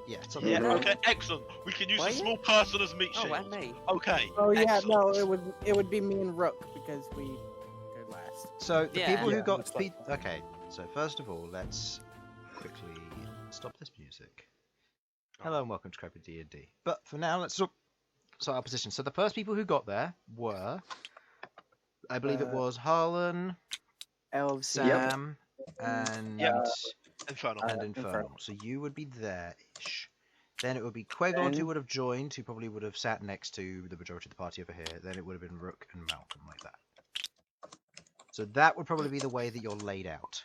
Yeah, it's on Yeah, the road. okay, excellent. We can use Were the you? small person as meat shield. Oh, and me. Okay. Oh yeah, excellent. no, it would be me and Rook because we did last. So the Yeah. people who Yeah, got looks like that. okay. So first of all, let's quickly stop this music. Hello and welcome to Crabby D&D. But for now, let's sort our position. So the first people who got there were, I believe it was Harlan, Elves. Sam, and Infernal. Infernal. So you would be there-ish. Then it would be Queglod who would have joined, who probably would have sat next to the majority of the party over here. Then it would have been Rook and Malcom, like that. So that would probably be the way that you're laid out.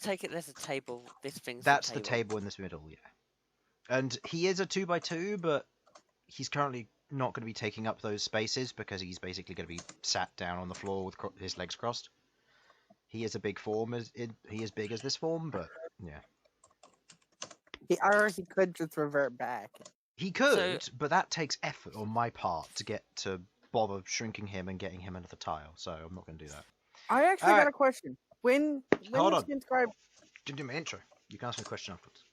Take it there's a table. This thing's That's the the table. table in this middle, yeah. And he is a 2x2, but he's currently not going to be taking up those spaces because he's basically going to be sat down on the floor with his legs crossed. He is a big form, he is big as this form, but yeah. He could just revert back. He could, but that takes effort on my part to bother shrinking him and getting him another tile, so I'm not going to do that. I actually got a question. When Hold was on. the inscribed? Didn't do my intro. You can ask me a question afterwards.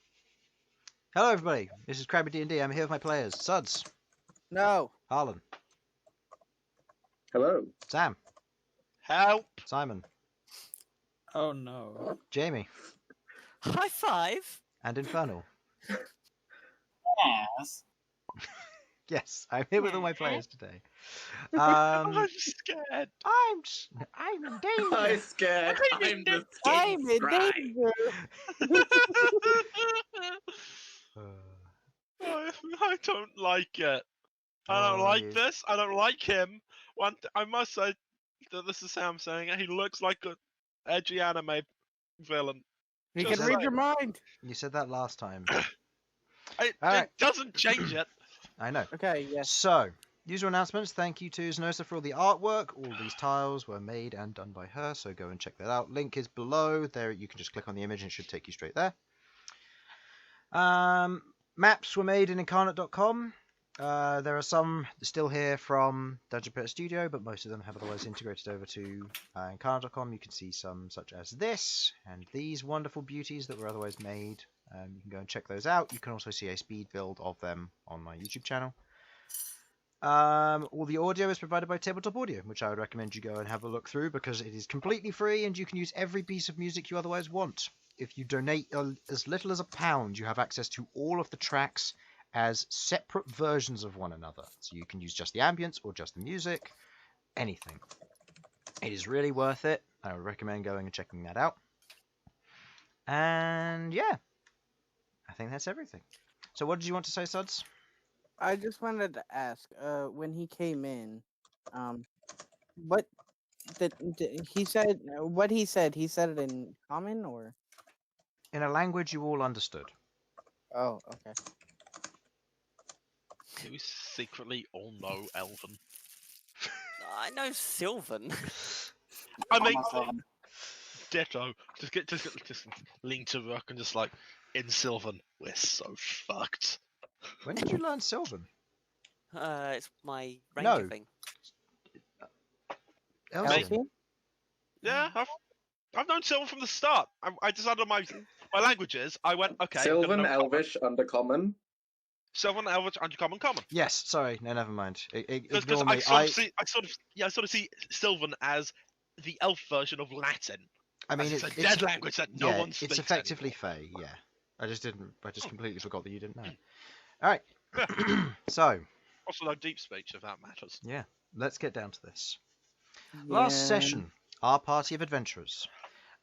Hello, everybody. This is Crabby D&D. I'm here with my players. Sudz. No. Harlan. Hello. Sam. Help! Simon. Oh no. Jamie. High five. And Infernal. Yes. Yes, I'm here with all my players today. I'm scared. I'm in danger. I'm scared. I'm the I'm scared in scribe. danger. I don't like it. I don't like this. I don't like him. I must say that this is Sam saying it. He looks like an edgy anime villain. He Just can read saying. your mind. You said that last time. It Alright. doesn't change it. I know. Okay, yes. So, user announcements. Thank you to Zenosa for all the artwork. All these tiles were made and done by her, so go and check that out. Link is below. There, you can just click on the image and it should take you straight there. Maps were made in incarnate.com. There are some still here from Dungeon Pirate Studio, but most of them have otherwise integrated over to incarnate.com. You can see some such as this and these wonderful beauties that were otherwise made. You can go and check those out. You can also see a speed build of them on my YouTube channel. All the audio is provided by Tabletop Audio, which I would recommend you go and have a look through because it is completely free and you can use every piece of music you otherwise want. If you donate as little as £1, you have access to all of the tracks as separate versions of one another. So you can use just the ambience or just the music, anything. It is really worth it. I would recommend going and checking that out. And yeah, I think that's everything. So what did you want to say, Sudz? I just wanted to ask, when he came in, what he said? What he said? He said it in common or? In a language you all understood. Oh, okay. Do we secretly all know Elven? I know Sylvan. I mean, ditto. Just lean to Rook and just like, in Sylvan, we're so fucked. When did you learn Sylvan? It's my ranger thing. Elsyan. Yeah, I've known Sylvan from the start. I decided on my languages. I went, okay. Sylvan, Elvish, Undercommon. Sylvan, Elvish, Uncommon, Common. Yes, sorry, no, never mind. Because Ignore I me. sort of see Sylvan as the elf version of Latin. I mean, it's a dead language that no one speaks. It's effectively Fey, yeah. I just completely forgot that you didn't know. All right. So. Also, no deep speech, if that matters. Yeah, let's get down to this. Yeah. Last session, our party of adventurers.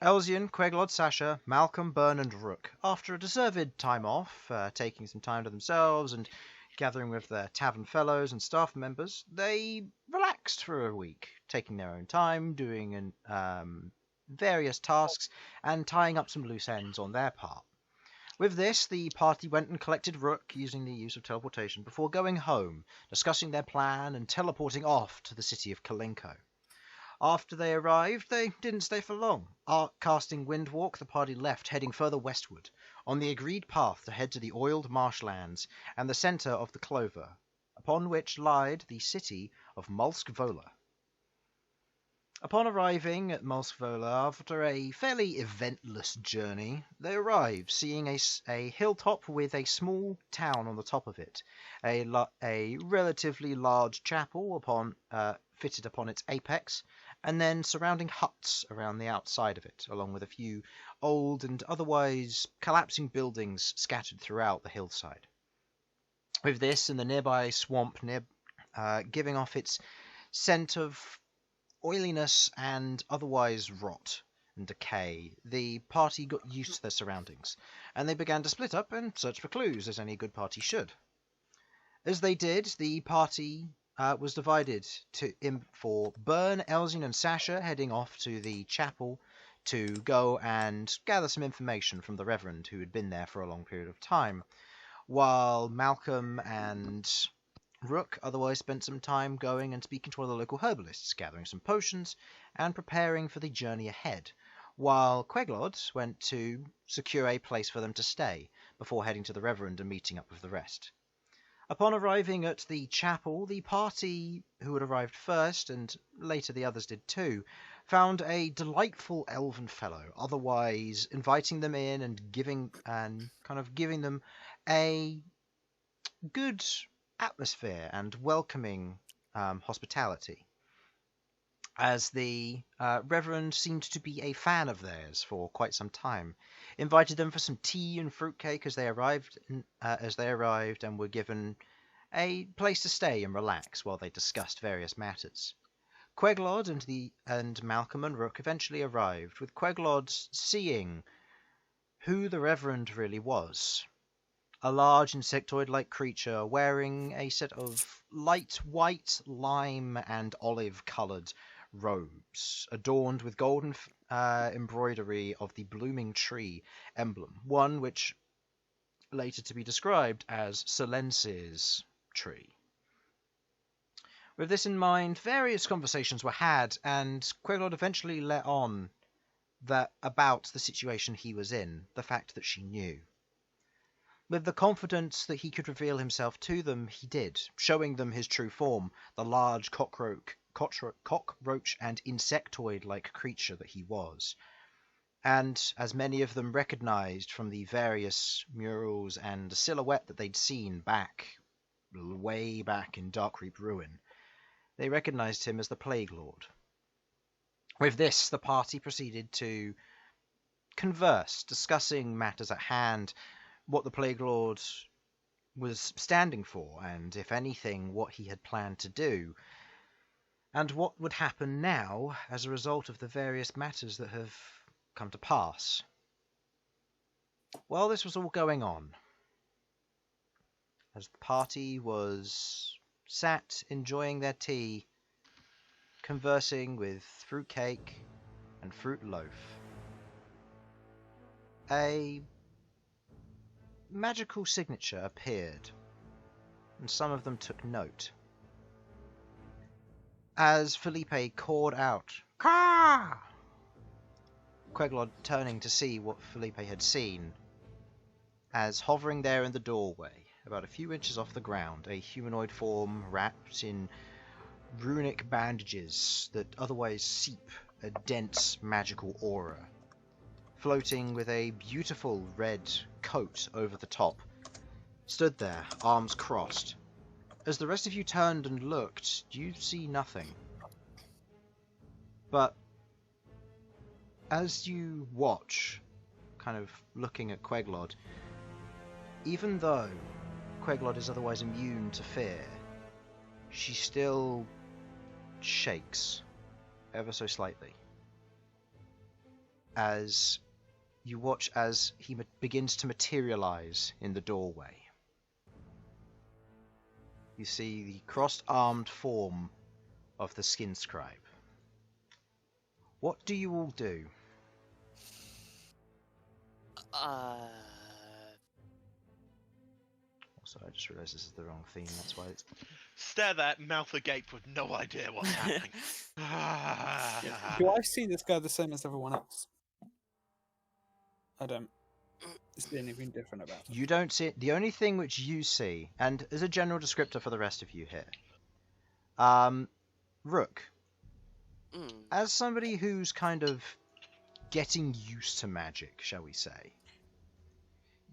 Elsyan, Queglod, Sasha, Malcom, Bern, and Rook, after a deserved time off, taking some time to themselves and gathering with their tavern fellows and staff members, they relaxed for a week, taking their own time, doing various tasks, and tying up some loose ends on their part. With this, the party went and collected Rook using the use of teleportation before going home, discussing their plan and teleporting off to the city of Kalinko. After they arrived, they didn't stay for long. Casting Windwalk, the party left, heading further westward, on the agreed path to head to the oiled marshlands and the centre of the Clover, upon which lied the city of Mulskvola. Upon arriving at Malsvola after a fairly eventless journey, they arrive, seeing a hilltop with a small town on the top of it, a relatively large chapel fitted upon its apex, and then surrounding huts around the outside of it, along with a few old and otherwise collapsing buildings scattered throughout the hillside. With this and the nearby swamp giving off its scent of oiliness and otherwise rot and decay, the party got used to their surroundings, and they began to split up and search for clues, as any good party should. As they did, the party was divided for Bern, Elsyan, and Sasha heading off to the chapel to go and gather some information from the Reverend who had been there for a long period of time, while Malcom and Rook otherwise spent some time going and speaking to one of the local herbalists, gathering some potions, and preparing for the journey ahead, while Queglod went to secure a place for them to stay, before heading to the Reverend and meeting up with the rest. Upon arriving at the chapel, the party who had arrived first, and later the others did too, found a delightful elven fellow, otherwise inviting them in and giving them a good atmosphere and welcoming hospitality, as the Reverend seemed to be a fan of theirs for quite some time, invited them for some tea and fruitcake as they arrived, and were given a place to stay and relax while they discussed various matters. Queglod and Malcom and Rook eventually arrived, with Queglod seeing who the Reverend really was. A large insectoid-like creature wearing a set of light white, lime, and olive-coloured robes, adorned with golden embroidery of the blooming tree emblem, one which later to be described as Silence's tree. With this in mind, various conversations were had, and Queglod eventually let on about the situation he was in, the fact that she knew. With the confidence that he could reveal himself to them, he did, showing them his true form, the large cockroach and insectoid-like creature that he was. And as many of them recognized from the various murals and the silhouette that they'd seen way back in Darkreap Ruin, they recognized him as the Plague Lord. With this, the party proceeded to converse, discussing matters at hand, what the Plague Lord was standing for, and, if anything, what he had planned to do, and what would happen now as a result of the various matters that have come to pass. While this was all going on, as the party was sat enjoying their tea, conversing with fruitcake and fruit loaf, a magical signature appeared, and some of them took note. As Felipe called out, "Caw!" Queglod turning to see what Felipe had seen, as hovering there in the doorway, about a few inches off the ground, a humanoid form wrapped in runic bandages that otherwise seep a dense magical aura, floating with a beautiful red coat over the top, stood there, arms crossed. As the rest of you turned and looked, you see nothing. But as you watch, kind of looking at Queglod, even though Queglod is otherwise immune to fear, she still shakes ever so slightly. As you watch as he begins to materialize in the doorway. You see the crossed-armed form of the Skin Scribe. What do you all do? Also, I just realised this is the wrong theme, that's why it's... Stare there, mouth agape with no idea what's happening. Do I see this guy the same as everyone else? I don't see anything different about it. You don't see it. The only thing which you see, and as a general descriptor for the rest of you here, Rook, As somebody who's kind of getting used to magic, shall we say,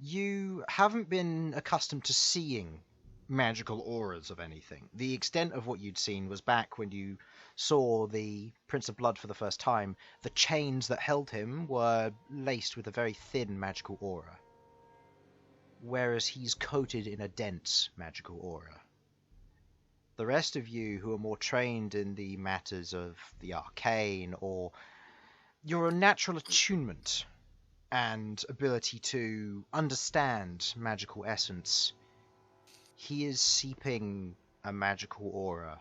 you haven't been accustomed to seeing magical auras of anything. The extent of what you'd seen was back when you saw the Prince of Blood for the first time. The chains that held him were laced with a very thin magical aura, whereas he's coated in a dense magical aura. The rest of you who are more trained in the matters of the arcane, or your natural attunement and ability to understand magical essence, he is seeping a magical aura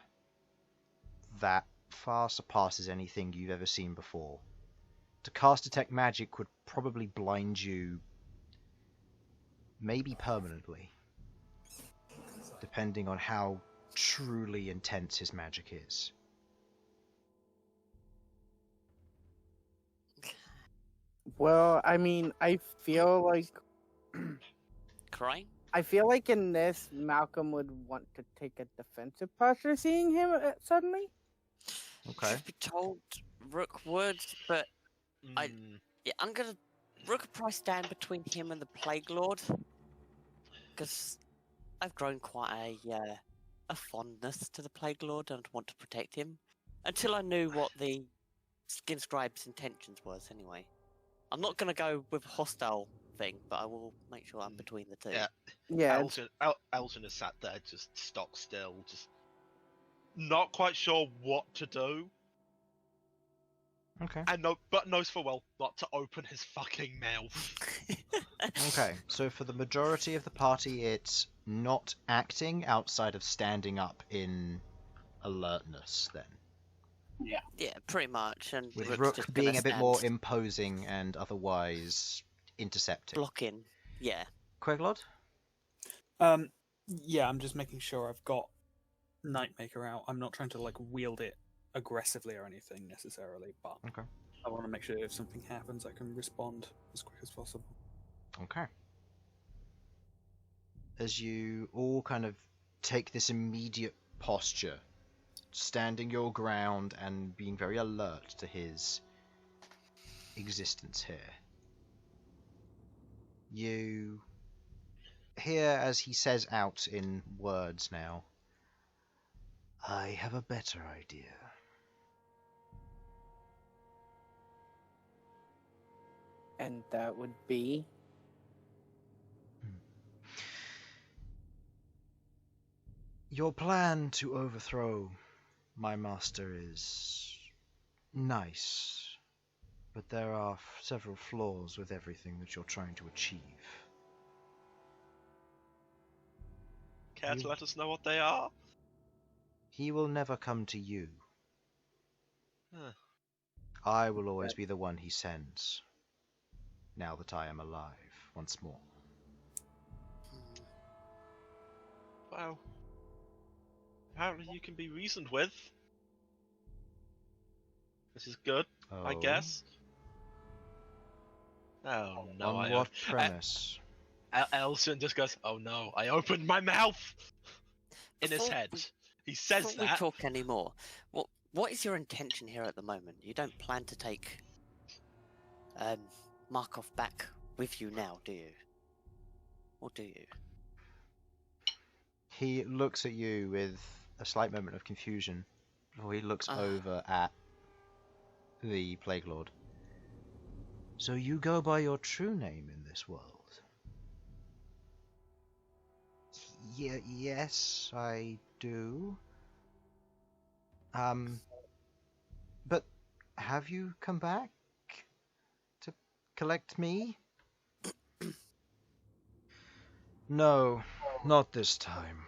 that far surpasses anything you've ever seen before. To cast Detect Magic would probably blind you, maybe permanently, depending on how truly intense his magic is. Well, I mean, I feel like Crying? I feel like in this, Malcolm would want to take a defensive posture seeing him suddenly. Okay. Should be told Rook would, but I'm gonna Rook would probably stand between him and the Plague Lord, because I've grown quite a fondness to the Plague Lord and want to protect him. Until I knew what the Skin Scribe's intentions was, anyway. I'm not gonna go with hostile thing, but I will make sure I'm between the two. Yeah. Elsyan is sat there, just stock still, just not quite sure what to do. Okay. And knows full well not to open his fucking mouth. Okay, so for the majority of the party, it's not acting outside of standing up in alertness, then. Yeah, pretty much. And With Rook's Rook just being gonna a bit more stand imposing and otherwise intercepting. blocking. Yeah. Queglod? Yeah, I'm just making sure I've got Nightmaker out. I'm not trying to like wield it aggressively or anything necessarily, but Okay. I want to make sure if something happens, I can respond as quick as possible. Okay. As you all kind of take this immediate posture, standing your ground and being very alert to his existence here, you hear as he says out in words now, "I have a better idea." And that would be? Your plan to overthrow my master is nice, but there are several flaws with everything that you're trying to achieve. Care to let us know what they are? He will never come to you. Huh. I will always be the one he sends, now that I am alive once more. Well, apparently you can be reasoned with. This is good, I Oh. guess. Oh no! On what premise? Elsyan just goes, "Oh no! I opened my mouth!" In his Before head, we- he says Before we that. talk anymore, what is your intention here at the moment? You don't plan to take Markov back with you now, do you? Or do you? He looks at you with a slight moment of confusion before he looks over at the Plague Lord. So you go by your true name in this world? Yes, I do. But have you come back to collect me? No, not this time.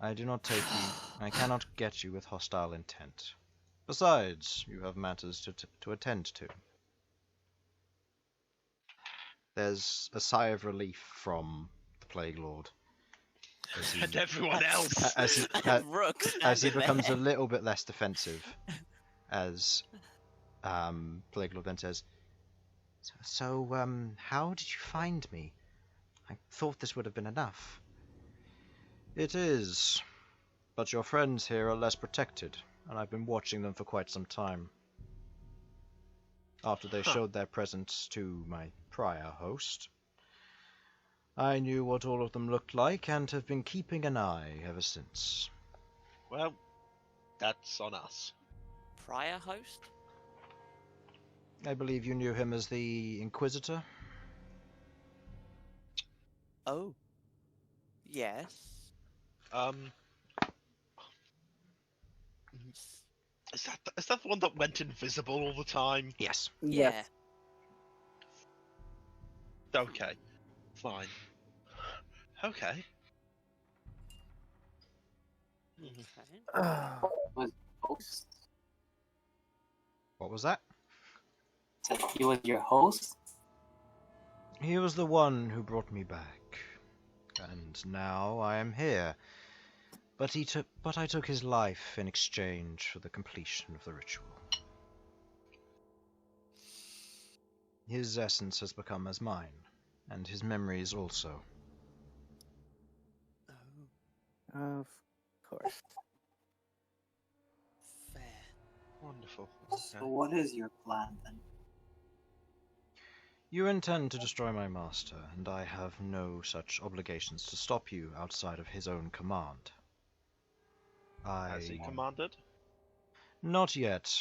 I do not take you. I cannot get you with hostile intent. Besides, you have matters to attend to. There's a sigh of relief from the Plague Lord. And everyone else. As he Rook becomes standing a little bit less defensive, as Plague Lord then says, So, how did you find me? I thought this would have been enough. It is, but your friends here are less protected. and I've been watching them for quite some time. After they showed their presence to my prior host, I knew what all of them looked like and have been keeping an eye ever since. Well, that's on us. Prior host? I believe you knew him as the Inquisitor? Oh. Yes. Is that the one that went invisible all the time? Yes. Yeah. Yes. Okay. Fine. Okay. Okay. Was host? What was that? Said he was your host? He was the one who brought me back. And now I am here. But I took his life in exchange for the completion of the ritual. His essence has become as mine, and his memories also. Oh, Of course. fair. Wonderful. So what is your plan then? You intend to destroy my master, and I have no such obligations to stop you outside of his own command. Has he commanded? Not yet.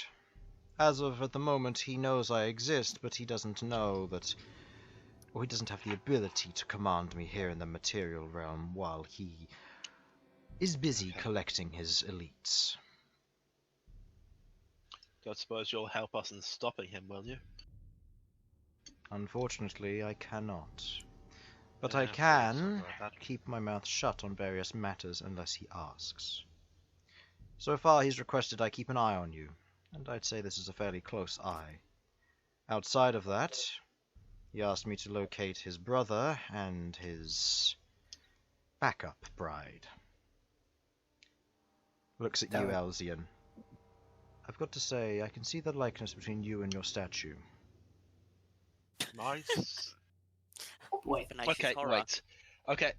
As of at the moment, he knows I exist, but he doesn't know that... Or he doesn't have the ability to command me here in the material realm while he is busy collecting his elites. God, suppose you'll help us in stopping him, will you? Unfortunately, I cannot. But Yeah, I sorry can about that. keep my mouth shut on various matters unless he asks. So far, he's requested I keep an eye on you, and I'd say this is a fairly close eye. Outside of that, he asked me to locate his brother and his backup bride. Looks at you, Elsyan. I've got to say, I can see the likeness between you and your statue. Nice. Wait, Tenacious Okay, horror. wait. Okay.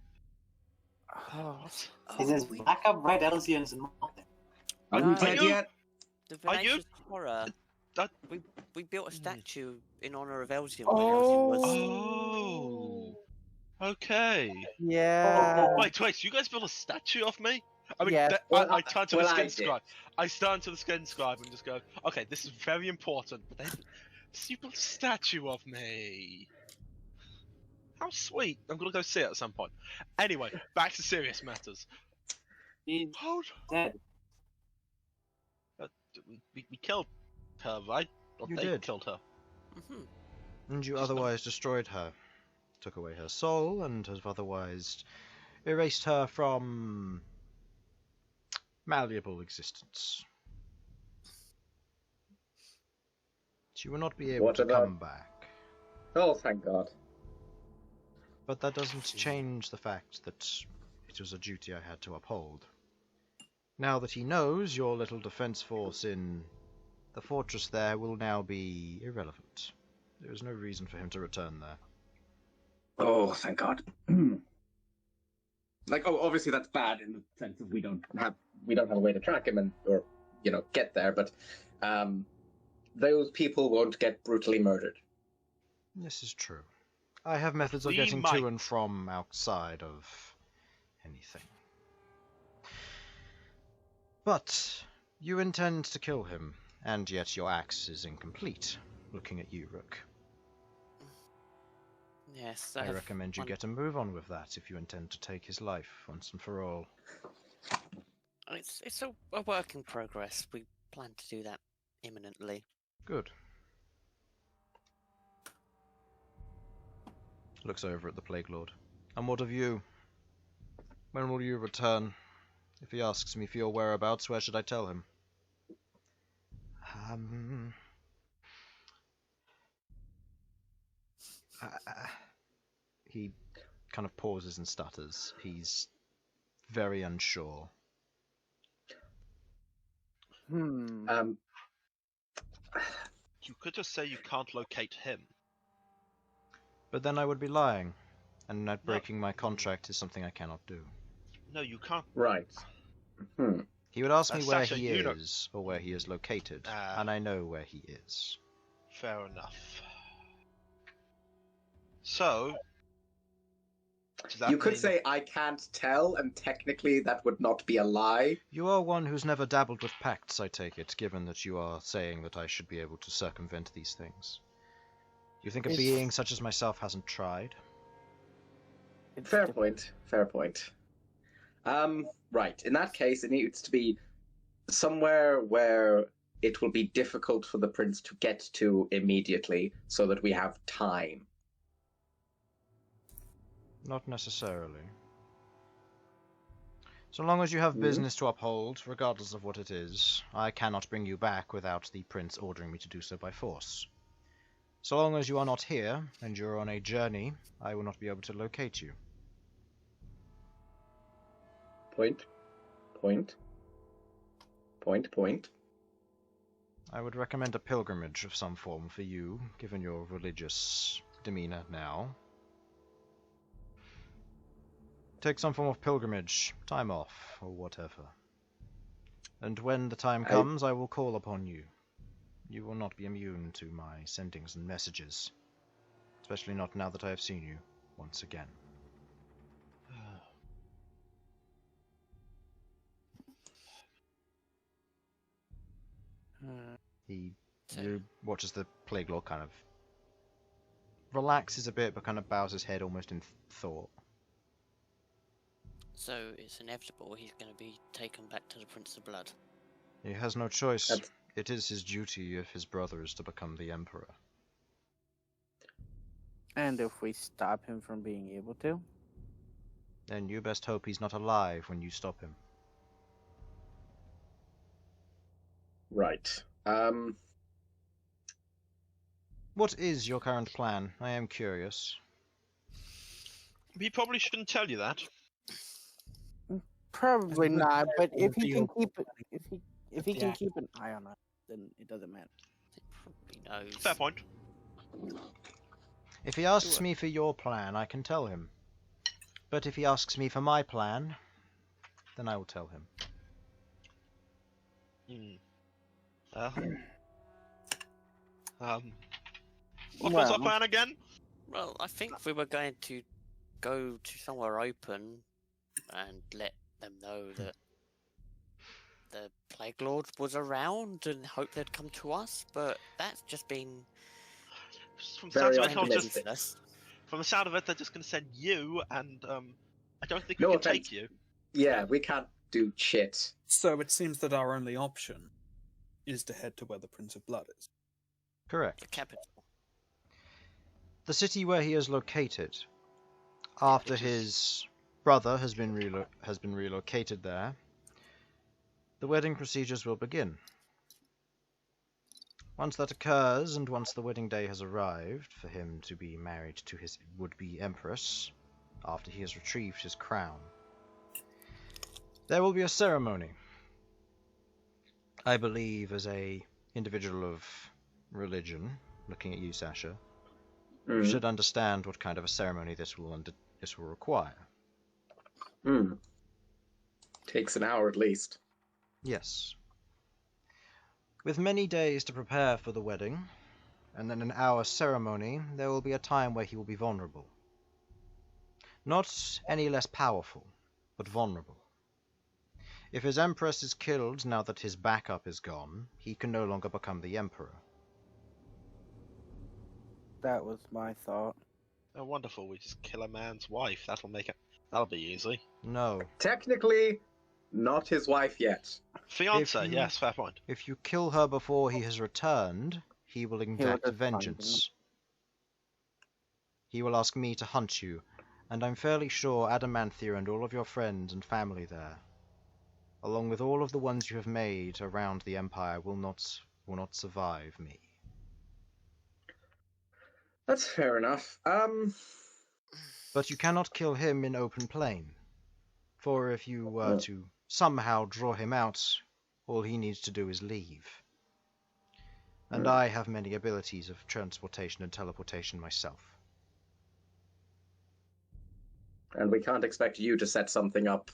Oh. What? is his backup right Elsyan's mother? Are No. you dead you- yet? The Are you- Tenacious horror. That- We built a statue in honor of Elsyan. Oh. When Elsyan was... Oh. Okay. Yeah. Wait, you guys built a statue of me? I mean, Yes. Well, I turn to well, the I skin did. scribe. I turn to the skin scribe and just go, okay, this is very important, but then you built a statue of me. How sweet. I'm gonna go see it at some point. Anyway, back to serious matters. He's Hold. dead. We killed her, right? Or You they did. killed her. Mhm. And you Just not- otherwise destroyed her. Took away her soul, and have otherwise erased her from malleable existence. She will not be able What to about- come back. Oh, thank God. But that doesn't change the fact that it was a duty I had to uphold. Now that he knows your little defense force in the fortress there will now be irrelevant. There is no reason for him to return there. Oh, thank God. Obviously that's bad in the sense of we don't have a way to track him and or get there, but those people won't get brutally murdered. This is true. I have methods of We getting might. to and from outside of anything. But you intend to kill him, and yet your axe is incomplete. Looking at you, Rook. Yes, I have recommend you one- get a move on with that if you intend to take his life once and for all. It's a work in progress. We plan to do that imminently. Good. Looks over at the Plague Lord. And what of you? When will you return? If he asks me for your whereabouts, where should I tell him? He kind of pauses and stutters. He's very unsure. Um, You could just say you can't locate him. But then I would be lying, and not breaking my contract is something I cannot do. No, you can't. right. He would ask me where Sasha, he you know- is, or where he is located, and I know where he is. Fair enough. So, does that You could mean- say I can't tell, and technically that would not be a lie. You are one who's never dabbled with pacts, I take it, given that you are saying that I should be able to circumvent these things. You think a It's- being such as myself hasn't tried? It's Fair the- point. Fair point. Right. In that case, it needs to be somewhere where it will be difficult for the prince to get to immediately, so that we have time. Not necessarily. So long as you have business to uphold, regardless of what it is, I cannot bring you back without the prince ordering me to do so by force. So long as you are not here, and you are on a journey, I will not be able to locate you. Point. I would recommend a pilgrimage of some form for you, given your religious demeanor now. Take some form of pilgrimage, time off, or whatever. And when the time comes, I will call upon you. You will not be immune to my sendings and messages. Especially not now that I have seen you once again. He watches the Plague Lord kind of relaxes a bit, but kind of bows his head almost in thought. So it's inevitable he's going to be taken back to the Prince of Blood. He has no choice. That's- It is his duty if his brother is to become the Emperor. And if we stop him from being able to? Then you best hope he's not alive when you stop him. Right. What is your current plan? I am curious. He probably shouldn't tell you that. Probably Doesn't not, but matter if he reveal can keep it, if he can Yeah. keep an eye on us, then it doesn't matter. He probably knows. Fair point. If he asks me for your plan, I can tell him. But if he asks me for my plan, then I will tell him. What was our Well- plan again? Well, I think we were going to go to somewhere open and let them know that the Plague Lord was around and hope they'd come to us, but that's just been From the Very sound of it, kind I'll of just, useless. from the sound of it, they're just going to send you, and I don't think No we can offense. take you. Yeah, we can't do shit. So it seems that our only option is to head to where the Prince of Blood is. Correct. The capital. The city where he is located, after which is- his brother has been relocated there, the wedding procedures will begin. Once that occurs, and once the wedding day has arrived for him to be married to his would-be empress, after he has retrieved his crown, there will be a ceremony. I believe, as a individual of religion, looking at you, Sasha, you should understand what kind of a ceremony this will require. Takes an hour at least. Yes. With many days to prepare for the wedding, and then an hour's ceremony, there will be a time where he will be vulnerable. Not any less powerful, but vulnerable. If his empress is killed now that his backup is gone, he can no longer become the emperor. That was my thought. Oh, wonderful. We just kill a man's wife. That'll be easy. No. Technically, not his wife yet. Fiance, you- yes, fair point. If you kill her before he has returned, he will exact just find vengeance. He will ask me to hunt you, and I'm fairly sure Adamanthia and all of your friends and family there, along with all of the ones you have made around the Empire, will not survive me. That's fair enough. But you cannot kill him in open plain, for if you were No. to somehow draw him out, all he needs to do is leave. And Hmm. I have many abilities of transportation and teleportation myself. And we can't expect you to set something up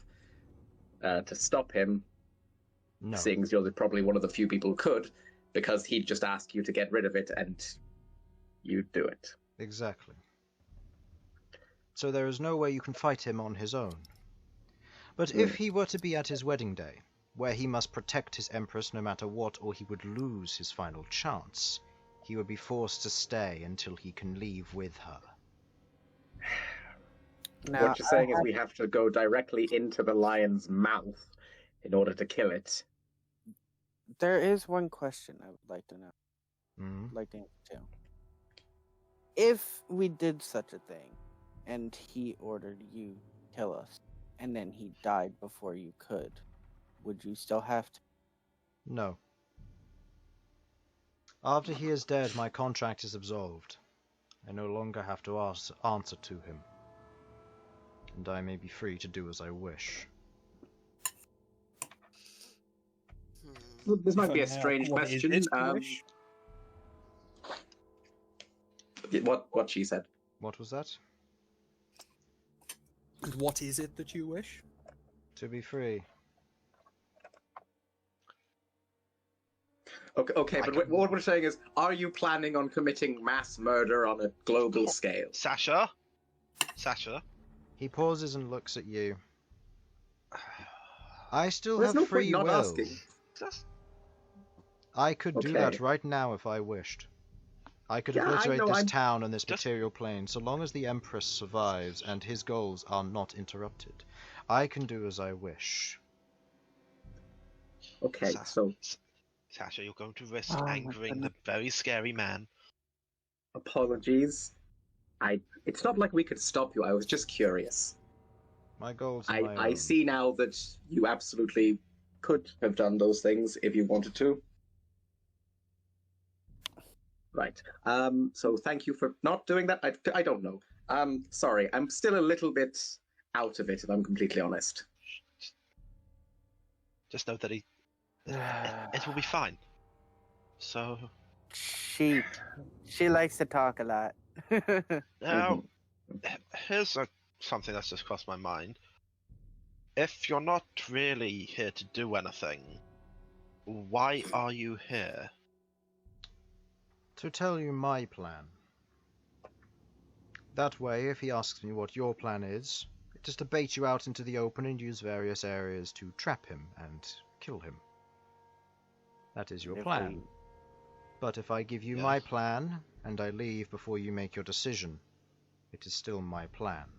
to stop him No. seeing as you're probably one of the few people who could, because he'd just ask you to get rid of it and you'd do it. Exactly. So there is no way you can fight him on his own. But if he were to be at his wedding day, where he must protect his empress no matter what, or he would lose his final chance, he would be forced to stay until he can leave with her. Now, What you're saying is we have to go directly into the lion's mouth in order to kill it. there is one question I would like to know. Mm-hmm. Like to answer to. If we did such a thing, and he ordered you to kill us, and then he died before you could, would you still have to? No. After he is dead, my contract is absolved. I no longer have to answer to him. And I may be free to do as I wish. This might be a If I may strange ask, what is question. it you wish? What she said. What was that? What is it that you wish? To be free. Okay, but what we're saying is, are you planning on committing mass murder on a global scale? Sasha? He pauses and looks at you. I still There's have no free point not will. asking. I could do Okay. that right now if I wished. I could Yeah, I obliterate know, this I'm- town and this Just- material plane, so long as the Empress survives and his goals are not interrupted. I can do as I wish. Okay, Sa- so Sasha, you're going to risk Oh my angering the very scary man. apologies. It's not like we could stop you. I was just curious. My goals are my I own. see now that you absolutely could have done those things if you wanted to. Right. So thank you for not doing that. I don't know. Sorry. I'm still a little bit out of it, if I'm completely honest. Just know that it will be fine. So She likes to talk a lot. now, here's something that's just crossed my mind. If you're not really here to do anything, why are you here? To tell you my plan. That way, if he asks me what your plan is, it is to bait you out into the open and use various areas to trap him and kill him. That is your If plan. we- But if I give you Yes. my plan, and I leave before you make your decision, it is still my plan.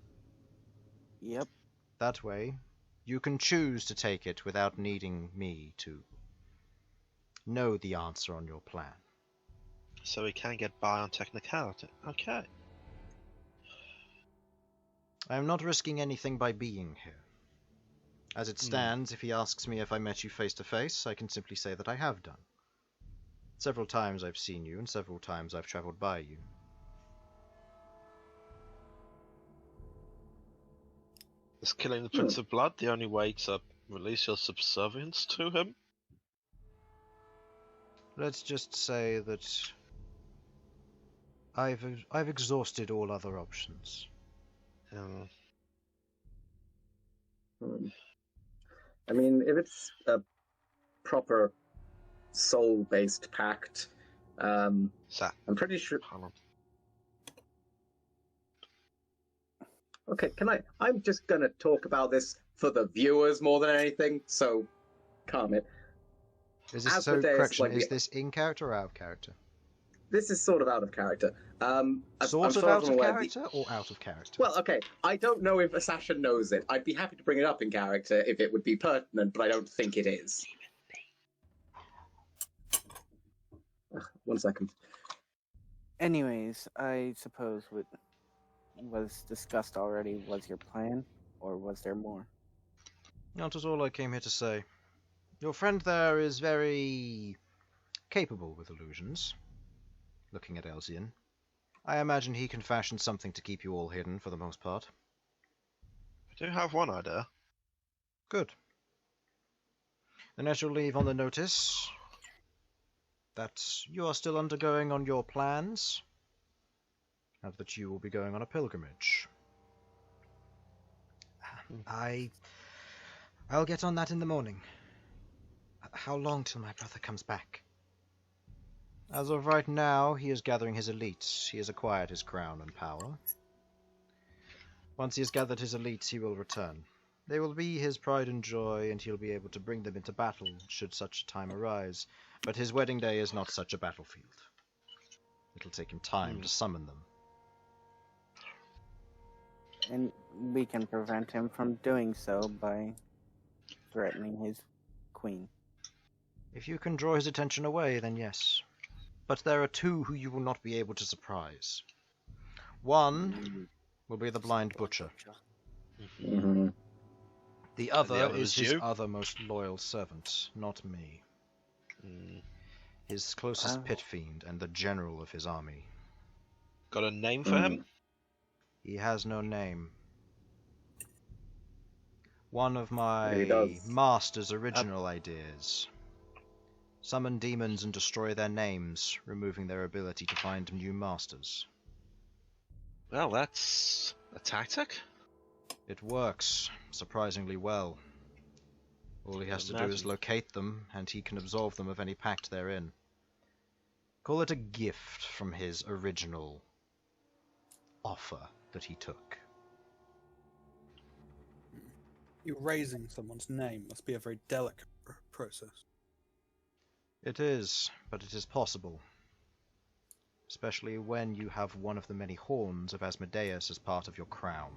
Yep. That way, you can choose to take it without needing me to know the answer on your plan. So we can get by on technicality. Okay. I am not risking anything by being here. As it stands, if he asks me if I met you face to face, I can simply say that I have done. Several times I've seen you, and several times I've travelled by you. Is killing the Prince of Blood the only way to release your subservience to him? Let's just say that I've exhausted all other options. I mean, if it's a proper soul-based pact, I'm pretty sure. Harlan. Okay, I'm just gonna talk about this for the viewers more than anything, so calm it. Is this As so? the day is Correction. like Is the- this in character or out of character? This is sort of out of character. I'm Sort of far out from of aware character or out of character? Well, okay, I don't know if Sasha knows it. I'd be happy to bring it up in character if it would be pertinent, but I don't think it is. Ugh, 1 second. Anyways, I suppose what was discussed already was your plan, or was there more? That was all I came here to say. Your friend there is very capable with illusions. Looking at Elsyan, I imagine he can fashion something to keep you all hidden for the most part. I do have one idea. Good. Then I shall leave on the notice that you are still undergoing on your plans, and that you will be going on a pilgrimage. I'll get on that in the morning. How long till my brother comes back? As of right now, he is gathering his elites. He has acquired his crown and power. Once he has gathered his elites, he will return. They will be his pride and joy, and he'll be able to bring them into battle should such a time arise. But his wedding day is not such a battlefield. It'll take him time to summon them. And we can prevent him from doing so by threatening his queen. If you can draw his attention away, then yes. But there are two who you will not be able to surprise. One will be the blind butcher. Mm-hmm. The other other is is his you? other most loyal servant, not me. His closest pit fiend and the general of his army. Got a name for him? He has no name. One of He my does. master's original ideas. Summon demons and destroy their names, removing their ability to find new masters. Well, that's a tactic. It works surprisingly well. All he has to do is Imagine. locate them, and he can absolve them of any pact they're in. Call it a gift from his original offer that he took. Erasing someone's name must be a very delicate process. It is, but it is possible. Especially when you have one of the many horns of Asmodeus as part of your crown.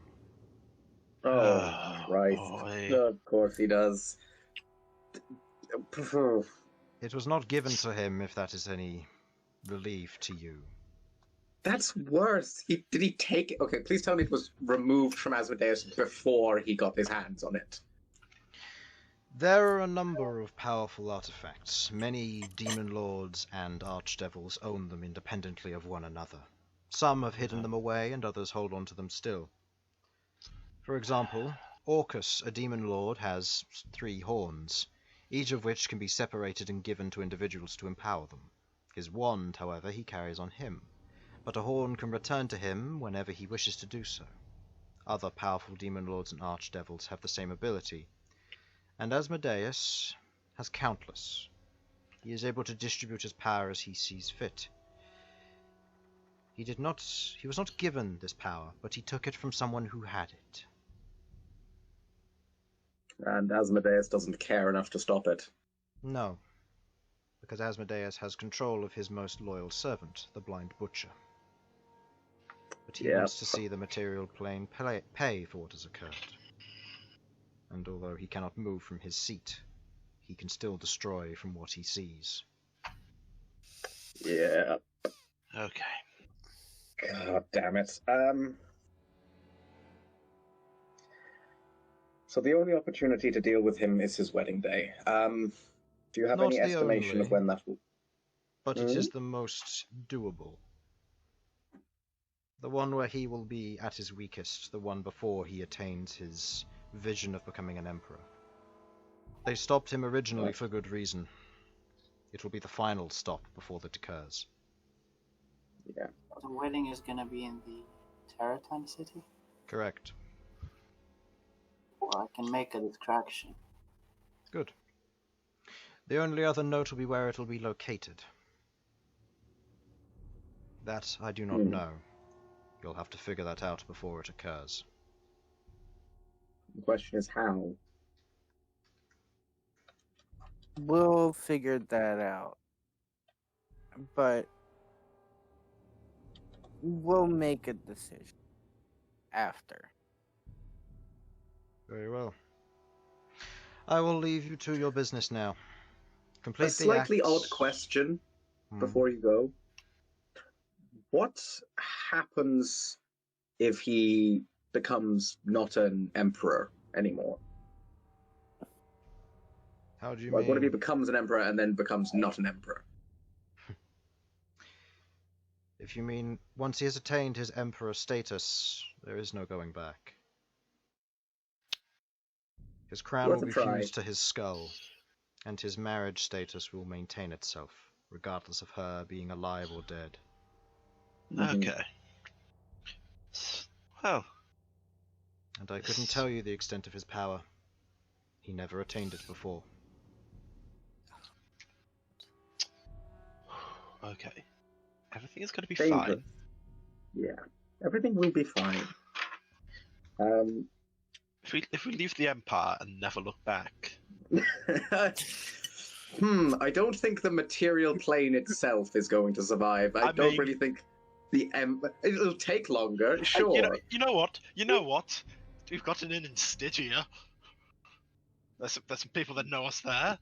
Oh, Christ. boy. Of course he does. It was not given to him, if that is any relief to you. That's worse. Did he take it? Okay, please tell me it was removed from Asmodeus before he got his hands on it. There are a number of powerful artifacts. Many demon lords and archdevils own them independently of one another. Some have hidden them away, and others hold on to them still. For example, Orcus, a demon lord, has 3 horns, each of which can be separated and given to individuals to empower them. His wand, however, he carries on him, but a horn can return to him whenever he wishes to do so. Other powerful demon lords and archdevils have the same ability, and Asmodeus has countless. He is able to distribute his power as he sees fit. He was not given this power, but he took it from someone who had it. And Asmodeus doesn't care enough to stop it. No, because Asmodeus has control of his most loyal servant, the Blind Butcher. But he wants to see the material plane pay for what has occurred. And although he cannot move from his seat, he can still destroy from what he sees. Yeah. Okay. God damn it. So the only opportunity to deal with him is his wedding day. Do you have Not any the estimation of only. when that will... But it is the most doable. The one where he will be at his weakest, the one before he attains his vision of becoming an emperor. They stopped him originally for good reason. It will be the final stop before that occurs. Yeah. The wedding is gonna be in the Terratan city? Correct. Well, I can make a distraction. Good. The only other note will be where it will be located. That I do not know. You'll have to figure that out before it occurs. The question is how. We'll figure that out. But we'll make a decision after. Very well. I will leave you to your business now. Complete A slightly the acts. odd question before you go. What happens if he becomes not an emperor anymore? How do you Like, mean? what if he becomes an emperor and then becomes not an emperor? If you mean once he has attained his emperor status, there is no going back. His crown Worth will a be try. fused to his skull, and his marriage status will maintain itself, regardless of her being alive or dead. Okay. Well, And I couldn't tell you the extent of his power. He never attained it before. okay. Everything is going to be Dangerous. fine. Yeah, everything will be fine. If we leave the Empire and never look back. I don't think the material plane itself is going to survive. I don't mean- really think it'll take longer, sure. You know what? You know what? We've got an inn in Stygia. There's some people that know us there.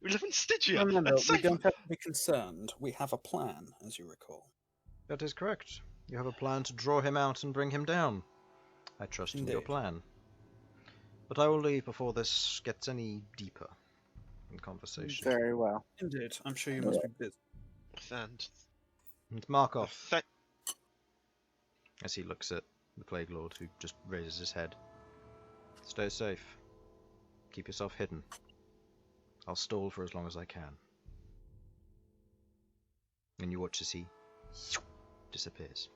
We live in Stygia. Remember, That's we safe. don't have to be concerned. We have a plan, as you recall. That is correct. You have a plan to draw him out and bring him down. I trust in your Indeed. plan. But I will leave before this gets any deeper in conversation. Very well. Indeed, I'm sure you must be busy. And And Markov, th- as he looks at the Plague Lord, who just raises his head. Stay safe. Keep yourself hidden. I'll stall for as long as I can. And you watch as he disappears.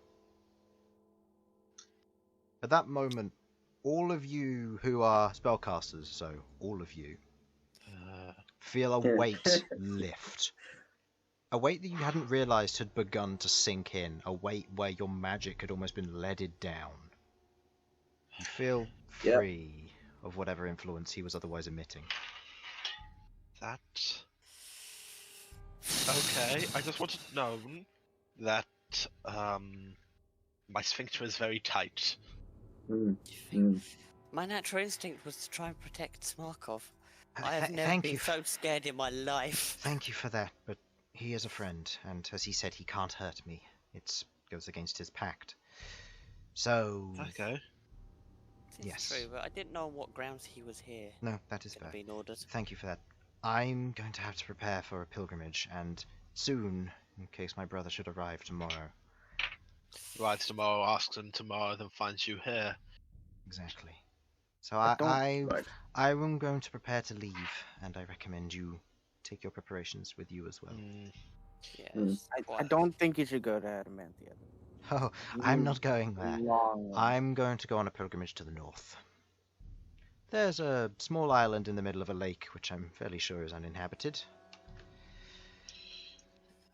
At that moment, all of you who are spellcasters, so all of you, feel a weight lift. A weight that you hadn't realised had begun to sink in. A weight where your magic had almost been leaded down. You feel free of whatever influence he was otherwise emitting. that. Okay, I just wanted to know that my sphincter is very tight. My natural instinct was to try and protect Smarkov. I have Th- never thank been you so scared in my life. Thank you for that, but he is a friend, and as he said, he can't hurt me. It goes against his pact. So, Okay. It's Yes. true, but I didn't know on what grounds he was here. no, that is Could have fair. been ordered. Thank you for that. I'm going to have to prepare for a pilgrimage, and soon, in case my brother should arrive tomorrow. Arrives tomorrow, asks him tomorrow, then finds you here. Exactly. So But I am going to prepare to leave, and I recommend you take your preparations with you as well. Yes. I quite. don't think you should go to Adamantia. Oh, I'm not going there. Long. I'm going to go on a pilgrimage to the north. There's a small island in the middle of a lake, which I'm fairly sure is uninhabited.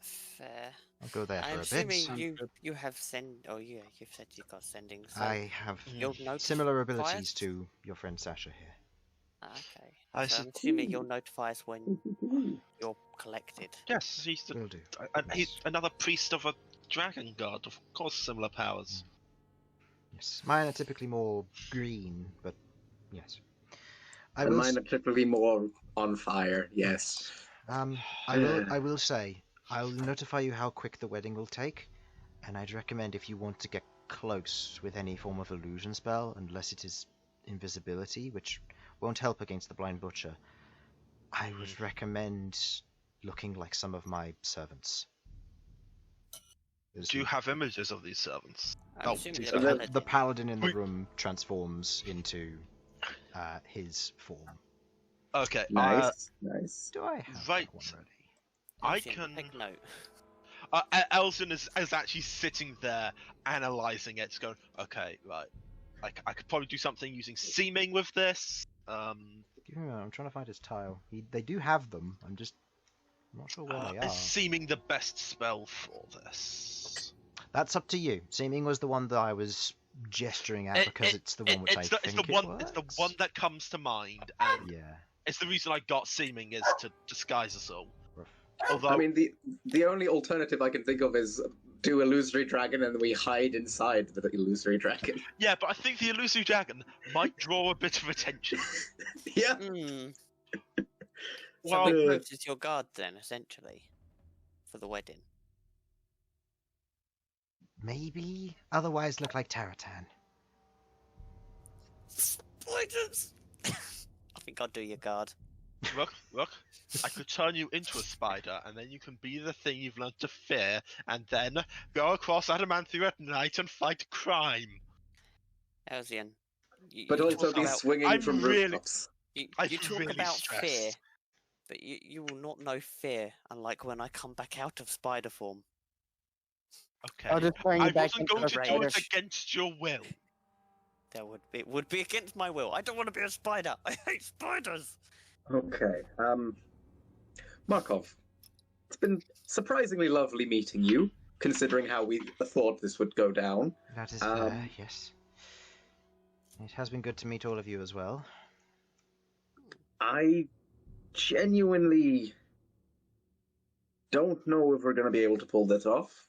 Fair. I'll go there I'm for a bit. assuming you have you've said you've got sending. So I have you'll notify similar us? abilities to your friend Sasha here. Okay. I So said- I'm assuming you'll notify us when you're collected. Yes, he's Will do. he's another priest of a dragon god. Of course, similar powers. Yes, mine are typically more green, but yes. I And will. mine are typically more on fire, yes. I will say, I'll notify you how quick the wedding will take, and I'd recommend if you want to get close with any form of illusion spell, unless it is invisibility, which won't help against the Blind Butcher, I would recommend looking like some of my servants. Do you have images of these servants? I'm Oh, assuming so the the- paladin. The paladin in the room transforms into his form. Okay. Nice, nice. Do I have Right. that one ready? I Elsyan, can. take note. Elsyan is actually sitting there analysing it, going, okay, right. I could probably do something using seeming with this. Give me a moment, I'm trying to find his tile. They do have them. I'm not sure where they are. Is seeming the best spell for this? That's up to you. Seeming was the one that I was gesturing at because it's the one which I think it's it the works. one that comes to mind, and Yeah. it's the reason I got seeming is to disguise us all. Rough. Although I mean, the only alternative I can think of is do illusory dragon and we hide inside the illusory dragon. yeah, but I think the illusory dragon might draw a bit of attention. Yeah. Hmm. Well, So Big is your guard then, essentially, for the wedding. Maybe. Otherwise, look like Taratan. Spiders! I think I'll do your guard. Rook, I could turn you into a spider, and then you can be the thing you've learned to fear, and then go across Adamantia at night and fight crime. Elsyan. But you also talk be about- swinging I'm from really- rooftops. You I'm talk really about stressed. fear, but you will not know fear, unlike when I come back out of spider form. Okay. I'll just bring I you back wasn't into going the to do it spider. against your will. It would be against my will. I don't want to be a spider. I hate spiders. Okay. Markov, it's been surprisingly lovely meeting you, considering how we thought this would go down. That is fair, yes. It has been good to meet all of you as well. I genuinely don't know if we're going to be able to pull this off.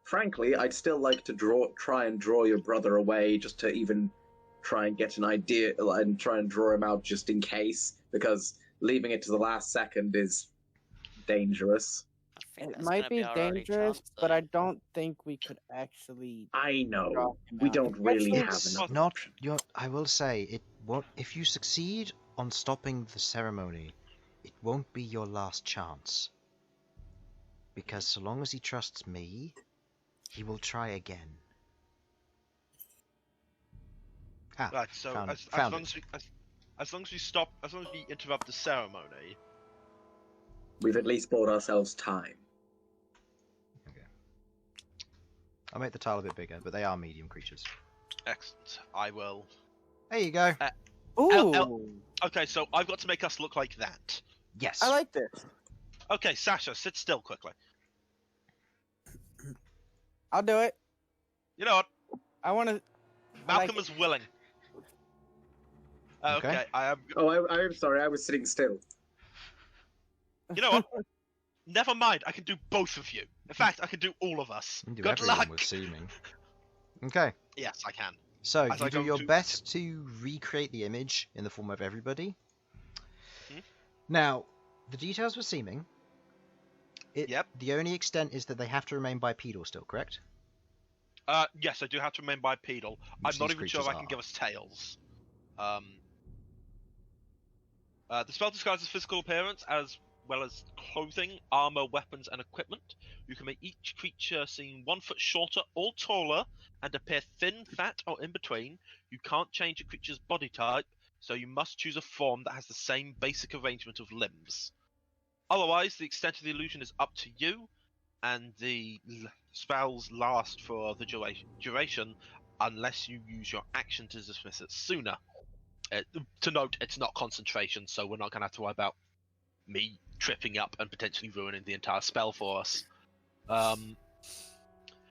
Frankly, I'd still like to try and draw your brother away, just to even try and get an idea and try and draw him out just in case, because leaving it to the last second is dangerous. think It that's might gonna be our only dangerous, chance, but though. I don't think we could actually. I draw know. him We out. don't really have It's enough. not your. I will say it won't. If you succeed on stopping the ceremony, it won't be your last chance. Because so long as he trusts me, he will try again. Ah, Right. So found as it. long as we interrupt the ceremony. We've at least bought ourselves time. I'll make the tile a bit bigger, but they are medium creatures. Excellent. I will. There you go. Ooh, Okay, so I've got to make us look like that. Yes. I like this. Okay, Sasha, sit still quickly. I'll do it. You know what? I want to. Malcolm is willing. Okay. Okay, I am. Oh, I'm sorry, I was sitting still. You know what? Never mind. I can do both of you. In fact, I can do all of us. You can do Good everyone luck. with seeming. Okay. Yes, I can. So As I you do go your to- best to recreate the image in the form of everybody. Hmm? Now, the details for seeming. Yep. The only extent is that they have to remain bipedal still, correct? Yes, I do have to remain bipedal. I'm Which not these even sure if I can creatures give us tails. The spell disguises physical appearance as well as clothing, armor, weapons, and equipment. You can make each creature seem 1 foot shorter or taller and appear thin, fat, or in between. You can't change a creature's body type, so you must choose a form that has the same basic arrangement of limbs. Otherwise, the extent of the illusion is up to you, and the spells last for the duration unless you use your action to dismiss it sooner. To note, it's not concentration, so we're not going to have to worry about me tripping up and potentially ruining the entire spell for us.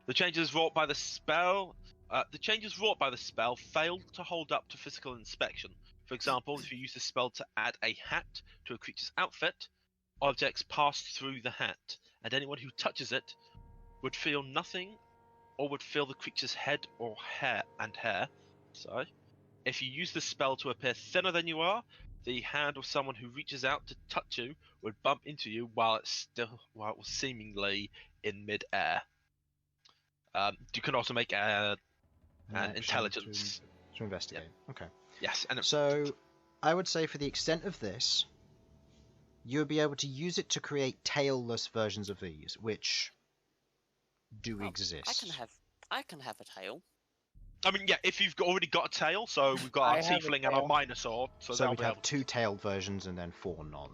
The changes wrought by the spell fail to hold up to physical inspection. For example, if you use the spell to add a hat to a creature's outfit, objects pass through the hat, and anyone who touches it would feel nothing or would feel the creature's head or hair. Sorry. If you use the spell to appear thinner than you are, the hand of someone who reaches out to touch you would bump into you while it was seemingly in mid-air. You can also make an Action intelligence. to investigate. Okay. Yes, and So, I would say for the extent of this, you would be able to use it to create tailless versions of these, which do exist. I can have a tail. I mean, yeah, if you've already got a tail, so we've got I our have a Tiefling and our tail. Minotaur, so So they'll we'd be have able 2 tailed versions and then 4 non.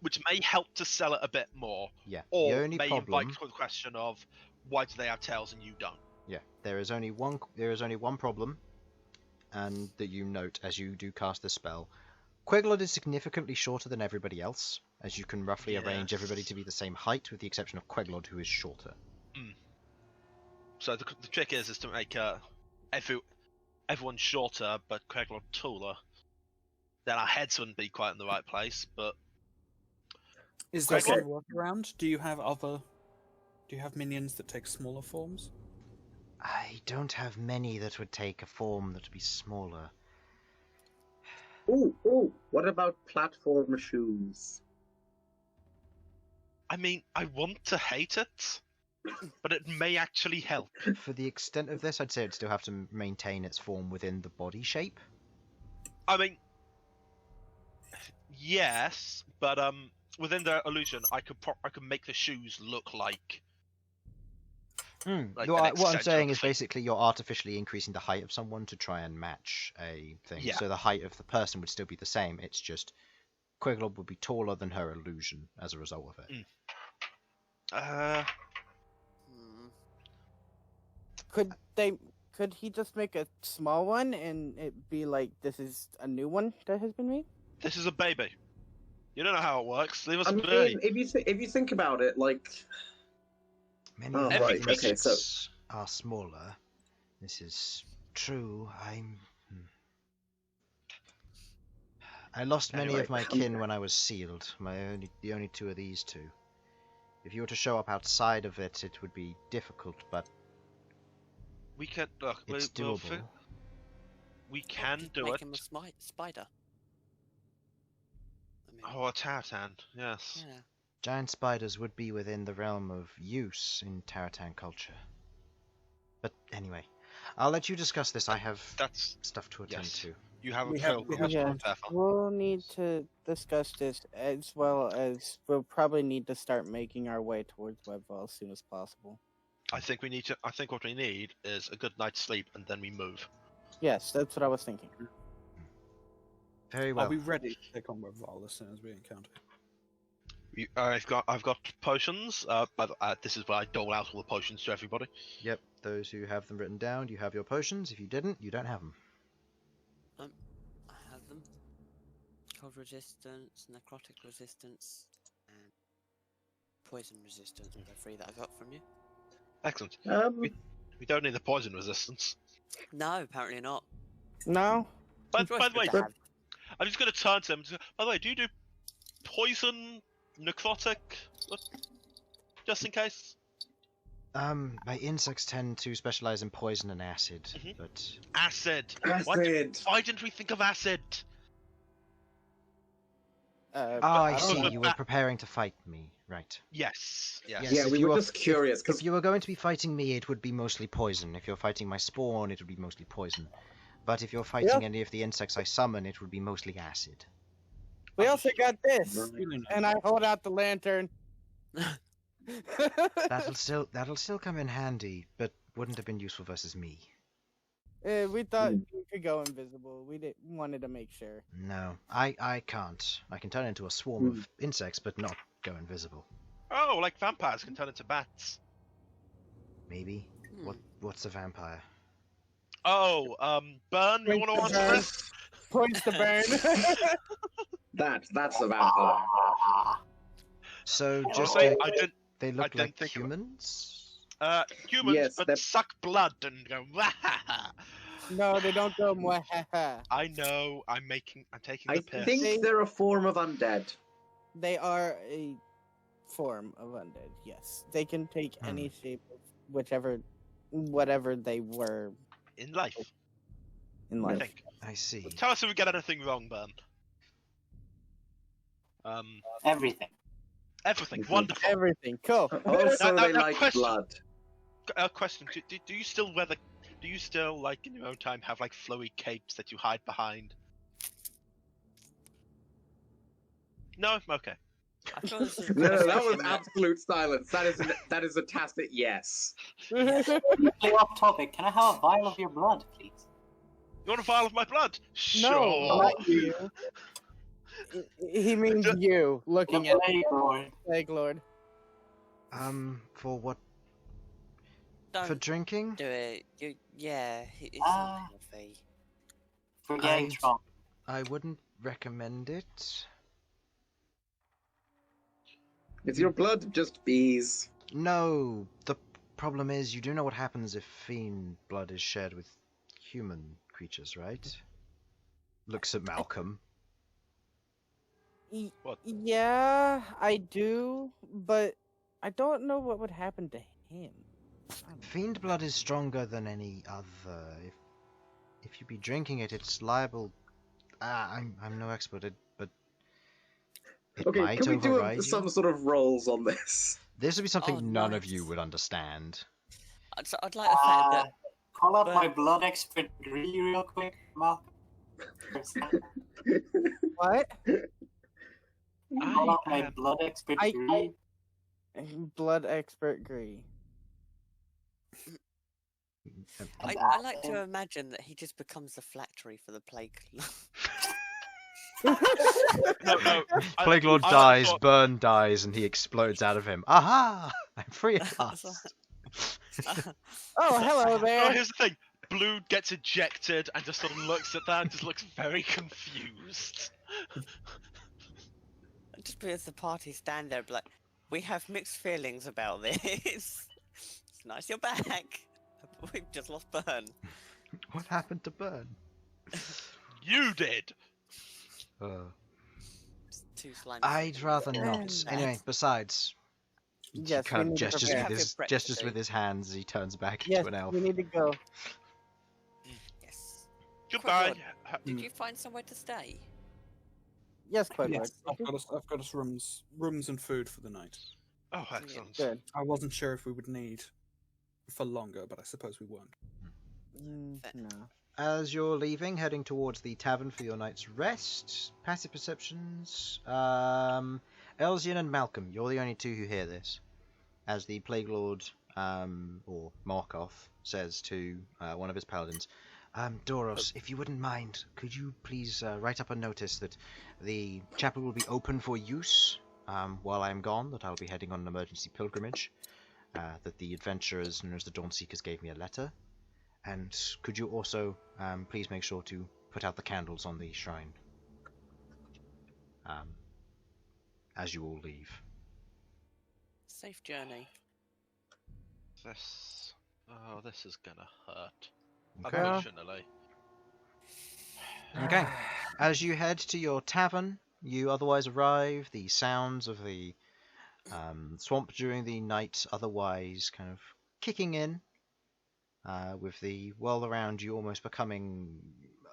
which may help to sell it a bit more, Yeah. or the only may problem. invite the question of why do they have tails and you don't? Yeah. There is only one problem, and that you note as you do cast the spell. Queglod is significantly shorter than everybody else, as you can roughly arrange everybody to be the same height, with the exception of Queglod, who is shorter. So the trick is to make everyone shorter, but Queglod taller. Then our heads wouldn't be quite in the right place, but Is there Okay. some workaround? Do you have minions that take smaller forms? I don't have many that would take a form that would be smaller. Ooh, what about platform shoes? I mean, I want to hate it, but it may actually help. For the extent of this, I'd say it'd still have to maintain its form within the body shape. I mean, yes, but within the illusion, I could make the shoes look like. Like what an I'm extension saying of is the feet. basically you're artificially increasing the height of someone to try and match a thing. Yeah. So the height of the person would still be the same. It's just Queglod would be taller than her illusion as a result of it. Could he just make a small one and it be like this is a new one that has been made? This is a baby. You don't know how it works. Leave us I be. mean, if you think about it, like, Many Oh, of right, the okay, insects are smaller. This is true. I lost many Anyway, of my kin when I was sealed. The only two of these two. If you were to show up outside of it, it would be difficult, but We can look. it's we'll doable. we can Just do make it. him a spider. I mean, Oh, a tartan. Yes. yeah. Giant spiders would be within the realm of use in Taratan culture. But anyway, I'll let you discuss this. I have That's stuff to attend yes. to. You have a We have- pill. we have Yeah, Careful. we'll need to discuss this as well as we'll probably need to start making our way towards Webval as soon as possible. I think we need to. I think what we need is a good night's sleep, and then we move. Yes, that's what I was thinking. Very well. Are we ready to take on Webval as soon as we encounter it? I've got potions. But this is where I dole out all the potions to everybody. Yep, those who have them written down, you have your potions. If you didn't, you don't have them. I have them. Cold resistance, necrotic resistance, and poison resistance. The three that I got from you. Excellent. Um, We don't need the poison resistance. No, apparently not. No? But Choice by the way, good to have. I'm just going to turn to them. By the way, do you do poison, necrotic, just in case? My insects tend to specialize in poison and acid, Mhm. but Acid. acid. Why didn't we think of acid? I don't see. know. You were preparing to fight me, right? Yes. Yes. Yes, Yeah, if we you were are- just curious If because you were going to be fighting me, it would be mostly poison. If you're fighting my spawn, it would be mostly poison. But if you're fighting any of the insects I summon, it would be mostly acid. We also got this, Really nice. and I hold out the lantern. That'll still come in handy, but wouldn't have been useful versus me. We thought you could go invisible. We wanted to make sure. No, I can't. I can turn into a swarm of insects, but not go invisible. Oh, like vampires can turn into bats. Maybe. What's a vampire? Oh, Bern, you want to answer this? Points to Bern. that's a vampire. So I'll just say I didn't. they look didn't like think of it. humans. Humans, Yes, but they're- suck blood and go. No, they don't go mwahaha. I know. I'm taking I the piss. think they're a form of undead. They are a form of undead. Yes, they can take any shape of whatever they were In life, in I life. think. I see. Tell us if we get anything wrong, Bern. Everything. Everything. Wonderful. Everything. Cool. Also, Now, they like question. blood. Question: Do you still wear the? Do you still, like in your own time, have like flowy capes that you hide behind? No. Okay. I feel this is a No, that was conversation that- absolute silence. That is a tacit yes. Completely off topic. Can I have a vial of your blood, please? You want a vial of my blood? Sure. No, not you. He means you, looking at Plague Lord. Plague Lord. For what? Don't For drinking? do it. It's Ah. unhealthy. For getting I- drunk. I wouldn't recommend it. Is your blood just bees? No, the problem is you do know what happens if fiend blood is shared with human creatures, right? Looks at Malcom. What? Yeah, I do, but I don't know what would happen to him. Fiend blood is stronger than any other. If you be drinking it, it's liable. I'm no expert, but it Okay, might can we do override you. some sort of rolls on this? This would be something Oh, none of nice. you would understand. I'd like the fact that Call up but- my blood expert Gree real quick, Malcolm. What? Call up my blood expert I- Gree. Blood expert Gree. I like to imagine that he just becomes the phylactery for the plague. No. Plague Lord I dies, thought- Bern dies, and he explodes out of him. Aha! I'm free at last. Oh, hello No, there. here's the thing. Blue gets ejected and just sort of looks at that and just looks very confused. just be as the party stand there, be like, we have mixed feelings about this. It's nice you're back. We've just lost Bern. What happened to Bern? You did. It's too slimy. I'd rather not. Nice. Anyway, besides, he Yes, kind we of need to prepare. gestures with his hands as he turns back Yes, into an elf. we need to go. Yes. Goodbye. Queglod, did you find somewhere to stay? Yes, Queglod. Yes, I've got us rooms and food for the night. Oh, excellent. Good. I wasn't sure if we would need for longer, but I suppose we won't. No. As you're leaving, heading towards the tavern for your night's rest, passive perceptions, Elsyan and Malcom, you're the only two who hear this. As the Plague Lord, or Markoth, says to one of his paladins, Doros, if you wouldn't mind, could you please write up a notice that the chapel will be open for use while I'm gone, that I'll be heading on an emergency pilgrimage, that the adventurers known as the Dawnseekers gave me a letter. And could you also please make sure to put out the candles on the shrine as you all leave. Safe journey. This is gonna hurt. Okay. Emotionally. Okay. As you head to your tavern, you otherwise arrive. The sounds of the swamp during the night otherwise kind of kicking in. With the world around you almost becoming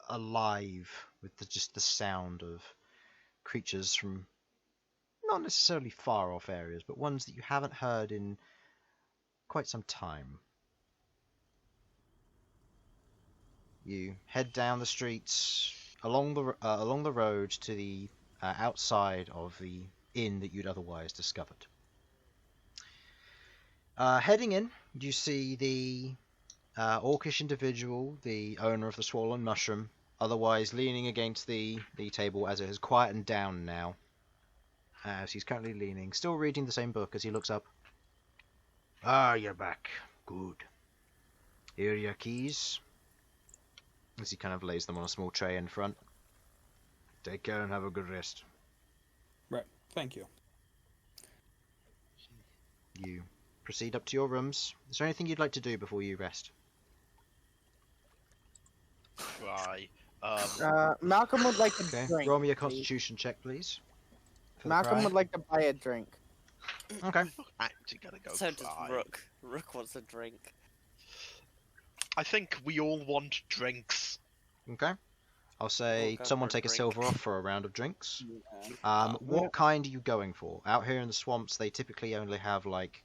alive with just the sound of creatures from not necessarily far off areas, but ones that you haven't heard in quite some time. You head down the streets along the road to the outside of the inn that you'd otherwise discovered. Heading in, you see the orcish individual, the owner of the Swollen Mushroom, otherwise leaning against the table as it has quietened down now. As he's currently leaning, still reading the same book as he looks up. Ah, you're back. Good. Here are your keys. As he kind of lays them on a small tray in front. Take care and have a good rest. Right, thank you. You proceed up to your rooms. Is there anything you'd like to do before you rest? Right. Malcolm would like a Okay, drink. roll me a please. constitution check, please. for the Malcolm cry. would like to buy a drink. Okay. Actually gonna go So does cry. Rook. Rook wants a drink. I think we all want drinks. Okay. I'll say We'll go someone for a take a drink. silver off for a round of drinks. Yeah. What kind are you going for? Out here in the swamps, they typically only have like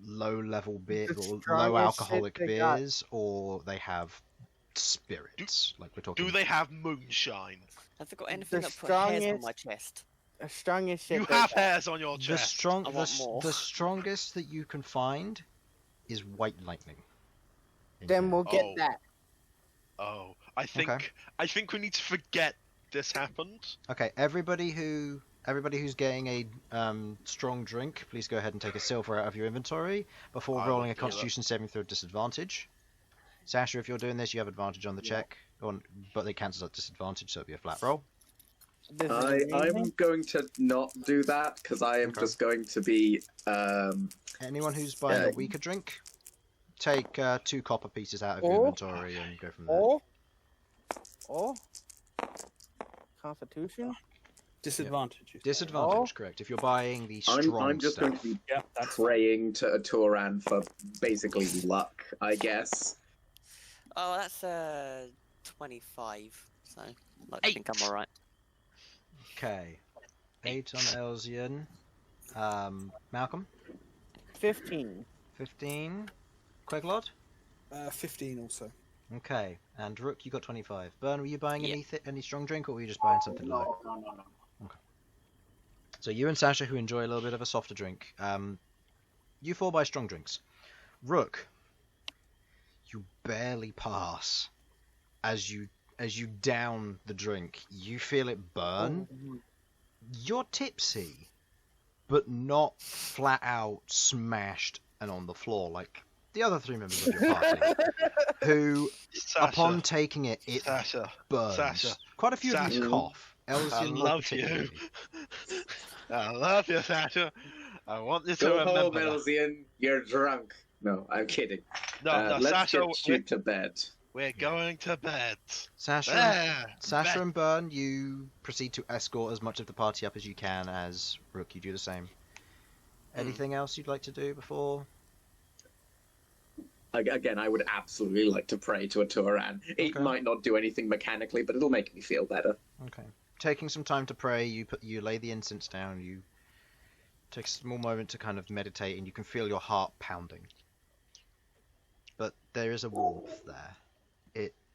low-level beer The or strongest low-alcoholic shit they got. beers, or they have spirits. Like we're talking. Do they have moonshine? Have they got anything The that put hairs on strongest- my chest? The strongest shit. You they have got. hairs on your The chest. I want more. the strongest that you can find is white lightning. in Then here. we'll get Oh. that. Oh, I think we need to forget this happened. Okay, everybody who's getting a strong drink, please go ahead and take a silver out of your inventory before I rolling will a do that. Constitution saving throw at disadvantage. Sasha, if you're doing this, you have advantage on the check, but they cancel at disadvantage, so it'll be a flat roll. This is I'm amazing. going to not do that because I am Okay. just going to be. Anyone who's buying a Yeah. weaker drink, take 2 copper pieces out of your Oh. inventory and go from there. Or Constitution. Disadvantage. you say. Disadvantage, correct. If you're buying the strong I'm just going stuff. to be Yeah, that's praying to Atoran for basically luck, I guess. Oh, that's 25. So I think I'm 8. alright. Okay. 8 on Elsyan. Malcolm? 15. 15. Queglod? 15 also. Okay. And Rook, you got 25. Bern, were you buying Yeah. any strong drink, or were you just buying something light? No. So you and Sasha, who enjoy a little bit of a softer drink, you 4 buy strong drinks. Rook, you barely pass. As you down the drink, you feel it burn. You're tipsy, but not flat out smashed and on the floor like the other 3 members of your party, who, Sasha, upon taking it, it Sasha, burns. Sasha, Quite a few of you Sasha. cough Elsyan more love you. particularly. I love you, Sasha. I want you to Go home, remember that. Elsyan. You're drunk. No, I'm kidding. No, Let's Sasha, get you to bed. we're going to bed. Sasha, Bed. and Bern, you proceed to escort as much of the party up as you can. As Rook, you do the same. Anything else you'd like to do before? Again, I would absolutely like to pray to a Turan. It Okay. might not do anything mechanically, but it'll make me feel better. Okay. Taking some time to pray, you lay the incense down. You take a small moment to kind of meditate, and you can feel your heart pounding. But there is a warmth there.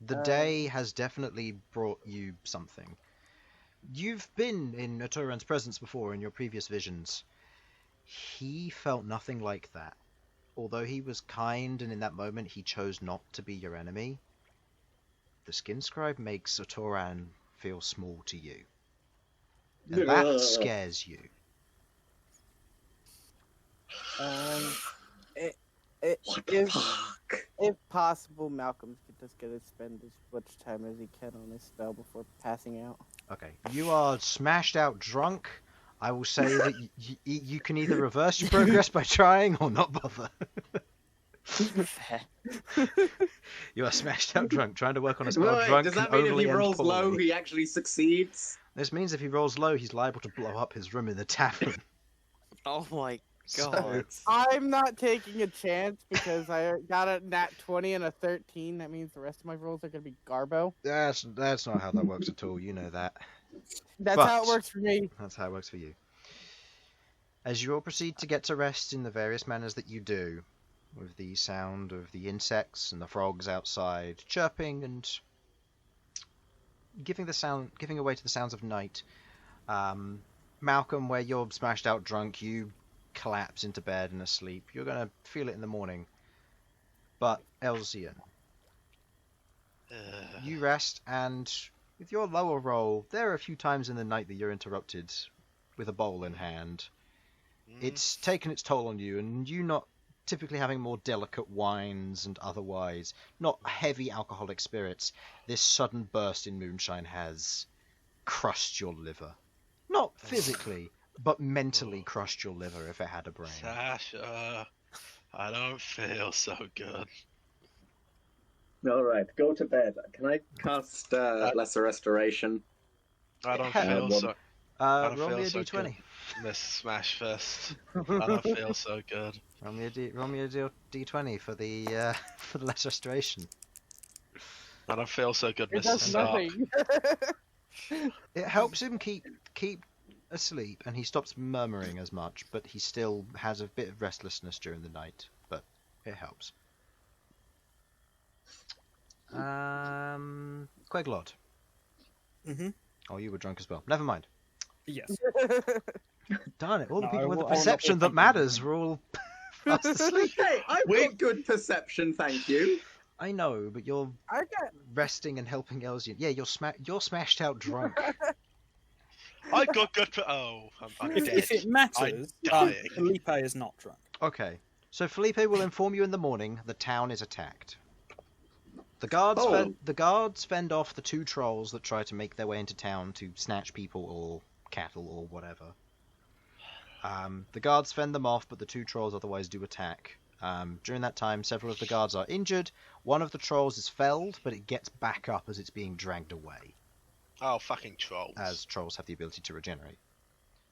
The day has definitely brought you something. You've been in a Turan's presence before in your previous visions. He felt nothing like that. Although he was kind, and in that moment he chose not to be your enemy, the Skin Scribe makes a Turan feel small to you. And that scares you. What the fuck? If possible, Malcolm could just get to spend as much time as he can on his spell before passing out. Okay, you are smashed out drunk. I will say that you can either reverse your progress by trying or not bother. Fair. You are smashed out drunk, trying to work on a spell Wait, drunk does that can mean if overly he end rolls low, poorly. he actually succeeds? This means if he rolls low, he's liable to blow up his room in the tavern. Oh my So- god. I'm not taking a chance because I got a nat 20 and a 13. That means the rest of my rolls are going to be Garbo. That's not how that works at all. You know that. That's how it But- works for me. That's how it works for you. As you all proceed to get to rest in the various manners that you do, with the sound of the insects and the frogs outside chirping and giving away to the sounds of night, Malcolm, where you're smashed out drunk, you collapse into bed and asleep. You're gonna feel it in the morning. But Elsyan, you rest, and with your lower roll, there are a few times in the night that you're interrupted with a bowl in hand. It's taken its toll on you, and you not typically having more delicate wines and otherwise, not heavy alcoholic spirits, this sudden burst in moonshine has crushed your liver. Not physically, but mentally crushed your liver if it had a brain. Sasha, I don't feel so good. Alright, go to bed. Can I cast Lesser Restoration? I don't Yeah. feel so. I don't Roll feel me a so d20. Miss Smashfist. I don't feel so good. Roll me a d20 for the less restoration. I don't feel so good, It Mr. does Stark. nothing. It helps him keep asleep, and he stops murmuring as much, but he still has a bit of restlessness during the night, but it helps. Queglod. Mm-hmm. Oh, you were drunk as well. Never mind. Yes. Darn it, all the No, people with the I will not be perception that thinking matters were all fast asleep. Hey, I've Wait. got good perception, thank you. I know, but you're I got resting and helping Elsyan. Yeah, you're smashed out drunk. I got good. I'm If, dead. if it matters, I'm dying. Felipe is not drunk. Okay, so Felipe will inform you in the morning the town is attacked. The guards fend off the two trolls that try to make their way into town to snatch people or cattle or whatever. The guards fend them off, but the two trolls otherwise do attack. During that time, several of the guards are injured. One of the trolls is felled, but it gets back up as it's being dragged away, Oh, fucking trolls. as trolls have the ability to regenerate.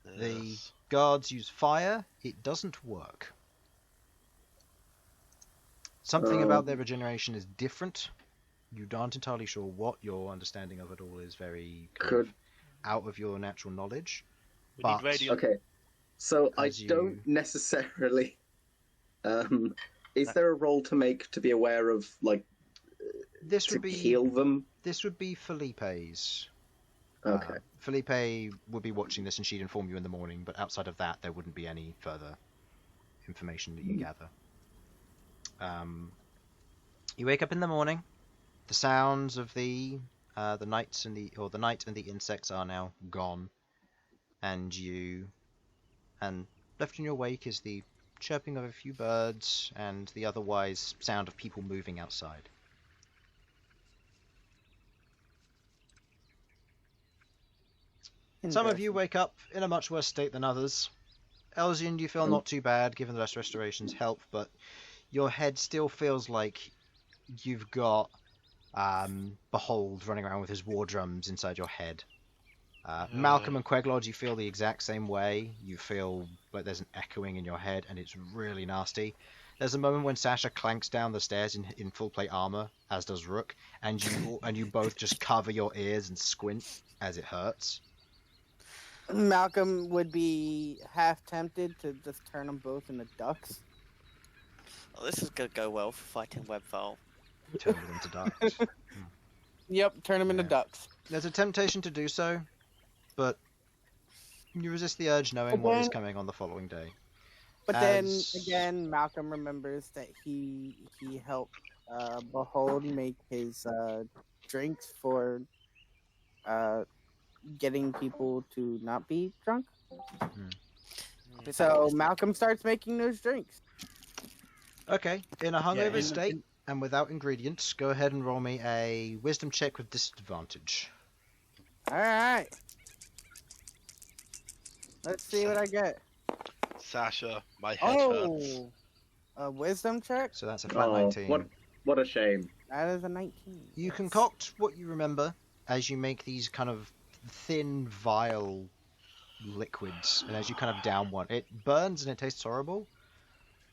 Yes. The guards use fire. It doesn't work. Something about their regeneration is different. You aren't entirely sure what. Your understanding of it all is very Could out of your natural knowledge. We but- need radio. okay. So I As you- don't necessarily. Is there a roll to make to be aware of, like, This to would be heal them? Felipe's. Okay. Felipe would be watching this, and she'd inform you in the morning. But outside of that, there wouldn't be any further information that you gather. You wake up in the morning. The sounds of the night and the insects are now gone, and left in your wake is the chirping of a few birds and the otherwise sound of people moving outside. Some of you wake up in a much worse state than others. Elsyan, you feel not too bad, given the rest restoration's help, but your head still feels like you've got Behold running around with his war drums inside your head. Malcom and Queglod, you feel the exact same way. You feel like there's an echoing in your head, and it's really nasty. There's a moment when Sasha clanks down the stairs in full plate armor, as does Rook, and you both just cover your ears and squint as it hurts. Malcolm would be half tempted to just turn them both into ducks. Well, this is gonna go well for fighting webfowl. Turn them into ducks. Yep, turn them into ducks. There's a temptation to do so, but you resist the urge knowing what is coming on the following day. But then again, Malcolm remembers that he helped Behold make his drinks for getting people to not be drunk. So Malcolm starts making those drinks. Okay, in a hungover state and without ingredients, go ahead and roll me a wisdom check with disadvantage. Alright. Let's see what I get. Sasha, my head hurts. A wisdom check? So that's a flat 19. What a shame. That is a 19. You concoct what you remember as you make these kind of thin, vile liquids, and as you kind of down one, it burns and it tastes horrible,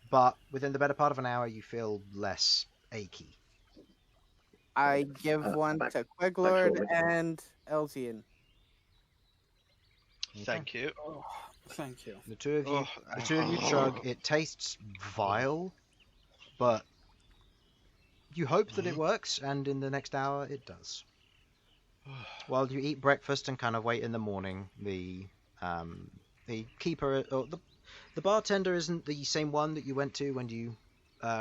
but within the better part of an hour you feel less achy. I give one to Queglod and Elsyan. Thank you. Oh, thank you. The two of you chug. It tastes vile, but you hope that it works, and in the next hour it does. While you eat breakfast and kind of wait in the morning, the keeper, or the bartender isn't the same one that you went to when you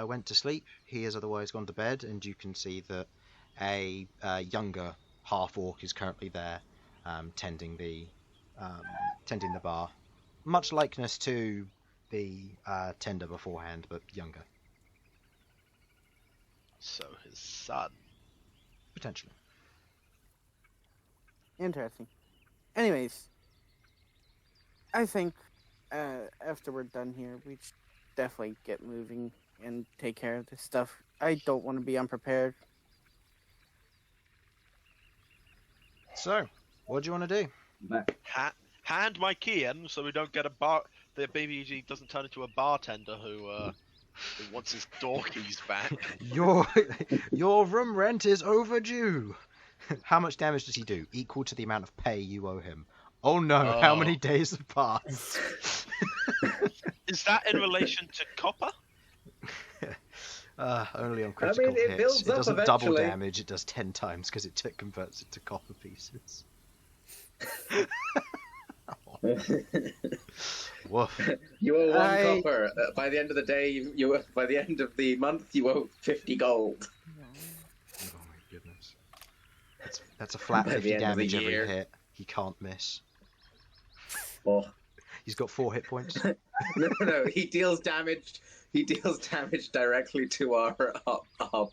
went to sleep. He has otherwise gone to bed, and you can see that a younger half-orc is currently there, tending the bar. Much likeness to the tender beforehand, but younger. So his son. Potentially. Interesting. Anyways, I think after we're done here, we should definitely get moving and take care of this stuff. I don't want to be unprepared. So, what do you want to do? Hand my key in so we don't get the BBG doesn't turn into a bartender who wants his door keys back. Your room rent is overdue. How much damage does he do? Equal to the amount of pay you owe him. Oh no, how many days have passed? Is that in relation to copper? Only on critical it hits. builds It up doesn't double eventually. damage, it does 10 times because it converts it to copper pieces. Woof. You owe one copper. By the end of the day, by the end of the month, you owe 50 gold. Oh my goodness. That's a flat By the 50 end of the damage every year. hit. He can't miss. Oh. He's got 4 hit points. No, he deals damage. He deals damage directly to our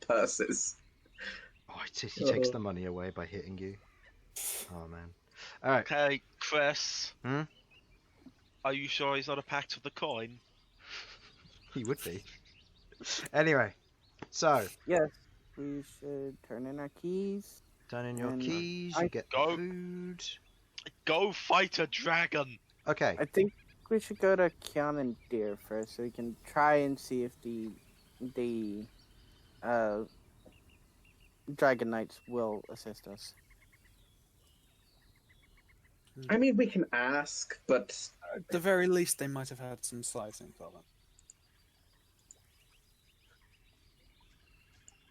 purses. Oh, he takes the money away by hitting you. Oh man. Alright. Okay, Chris. Hmm? Are you sure he's not a pact of the coin? He would be. Anyway. So. Yes, we should turn in our keys. Turn in your And keys, you get food. Go fight a dragon! Okay. I think we should go to Kian and Deer first so we can try and see if the Dragon Knights will assist us. I mean, we can ask, but At the very least, they might have had some slicing for them.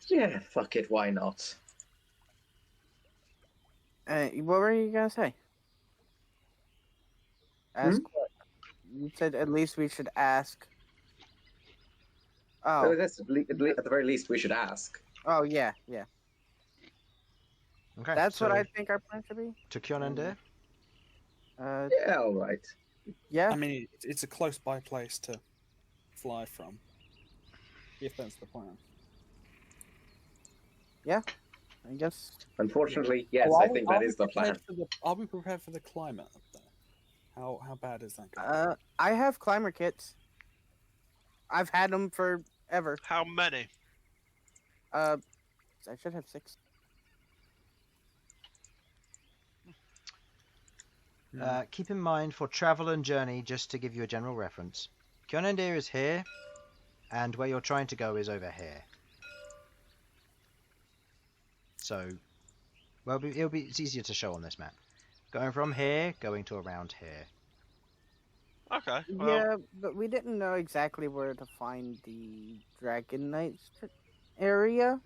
yeah, fuck it, why not? What were you gonna say? Ask what? You said at least we should ask. Oh, Oh, that's, at the very least, we should ask. oh yeah. Okay. That's what so I think our plan should be. To Kionende? Yeah, all right. Yeah. I mean, it's a close by place to fly from, if that's the plan. I guess. Unfortunately, yes, Oh, I think that is the prepared plan. Are we prepared for the climate up there? How bad is that going? I have climber kits. I've had them forever. How many? I should have 6. Keep in mind for travel and journey, just to give you a general reference, Kionendir is here, and where you're trying to go is over here. So, well, it's easier to show on this map. Going from here, going to around here. Okay. Well, Yeah, but we didn't know exactly where to find the Dragon Knights area,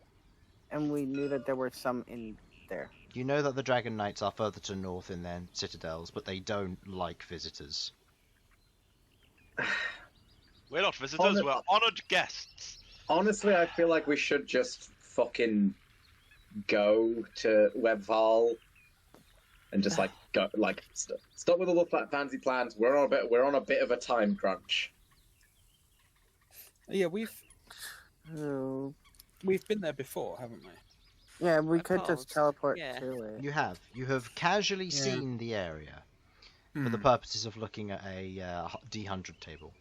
and we knew that there were some in there. You know that the Dragon Knights are further to north in their citadels, but they don't like visitors. we're not visitors, we're honoured guests. Honestly, I feel like we should just fucking go to Webval and just go stop with all the fancy plans. We're on a bit of a time crunch. Yeah, we've Oh. been there before, haven't we? Yeah, we I could just paused. teleport Yeah. to it. You have casually Yeah. seen the area for the purposes of looking at a D100 table.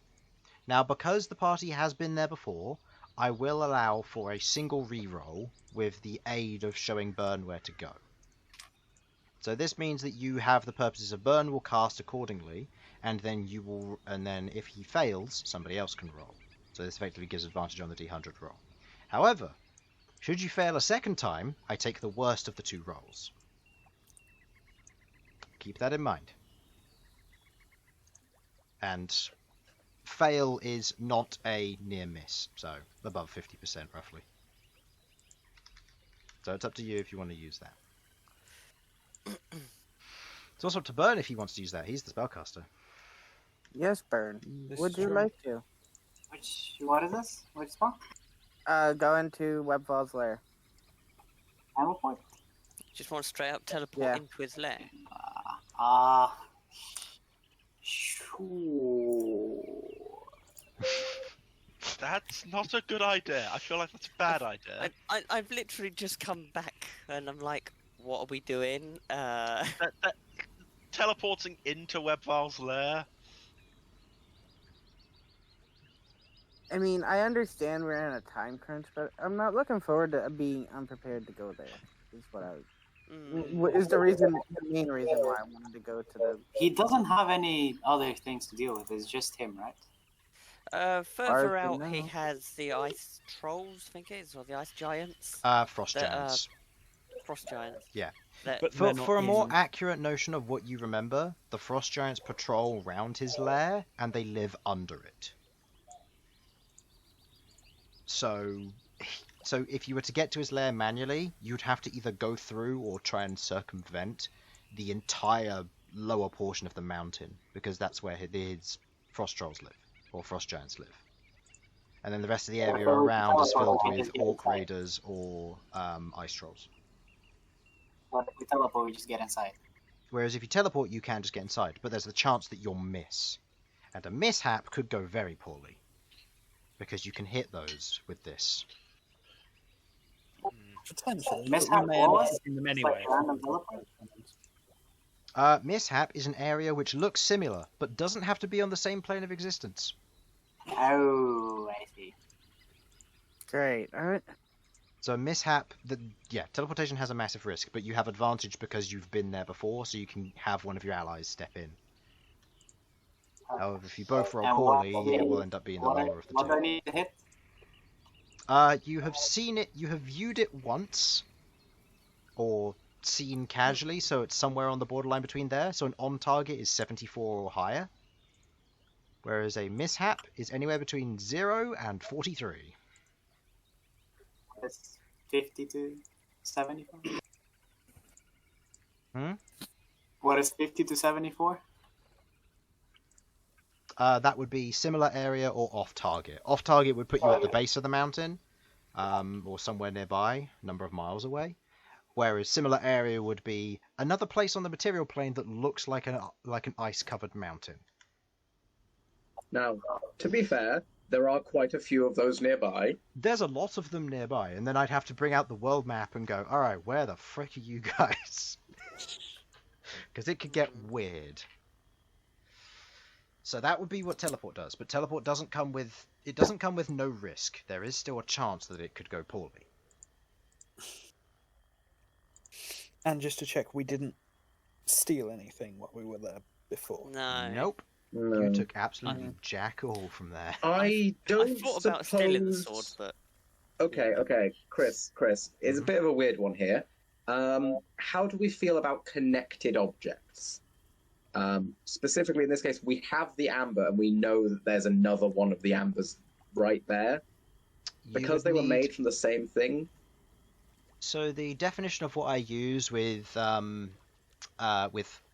Now, because the party has been there before, I will allow for a single reroll with the aid of showing Bern where to go. So this means that you have the purposes of Bern will cast accordingly, and then if he fails, somebody else can roll. So this effectively gives advantage on the D100 roll. However, should you fail a second time, I take the worst of the 2 rolls. Keep that in mind. And fail is not a near miss, so above 50% roughly. So it's up to you if you want to use that. It's also up to Bern if he wants to use that. He's the spellcaster. Yes, Bern. This Would is you true. like to? What is this? Which spell? Go into Webval's lair. Teleport? Just want to straight up teleport Yeah. into his lair. Sure. That's not a good idea. I feel like that's a bad idea. I've literally just come back and I'm like, what are we doing? Teleporting into Webval's lair. I mean, I understand we're in a time crunch, but I'm not looking forward to being unprepared to go there. Is what I is the main reason why I wanted to go to the. He doesn't have any other things to deal with. It's just him, right? Further Hard to out, he know. has the ice trolls, I think it is, or the ice giants. Frost That, giants. Frost giants. Yeah. That- But For they're not a more in- accurate notion of what you remember, the frost giants patrol round his lair, and they live under it. So if you were to get to his lair manually, you'd have to either go through or try and circumvent the entire lower portion of the mountain, because that's where his frost trolls live, or frost giants live. And then the rest of the area around is filled with orc raiders or ice trolls. But if we teleport, we just get inside. Whereas if you teleport, you can just get inside, but there's the chance that you'll miss. And a mishap could go very poorly, because you can hit those with this. Potentially. but Mishap we may end up was hitting them like anyway. random teleport. Mishap is an area which looks similar, but doesn't have to be on the same plane of existence. Oh, I see. Great. All right. So mishap, teleportation has a massive risk, but you have advantage because you've been there before, so you can have one of your allies step in. However, if you both roll And poorly, what- it will end up being the lower of the What do I two. need to hit? You have seen it, you have viewed it once, or seen casually, so it's somewhere on the borderline between there. So an on target is 74 or higher, whereas a mishap is anywhere between 0 and 43. It's 50 to 74. What is 50 to 74? That would be similar area or off target. Off target would put you at the base of the mountain, or somewhere nearby, a number of miles away. Whereas similar area would be another place on the material plane that looks like an ice-covered mountain. Now, to be fair, there are quite a few of those nearby. There's a lot of them nearby, and then I'd have to bring out the world map and go, all right, where the frick are you guys? Because it could get weird. So that would be what teleport does, but teleport doesn't come with no risk. There is still a chance that it could go poorly. And just to check, we didn't steal anything while we were there before. No. Nope. No. You took absolutely jack all from there. I don't I thought about stealing the suppose- sword, but Okay, Chris, it's a bit of a weird one here. How do we feel about connected objects? Specifically in this case, we have the amber, and we know that there's another one of the ambers right there. Because they were made from the same thing. So the definition of what I use with an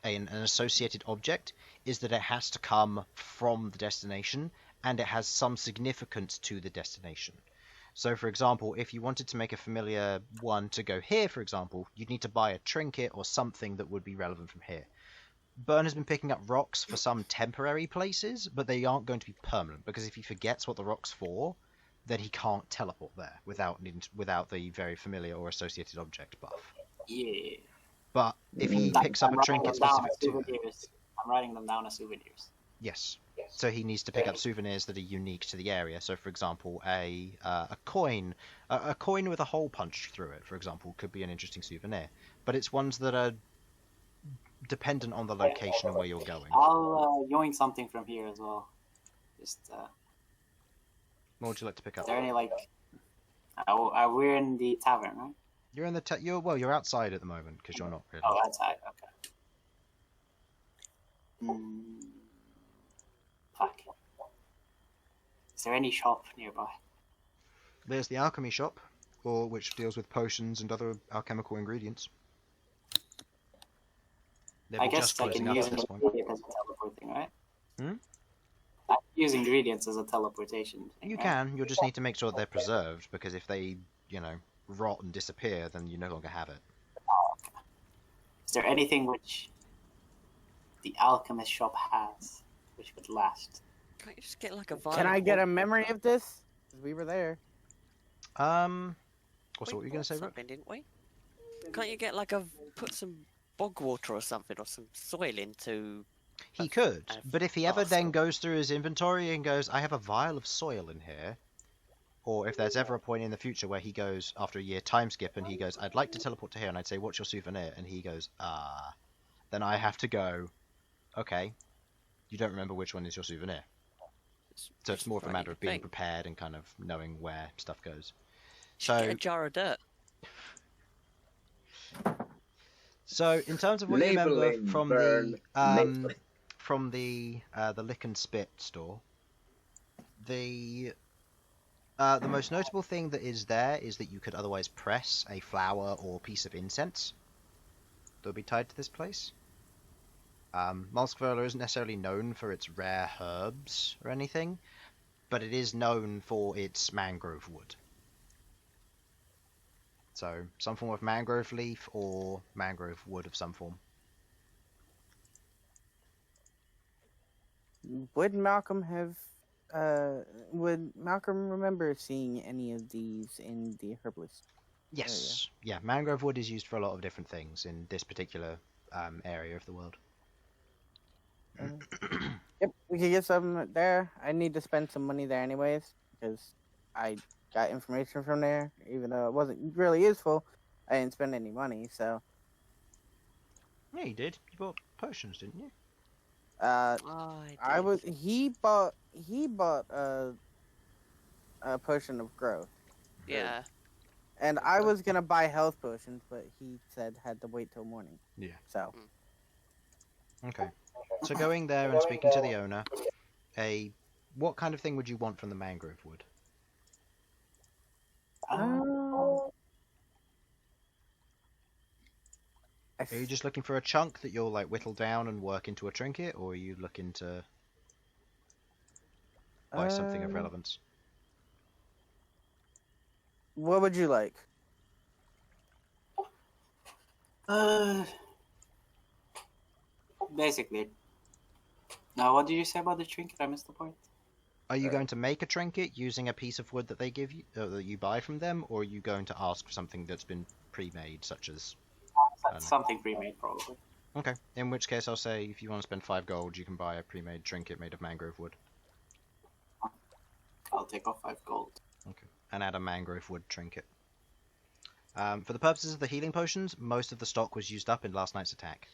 associated object is that it has to come from the destination, and it has some significance to the destination. So, for example, if you wanted to make a familiar one to go here, for example, you'd need to buy a trinket or something that would be relevant from here. Bern has been picking up rocks for some temporary places, but they aren't going to be permanent, because if he forgets what the rock's for, then he can't teleport there without the very familiar or associated object buff. Yeah. But if he picks up a trinket specific to it, I'm writing them down as souvenirs. yes. So he needs to pick up souvenirs that are unique to the area. So, for example, a coin with a hole punched through it, for example, could be an interesting souvenir. But it's ones that are dependent on the location and where you're going. I'll yoink something from here as well. Just What would you like to pick up? is there any like? We're in the tavern, right? You're in the you're outside at the moment because you're not really. Oh, outside. Okay. Fuck. Is there any shop nearby? There's the alchemy shop, which deals with potions and other alchemical ingredients. They're I just guess I closing can up use at this point. ingredients as a teleporting, right? Hmm? I can use ingredients as a teleportation thing, You right? can. You'll just need to make sure they're preserved, because if they, rot and disappear, then you no longer have it. Oh, okay. Is there anything which the alchemist shop has which would last? can't you just get like a vial? Can I of get a water? memory of this? 'Cause we were there. Also, We what were you going to say, bought Rook? something, didn't we? Can't you get like put some bog water or something, or some soil into? He could, but if he ever then awesome. goes through his inventory and goes, I have a vial of soil in here, or if there's ever a point in the future where he goes, after a year time skip, and he goes, I'd like to teleport to here, and I'd say, what's your souvenir? And he goes, then I have to go, okay, you don't remember which one is your souvenir. So it's more of a matter of being prepared and kind of knowing where stuff goes. Just get a jar of dirt. So in terms of what you remember Labelling, from Bern, the Lick and Spit store, the most notable thing that is there is that you could otherwise press a flower or piece of incense that would be tied to this place. Malcom isn't necessarily known for its rare herbs or anything, but it is known for its mangrove wood. So, some form of mangrove leaf or mangrove wood of some form. Would Malcolm remember seeing any of these in the herbalist? Yes. Yeah, mangrove wood is used for a lot of different things in this particular area of the world. Yep, we could get some there. I need to spend some money there anyways, because I got information from there, even though it wasn't really useful. I didn't spend any money, so. Yeah, you did. You bought potions, didn't you? He bought a potion of growth. Yeah. And I was gonna buy health potions, but he said had to wait till morning. Yeah. So. Okay. So going there and speaking to the owner, what kind of thing would you want from the mangrove wood? Are you just looking for a chunk that you'll whittle down and work into a trinket, or are you looking to buy something of relevance? What would you like? Basically. Now, what did you say about the trinket? I missed the point. Are you going to make a trinket using a piece of wood that they give you, that you buy from them, or are you going to ask for something that's been pre-made, such as... Something pre-made, probably. Okay, in which case I'll say if you want to spend 5 gold, you can buy a pre-made trinket made of mangrove wood. I'll take off 5 gold. Okay, and add a mangrove wood trinket. For the purposes of the healing potions, most of the stock was used up in last night's attack.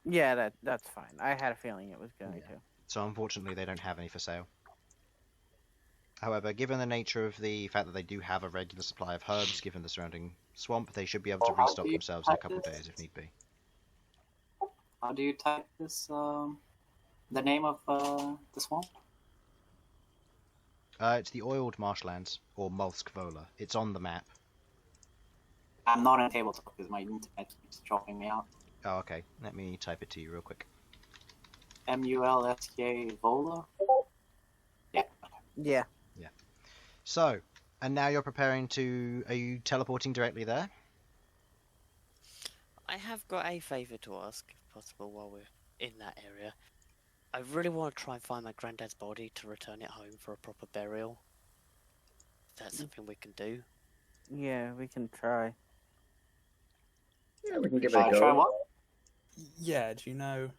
Yeah, that's fine. I had a feeling it was going to. So unfortunately they don't have any for sale. However, given the nature of the fact that they do have a regular supply of herbs, given the surrounding swamp, they should be able to restock themselves in a couple of days if need be. How do you type this? The name of the swamp? It's the oiled marshlands, or Mulskvola. It's on the map. I'm not on tabletop because my internet keeps dropping me out. Oh, okay. Let me type it to you real quick. Mulska Vola? Yeah. Yeah. So, and now you're preparing to... Are you teleporting directly there? I have got a favour to ask, if possible, while we're in that area. I really want to try and find my granddad's body to return it home for a proper burial. Is that something we can do? Yeah, we can try. Yeah, we can give it a Try go. what? Yeah, do you know?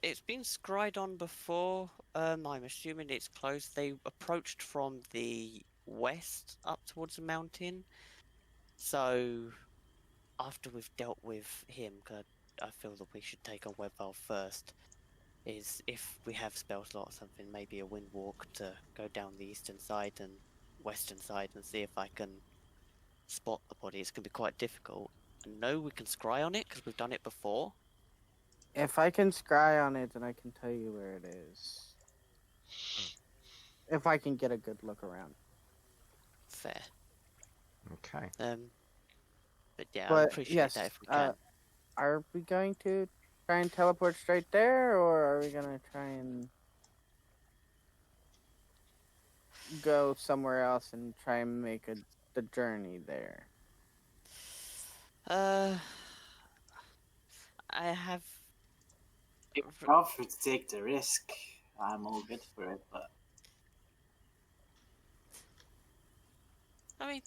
It's been scryed on before. I'm assuming it's closed. They approached from the west up towards the mountain. So, after we've dealt with him, 'cause I feel that we should take on Webval first, is if we have spell slot or something, maybe a wind walk to go down the eastern side and western side and see if I can spot the body. It's going to be quite difficult. I know we can scry on it because we've done it before. If I can scry on it, then I can tell you where it is. If I can get a good look around. Fair. Okay. But yeah, I But appreciate yes, that if we can. are we going to try and teleport straight there, or are we gonna try and go somewhere else and try and make the journey there? I have. If you're offered to take the risk, I'm all good for it, but... I mean,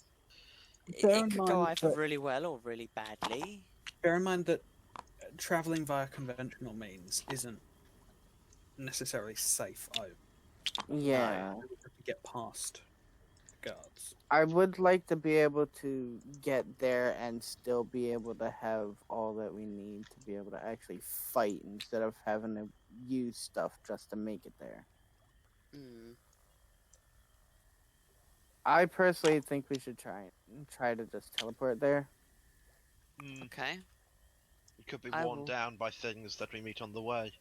Bear it in could go mind either that- really well or really badly. Bear in mind that travelling via conventional means isn't necessarily safe either. Yeah. To get past guards. I would like to be able to get there and still be able to have all that we need to be able to actually fight instead of having to use stuff just to make it there. Hmm. I personally think we should try to just teleport there. Okay. We could be I worn will- down by things that we meet on the way.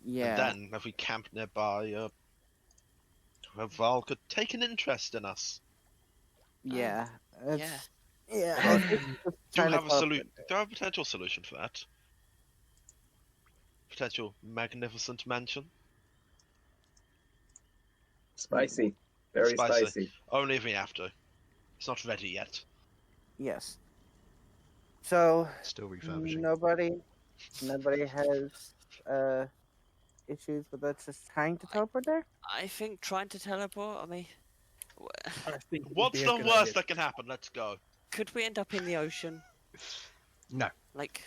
Yeah. And then, if we camp nearby, Val could take an interest in us. Yeah. Yeah. Yeah. Well, I think just Do you trying to have a teleport Do you have a potential solution for that? Potential magnificent mansion? Spicy. Very Spicy. spicy. Only if we have to. It's not ready yet. Yes. So Still refurbishing. nobody has issues with us just trying to teleport there? I think trying to teleport. I mean, I think it would What's be a the good worst idea. that can happen? Let's go. could we end up in the ocean? No. Like,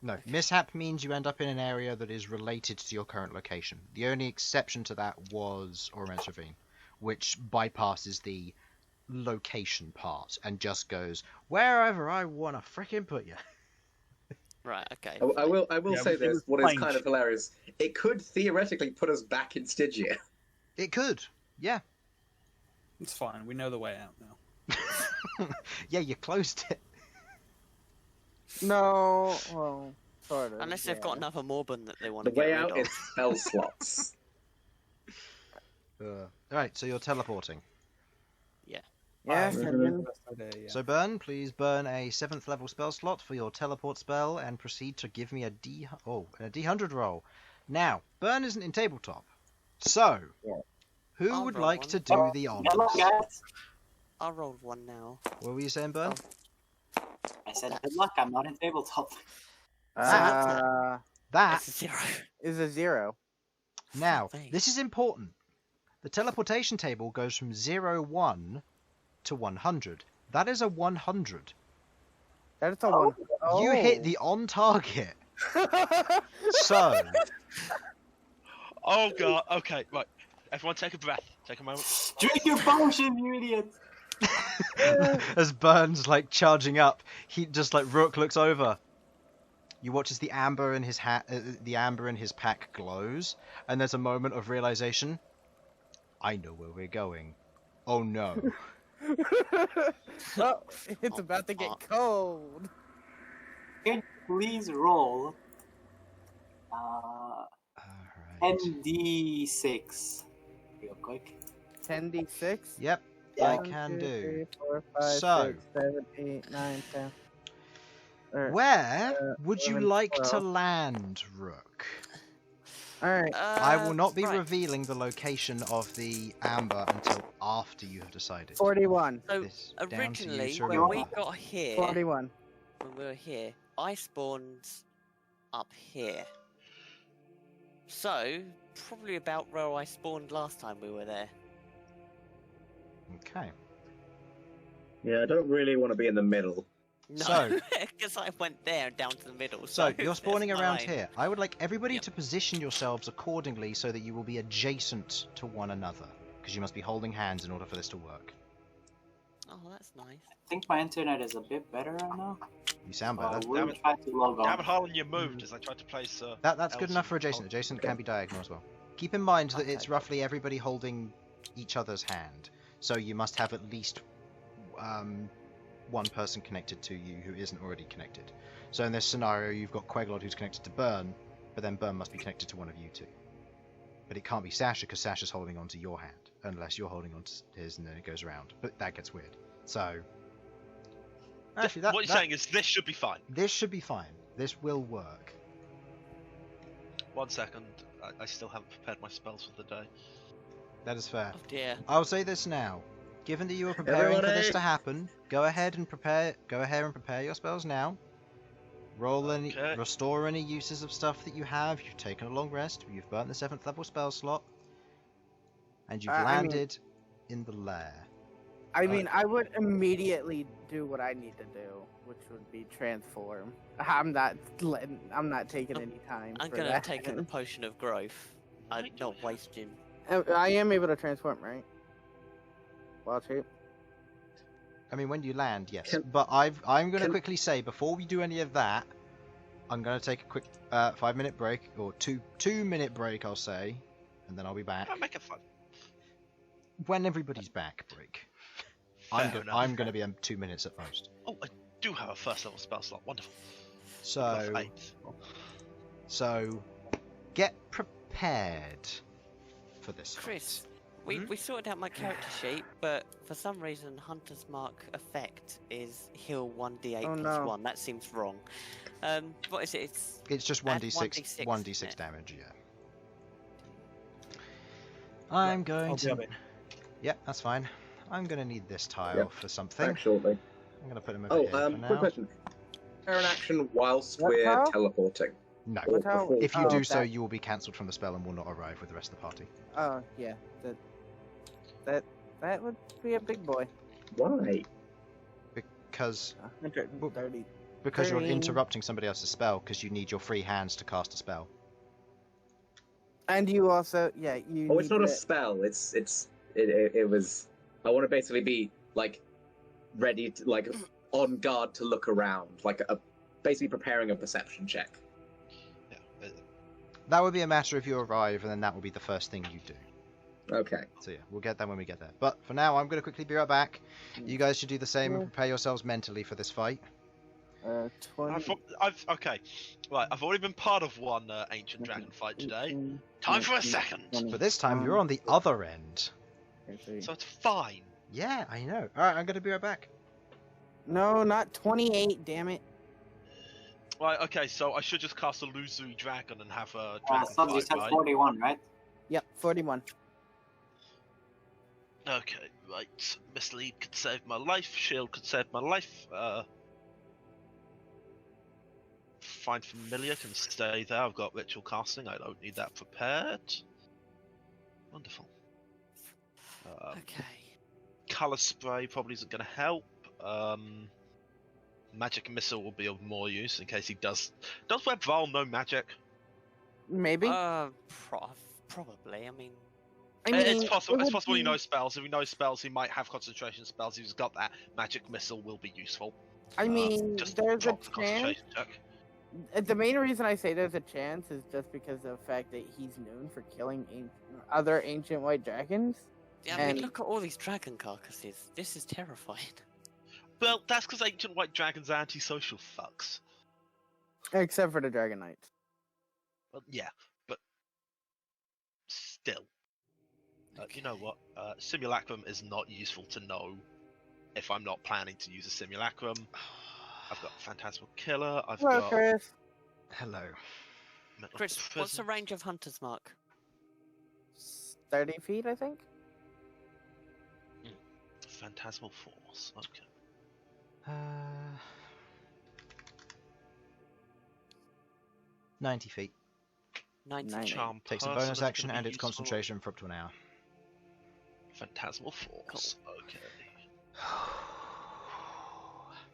No. Mishap means you end up in an area that is related to your current location. The only exception to that was Ormez Ravine, which bypasses the location part and just goes wherever I want to frickin' put you. right? Okay. I will Yeah, say it this. was What is plain kind of shit. hilarious? It could theoretically put us back in Stygia. It could. Yeah. It's fine. We know the way out now. Yeah, you closed it. No, well, sort of. Unless they've got another Morbin that they want The to get way rid out of. is spell slots. Alright, so you're teleporting. Yeah, I think and then- that's the best idea, yeah. So Bern, please burn a 7th level spell slot for your teleport spell and proceed to give me a D100 roll. Now, Bern isn't in tabletop. So, who I'll would roll like one. to do the honors? Hello, guys. I rolled one now. What were you saying, Bern? I said, good luck, I'm not in tabletop. That It's a 0. is a 0. Now, Fuck me. this is important. The teleportation table goes from 0, 1 to 100. That is a 100. That is a one. You hit the on target. So, Oh god. Okay, right. Everyone, take a breath. Take a moment. Drink your potion, you idiot! as Bern's like charging up, he just like Rook looks over. You watch as the amber in his the amber in his pack glows, and there's a moment of realization. I know where we're going. Oh no. Oh, it's about to get cold. Can you please roll Alright. ND6 real quick? 10d6. Yep, I 1, can 2, do. 3, 4, 5, So- 6, 7, 8, 9, 10. Where would you 11, like to 12. land, Rook? Alright. I will not be right. revealing the location of the amber until after you have decided. 41. So This down to you originally, to when remember. we got here, 41. when we were here, I spawned up here. So probably about where I spawned last time we were there. Okay. Yeah, I don't really want to be in the middle. No, So- because I went there and down to the middle. So, you're that's spawning around fine. here. I would like everybody Yep. to position yourselves accordingly so that you will be adjacent to one another. Because you must be holding hands in order for this to work. Oh, that's nice. I think my internet is a bit better right now. You sound better. We'll Damn it. try to log Damn it, on. Harlan, you moved as I tried to place. That's good enough for Elsyan. adjacent. Adjacent can be diagonal as well. Keep in mind that it's Okay. roughly everybody holding each other's hand. So you must have at least one person connected to you who isn't already connected. So in this scenario, you've got Queglod who's connected to Bern, but then Bern must be connected to one of you two. But it can't be Sasha because Sasha's holding onto your hand, unless you're holding onto his and then it goes around. But that gets weird. So actually, What you're saying is this should be fine. this should be fine. This will work. 1 second. I still haven't prepared my spells for the day. That is fair. Oh dear. I'll say this now. Given that you are preparing for this Everybody! to happen, go ahead and prepare your spells now. Roll any Okay. restore any uses of stuff that you have. You've taken a long rest, you've burnt the 7th level spell slot, and you've I mean- landed in the lair. I mean, I would immediately do what I need to do, which would be transform. I'm not taking any time. I'm for gonna that. take the potion of growth. I'm not wasting. I am able to transform, right? Wild shape. I mean, when you land, yes. Can- But I'm going to can- quickly say, before we do any of that, I'm going to take a quick 5-minute break, or 2-minute break, I'll say, and then I'll be back. I'll make it fun. When everybody's back, break. Fair enough. I'm going to be 2 minutes at most. Oh, I do have a first level spell slot. Wonderful. So, Level 8. so get prepared for this fight. Chris, we sorted out my character sheet, but for some reason Hunter's Mark effect is heal 1d8 Oh, plus no. 1. That seems wrong. What is it? It's just Add 1d6, 1d6, 1d6 yeah. damage, yeah. I'm going I'll be to... up it. Yep, that's fine. I'm going to need this tile Yep. for something. Back shortly. I'm going to put him over Oh, here for quick now. question. Fair an action whilst What we're how? teleporting. No. Or What how- before- If you Oh, do so, that- you will be cancelled from the spell and will not arrive with the rest of the party. Oh yeah, that would be a big boy. Why? Because 130. you're 13. interrupting somebody else's spell, because you need your free hands to cast a spell. And you also, yeah, you. Oh, it's need not a to- spell. It was. I want to basically be like ready to like on guard to look around, like basically preparing a perception check. Yeah. That would be a matter if you arrive, and then that will be the first thing you do. Okay. So yeah, we'll get that when we get there. But for now, I'm going to quickly be right back. You guys should do the same and prepare yourselves mentally for this fight. 20. Okay. Right, I've already been part of one ancient dragon fight today. Time for a second. But this time, you're on the other end. So it's fine. Yeah, I know. Alright, I'm going to be right back. No, not 28. Damn it. Right, okay, so I should just cast a illusory dragon and have a dragon Sudz, you fight, said right? 41, right? Yep, 41. Okay, right. Mislead could save my life. Shield could save my life. Find Familiar can stay there. I've got ritual casting. I don't need that prepared. Wonderful. Okay. Color spray probably isn't going to help. Magic missile will be of more use in case he does. Does Web Vol know magic? Maybe. Probably. I mean, It's possible. it It's would possible he be- knows spells. If he knows spells, he might have concentration spells. If he's got that, magic missile will be useful. I mean, Just there's a drop the chance. concentration check. The main reason I say there's a chance is just because of the fact that he's known for killing other ancient white dragons. yeah, I mean, And- look at all these dragon carcasses. This is terrifying. Well, that's because ancient white dragons are antisocial fucks. Except for the Dragon Knights. Well, yeah, but still. You know what? Simulacrum is not useful to know if I'm not planning to use a simulacrum. I've got Phantasmal Killer. I've Hello, got Chris. Hello. Mental Chris, what's the Prison. range of Hunter's Mark? 30 feet, I think. Phantasmal Force. Okay. 90 feet. 90 Nice. feet. Charm Takes a Person bonus is gonna action be and its useful. concentration for up to an hour. Phantasmal Force. Okay.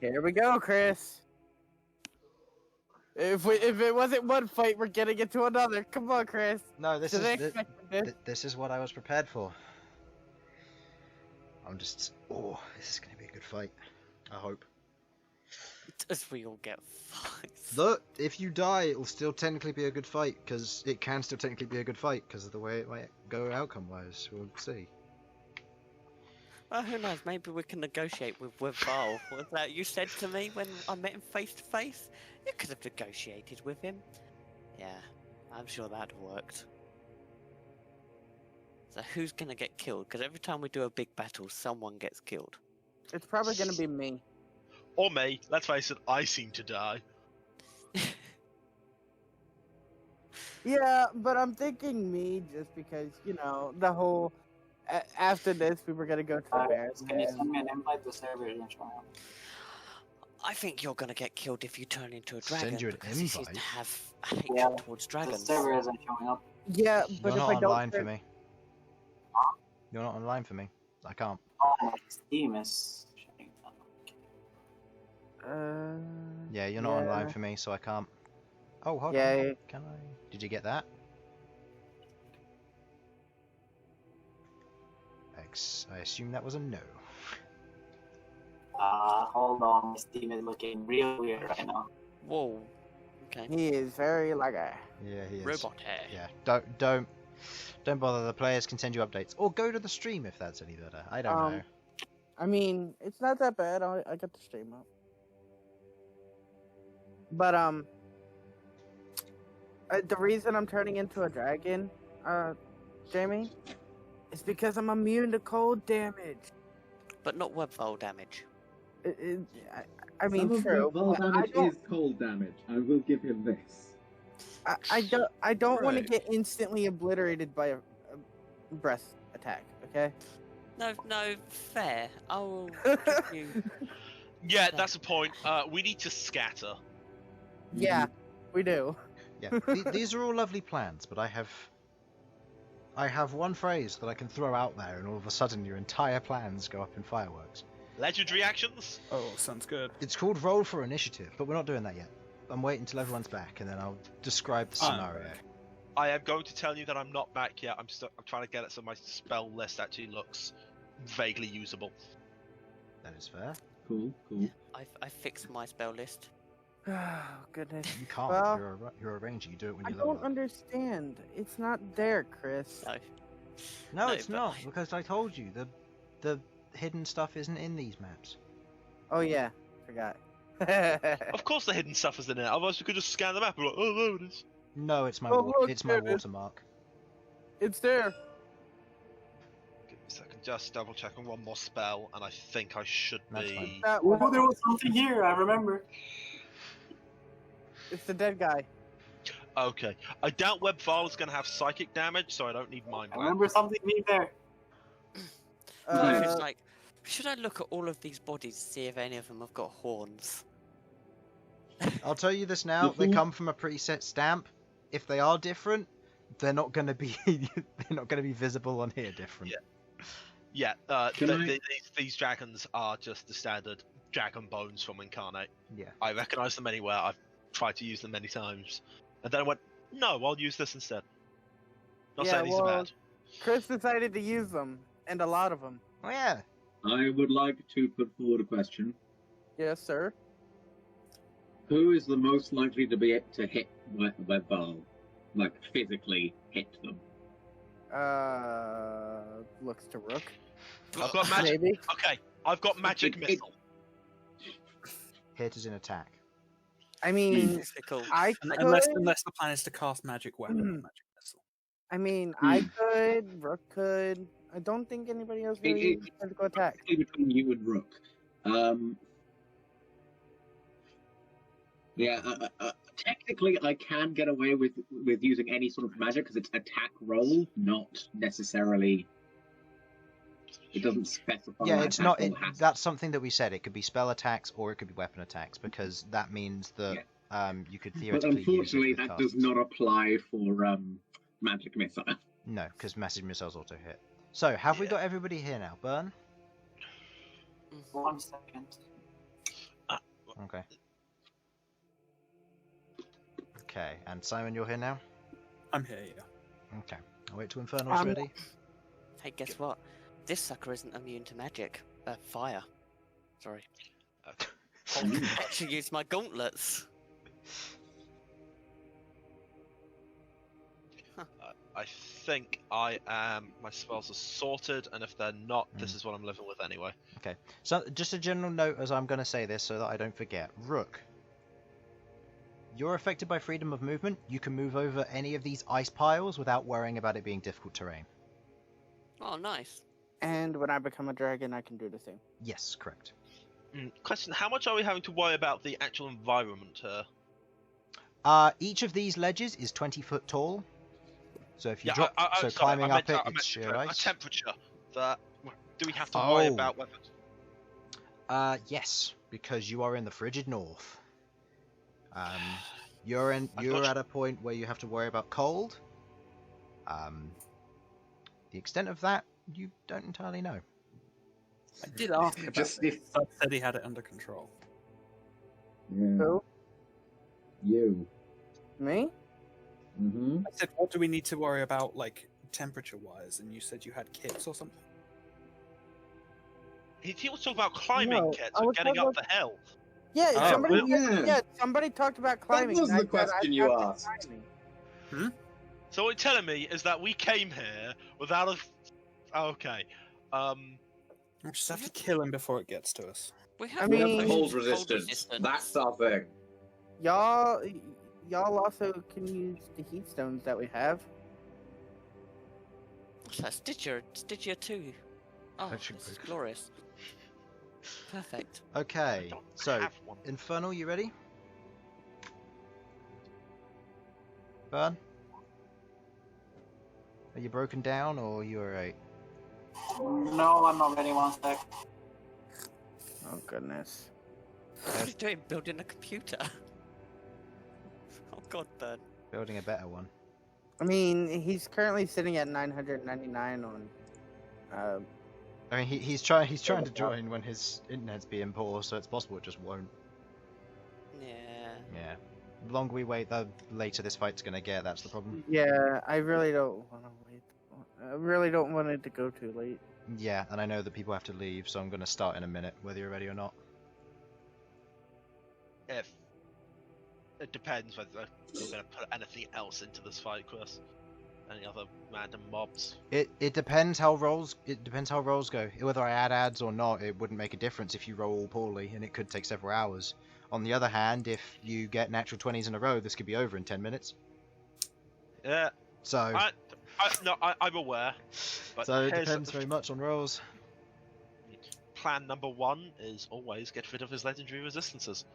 Here we go, Chris. If it wasn't one fight, we're getting into another. Come on, Chris. No, this Did they is expect this? this is what I was prepared for. I'm just this is gonna be a good fight. I hope. As we all get fucked. Look, if you die, it'll still technically be a good fight because it can still technically be a good fight because of the way it might go outcome-wise. We'll see. Well, who knows? Maybe we can negotiate with Val. Was that you said to me when I met him face to face? You could have negotiated with him. Yeah, I'm sure that worked. So who's gonna get killed? Because every time we do a big battle, someone gets killed. It's probably gonna be me. Or me. Let's face it, I seem to die. Yeah, but I'm thinking me just because the whole. After this, we were gonna go to the Bears. Can you send me an invite? The server isn't showing up. I think you're gonna get killed if you turn into a dragon. Send you an because he seems invite? to have a hatred Yeah, towards The dragons. server isn't showing up. Yeah, but You're if not I don't online for turn- me. You're not online for me. I can't. Oh, my Steam is shutting down. Yeah, you're not online for me, so I can't. Oh, hold Yeah, on. yeah. Can I? Did you get that? I assume that was a no. Hold on. My Steam is looking real weird right now. Whoa. Okay. He is very like a. Yeah, he is. Robot hair. Yeah, don't bother. The players can send you updates, or go to the stream if that's any better. I don't know. I mean, it's not that bad. I got the stream up. But the reason I'm turning into a dragon, Jamie, is because I'm immune to cold damage. But not webfile damage. I mean, Some true. of the ball but damage I is cold damage. I will give him this. I don't want to Right. get instantly obliterated by a breath attack. Okay. No, fair. I'll give you. Yeah, that's the point. We need to scatter. Yeah, we do. Yeah, these are all lovely plans, but I have one phrase that I can throw out there, and all of a sudden your entire plans go up in fireworks. Legendary actions? Oh, sounds good. It's called Roll for Initiative, but we're not doing that yet. I'm waiting until everyone's back, and then I'll describe the scenario. I am going to tell you that I'm not back yet. I'm trying to get it so my spell list actually looks vaguely usable. That is fair. Cool, cool. I fixed my spell list. Oh goodness. You can't. Well, You're a ranger. You do it when I you level don't up. understand. It's not there, Chris. No. No, No, it's but not, I- because I told you the hidden stuff isn't in these maps. Oh yeah, forgot. Of course the hidden stuff is in it, otherwise we could just scan the map and be like, oh, there it is. No, it's my Oh, look, it's my there it is. watermark. It's there. Give me a second, just double check on one more spell, and I think I should That's be... fine. That Oh, one. there was something here. I remember. It's the dead guy. Okay. I doubt Web File is going to have psychic damage, so I don't need Mind I Blast. remember something being there. It's like, should I look at all of these bodies to see if any of them have got horns? I'll tell you this now, they come from a preset stamp. If they are different, they're not going to be they're not going to be visible on here different. Yeah, Can these dragons are just the standard dragon bones from Incarnate. Yeah. I recognise them anywhere. I've tried to use them many times, and then I went, no, I'll use this instead. Not saying these are bad. Chris decided to use them, and a lot of them. Oh yeah. I would like to put forward a question. Yes, sir. Who is the most likely to be able to hit Webval? Like, physically hit them? Looks to Rook. I've got magic. Maybe. Okay, I've got magic missile. Hit is an attack. I mean, Difficult. I could. Unless the plan is to cast magic weapon or magic missile. I mean, I could. Rook could. I don't think anybody else really has to go attack. Between you and Rook. Technically, I can get away with using any sort of magic because it's attack roll, not necessarily. It doesn't specify. Yeah, that it's attack not. roll has. That's something that we said. It could be spell attacks or it could be weapon attacks because that means that you could But theoretically. unfortunately, use it with that does casts. not apply for magic missile. No, because massive missiles auto hit. So have we got everybody here now, Bern? 1 second. Okay. Okay, and Simon, you're here now. I'm here, yeah. Okay. I'll wait till Infernal's ready. Hey, guess what? This sucker isn't immune to magic. Fire. Sorry. I actually use my gauntlets. I think I am. My spells are sorted, and if they're not, this is what I'm living with anyway. Okay. So just a general note as I'm going to say this so that I don't forget. Rook. You're affected by freedom of movement. You can move over any of these ice piles without worrying about it being difficult terrain. Oh, nice. And when I become a dragon, I can do the same. Yes, correct. Question: how much are we having to worry about the actual environment here? Each of these ledges is 20 foot tall. So if you Yeah, drop, sorry, climbing I up meant, it, it's sheer a ice. temperature. Do we have to worry Oh. about whether? Yes, because you are in the frigid north. You're got at a point where you have to worry about cold. The extent of that, you don't entirely know. I did ask about Just this. Sudz said he had it under control. Yeah. Who? You. Me? Mm-hmm. I said, what do we need to worry about, like, temperature-wise? And you said you had kits or something? He was talking about climbing No, kits I and was getting talking up the hill. Yeah, Oh, somebody. really? Yeah, somebody talked about climbing. was and I the said, question I you have to asked. climbing. So what you're telling me is that we came here without a. Okay. We'll just have to kill him before it gets to us. We I have We mean- have potions cold of resistance. That's our thing. Y'all also can use the heat stones that we have. What's that? Stygia 2. Oh, That should this is be- glorious. Perfect. Okay, don't so have one. Infernal, you ready? Bern? Are you broken down or are you alright? No, I'm not ready. 1 sec. Oh goodness. What are you doing? Building a computer? Oh god, Bern. Building a better one. I mean, he's currently sitting at 999 on. I mean, he's trying to join when his internet's being poor, so it's possible it just won't. Yeah. Yeah. The longer we wait, the later this fight's gonna get. That's the problem. Yeah, I really don't want to wait. I really don't want it to go too late. Yeah, and I know that people have to leave, so I'm gonna start in a minute, whether you're ready or not. If it depends whether you're going to put anything else into this fight, Chris. Any other random mobs? It depends how rolls go. Whether I add ads or not, it wouldn't make a difference if you roll poorly, and it could take several hours. On the other hand, if you get natural 20s in a row, this could be over in 10 minutes. Yeah. So I'm aware. But so it here's depends very much on rolls. Plan number 1 is always get rid of his legendary resistances.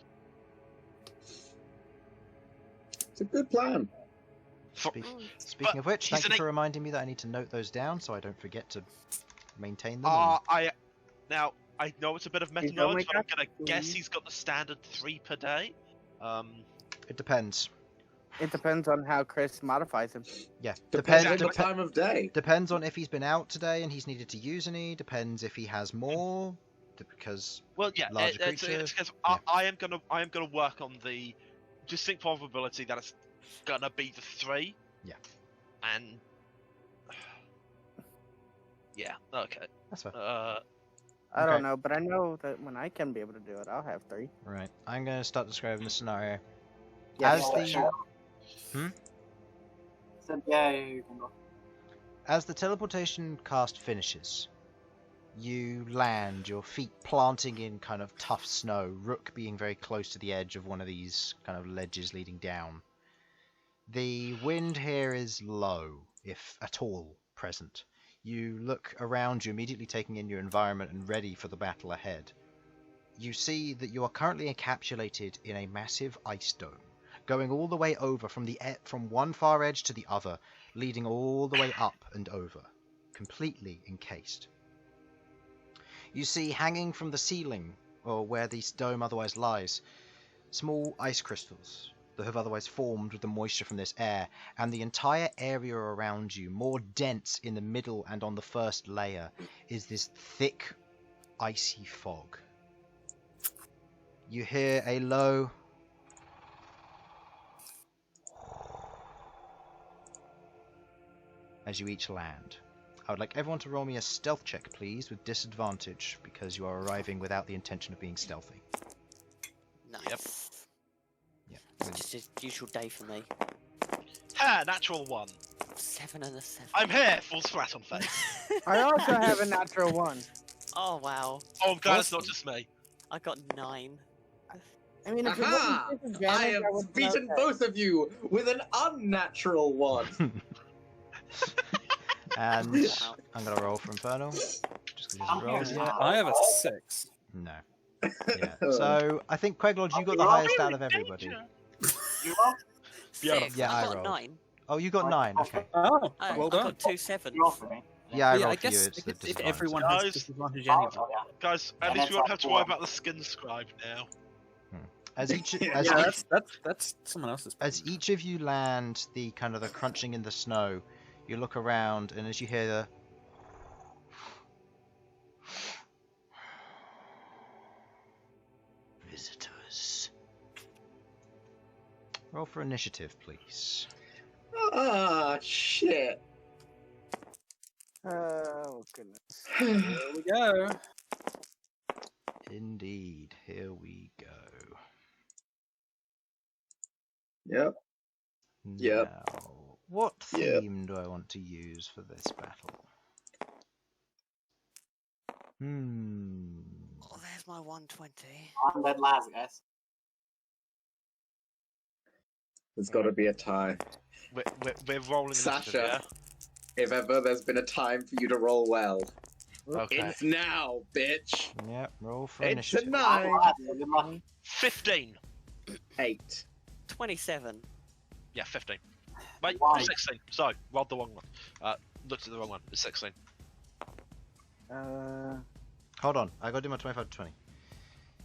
It's a good plan. Speaking of which, he's thank you an for reminding me that I need to note those down so I don't forget to maintain them. I know it's a bit of meta He's only knowledge, but I'm got gonna guess 3. he's got the standard 3 per day. It depends. It depends on how Chris modifies him. Yeah, Depends on the time of day. Depends on if he's been out today and he's needed to use any. Depends if he has more, because larger creature. I am gonna work on the distinct probability that it's gonna be the 3. Yeah. And yeah, okay. That's fine. I don't know, but I know that when I can be able to do it, I'll have 3. Right, I'm going to start describing the scenario. Yeah, As the So, yeah, you can go. As the teleportation cast finishes, you land, your feet planting in kind of tough snow, Rook being very close to the edge of one of these kind of ledges leading down. The wind here is low, if at all present. You look around you, immediately taking in your environment and ready for the battle ahead. You see that you are currently encapsulated in a massive ice dome, going all the way over from one far edge to the other, leading all the way up and over, completely encased. You see, hanging from the ceiling, or where the dome otherwise lies, small ice crystals that have otherwise formed with the moisture from this air, and the entire area around you, more dense in the middle and on the first layer, is this thick, icy fog. You hear a low as you each land. I would like everyone to roll me a stealth check, please, with disadvantage, because you are arriving without the intention of being stealthy. Nice. Yep. It's just a usual day for me. Ha! Natural 1. 7 and a 7. I'm here, full splat on face. I also have a natural 1. Oh wow. Oh, I'm glad it's not just me. I got 9. I mean, if you Aha! look at I disadvantage, have would beaten know both of you with an unnatural 1. And I'm going to roll for Infernal. Just because you haven't rolled yet. I have a 6. No. Yeah. So, I think, Queglod, you got the highest out of everybody. You roll? Six. Yeah, I got rolled. 9. Oh, you got 9, okay. Oh, Oh, well I done. got 2 7s. You roll for me. Yeah, I Yeah, I rolled for you, guess it's the if disadvantage. everyone Guys. has disadvantage Oh, anyway. yeah. Guys, Yeah, at least we that's won't have to like worry one. about the skin scribe now. As each, Yeah, as each that's someone else's. As each of you land the kind of the crunching in the snow, you look around, and as you hear the visitors. Roll for initiative, please. Ah, shit. Oh, goodness. Here we go. Indeed, here we go. Yep. Yep. Now, what Yep. theme do I want to use for this battle? Oh, there's my 120. I'm dead last, guys. There's got to be a tie. We're rolling initiative, Sasha, if ever there's been a time for you to roll well, yeah? Okay. it's now, bitch. Yep, roll for It's a initiative. 9. Good luck. 15. 8. 27. Yeah, 15. Wait, Why? 16. Sorry, rolled the wrong one. Looked at the wrong one. It's 16. Hold on, I gotta do my 25 to 20.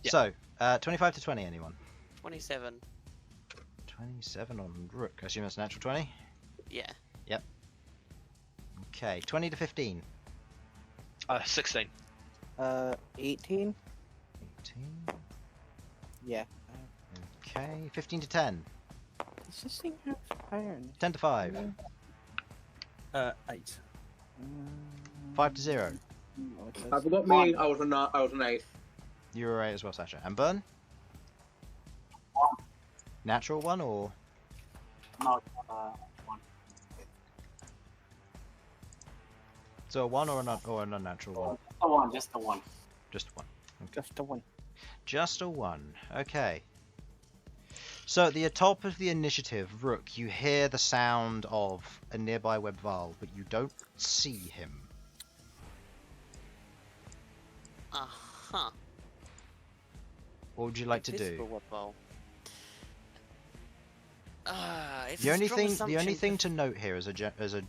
Yeah. So, 25 to 20, anyone? 27. 27 on Rook. I assume that's a natural 20? Yeah. Okay, 20 to 15. 16. 18? 18. Yeah. Okay, 15 to 10. Does this thing have iron? 10 to 5. 8. 5 to 0. No, it I says forgot me. I was an 8. You were 8 as well, Sasha. And Bern? Natural 1 or? No, 1. So a 1 or a non-natural 1? Just the 1. Just 1. just a 1. Just a 1. Okay. So at the top of the initiative, Rook, you hear the sound of a nearby Webval, but you don't see him. Uh-huh. What would you like to do? Invisible web bowl. It's The a only strong thing assumption to note here as a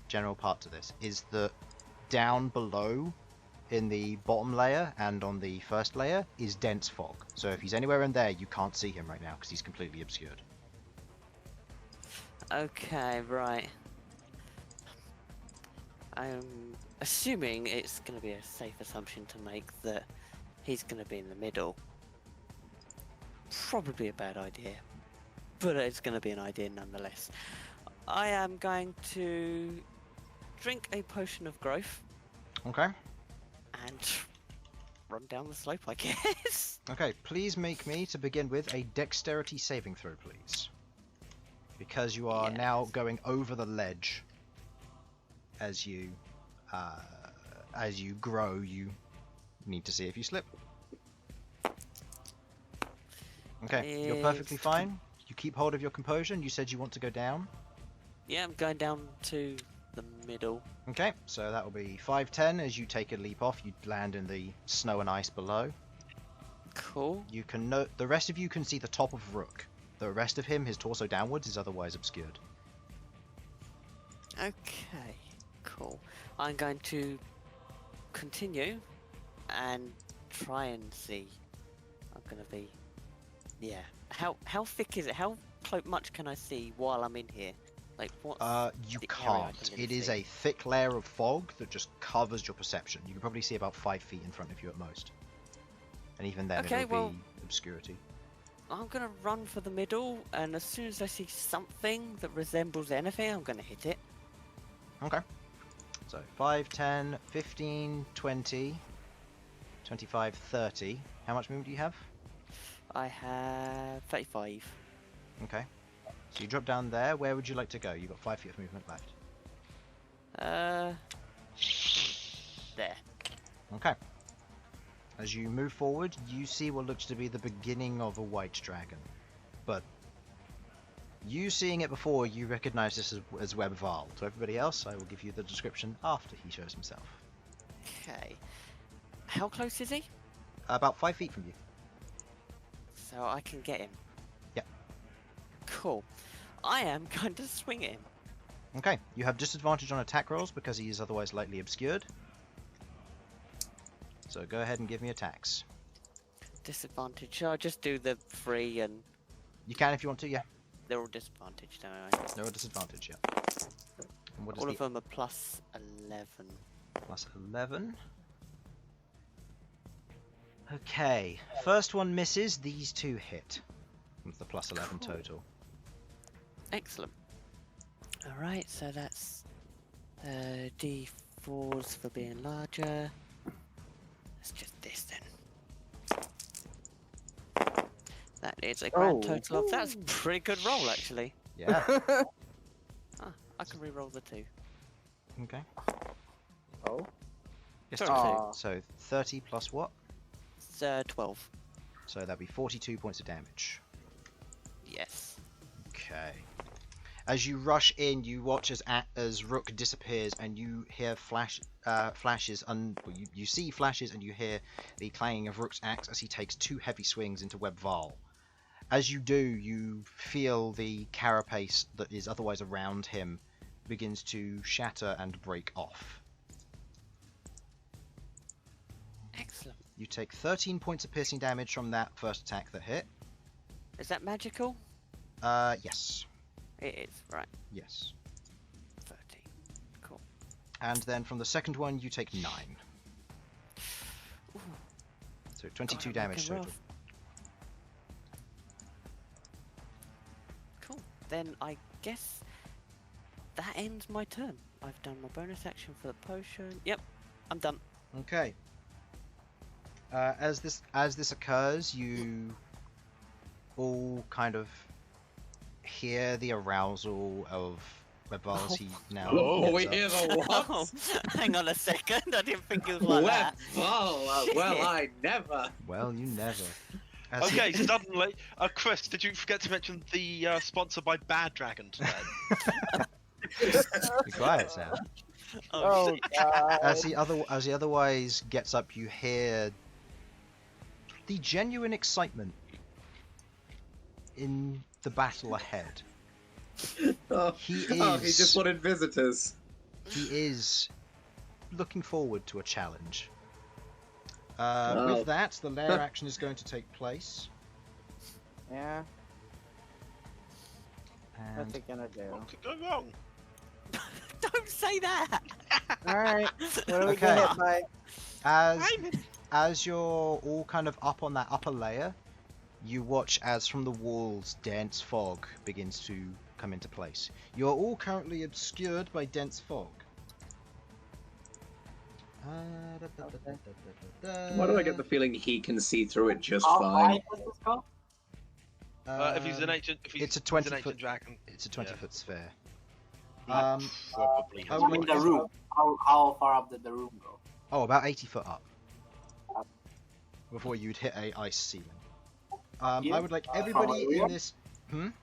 general part to this is that down below in the bottom layer and on the first layer is dense fog. So if he's anywhere in there, you can't see him right now because he's completely obscured. Okay, right. I'm assuming it's going to be a safe assumption to make that he's going to be in the middle. Probably a bad idea, but it's going to be an idea nonetheless. I am going to drink a potion of growth Okay. and run down the slope, I guess. Okay, please make me, to begin with, a dexterity saving throw, please. Because you are now going over the ledge. As you grow, you need to see if you slip. Okay, you're perfectly fine. You keep hold of your composure, and you said you want to go down. Yeah, I'm going down to the middle. Okay, so that will be 5-10. As you take a leap off, you land in the snow and ice below. Cool. You can note the rest of you can see the top of Rook. The rest of him, his torso downwards, is otherwise obscured. Okay, cool. I'm going to continue and try and see. I'm going to be... Yeah. How thick is it? How much can I see while I'm in here? Like, what? You the area I can't. can It really is see? a thick layer of fog that just covers your perception. You can probably see about 5 feet in front of you at most. And even then, Okay, it'll well- be obscurity. I'm going to run for the middle, and as soon as I see something that resembles anything, I'm going to hit it. Okay. So 5, 10, 15, 20, 25, 30. How much movement do you have? I have 35. Okay. So you drop down there. Where would you like to go? You've got 5 feet of movement left. There. Okay. As you move forward, you see what looks to be the beginning of a white dragon. But you seeing it before, you recognize this as Web Varl. To everybody else, I will give you the description after he shows himself. Okay. How close is he? About 5 feet from you. So I can get him. Yep. Cool. I am going to swing at him. Okay, you have disadvantage on attack rolls because he is otherwise lightly obscured. So go ahead and give me attacks. Disadvantage. I'll just do the 3 and You can if you want to, yeah. they're all disadvantaged, don't I? No disadvantage, yeah. And what is All the of them are plus 11. plus 11? Okay, first one misses, these two hit. With the plus 11 Cool. total. Excellent. Alright, so that's D4s for being larger. Let's just this then. That is a grand Oh. total of... That's a pretty good roll, actually. Yeah, Ah, I can re-roll the 2. okay. Oh. Yes, Sorry. two. So 30 plus what? It's 12. So that'd be 42 points of damage. Yes. Okay. As you rush in, you watch as Rook disappears, and you hear flashes. You see flashes, and you hear the clanging of Rook's axe as he takes 2 heavy swings into Web Varl. As you do, you feel the carapace that is otherwise around him begins to shatter and break off. Excellent. You take 13 points of piercing damage from that first attack that hit. Is that magical? Yes. It is, right. Yes. 13. Cool. And then from the second one, you take 9. Ooh, So 22 God, I'm damage looking total. rough. Cool. Then I guess that ends my turn. I've done my bonus action for the potion. Yep, I'm done. Okay. As this occurs, you all kind of hear the arousal of Webval as he now. Oh, we gets hear up. the what? Oh, hang on a second. I didn't think it was like that. Well, I never. Well, you never. As Okay, suddenly, Chris, did you forget to mention the sponsor by Bad Dragon today? Be quiet, Sam. Oh, Oh, shit. God. As he otherwise gets up, you hear the genuine excitement in the battle ahead. Oh, He he is- just wanted visitors. He is looking forward to a challenge. Oh. With that, the lair action is going to take place. Yeah. What's And it gonna do? What could go wrong? Don't say that! Alright, what are we Okay. gonna hit by? as you're all kind of up on that upper layer, you watch as from the walls dense fog begins to come into place. You're all currently obscured by dense fog. Why do I get the feeling he can see through it just How fine? high does this go? If he's an ancient, if he's, it's a he's 20 an ancient foot dragon, It's a 20-foot sphere. probably I has would more like The to- room. How far up did the room go? Oh, about 80 foot up. Before you'd hit a ice ceiling. Here? I would like everybody where we in are? this From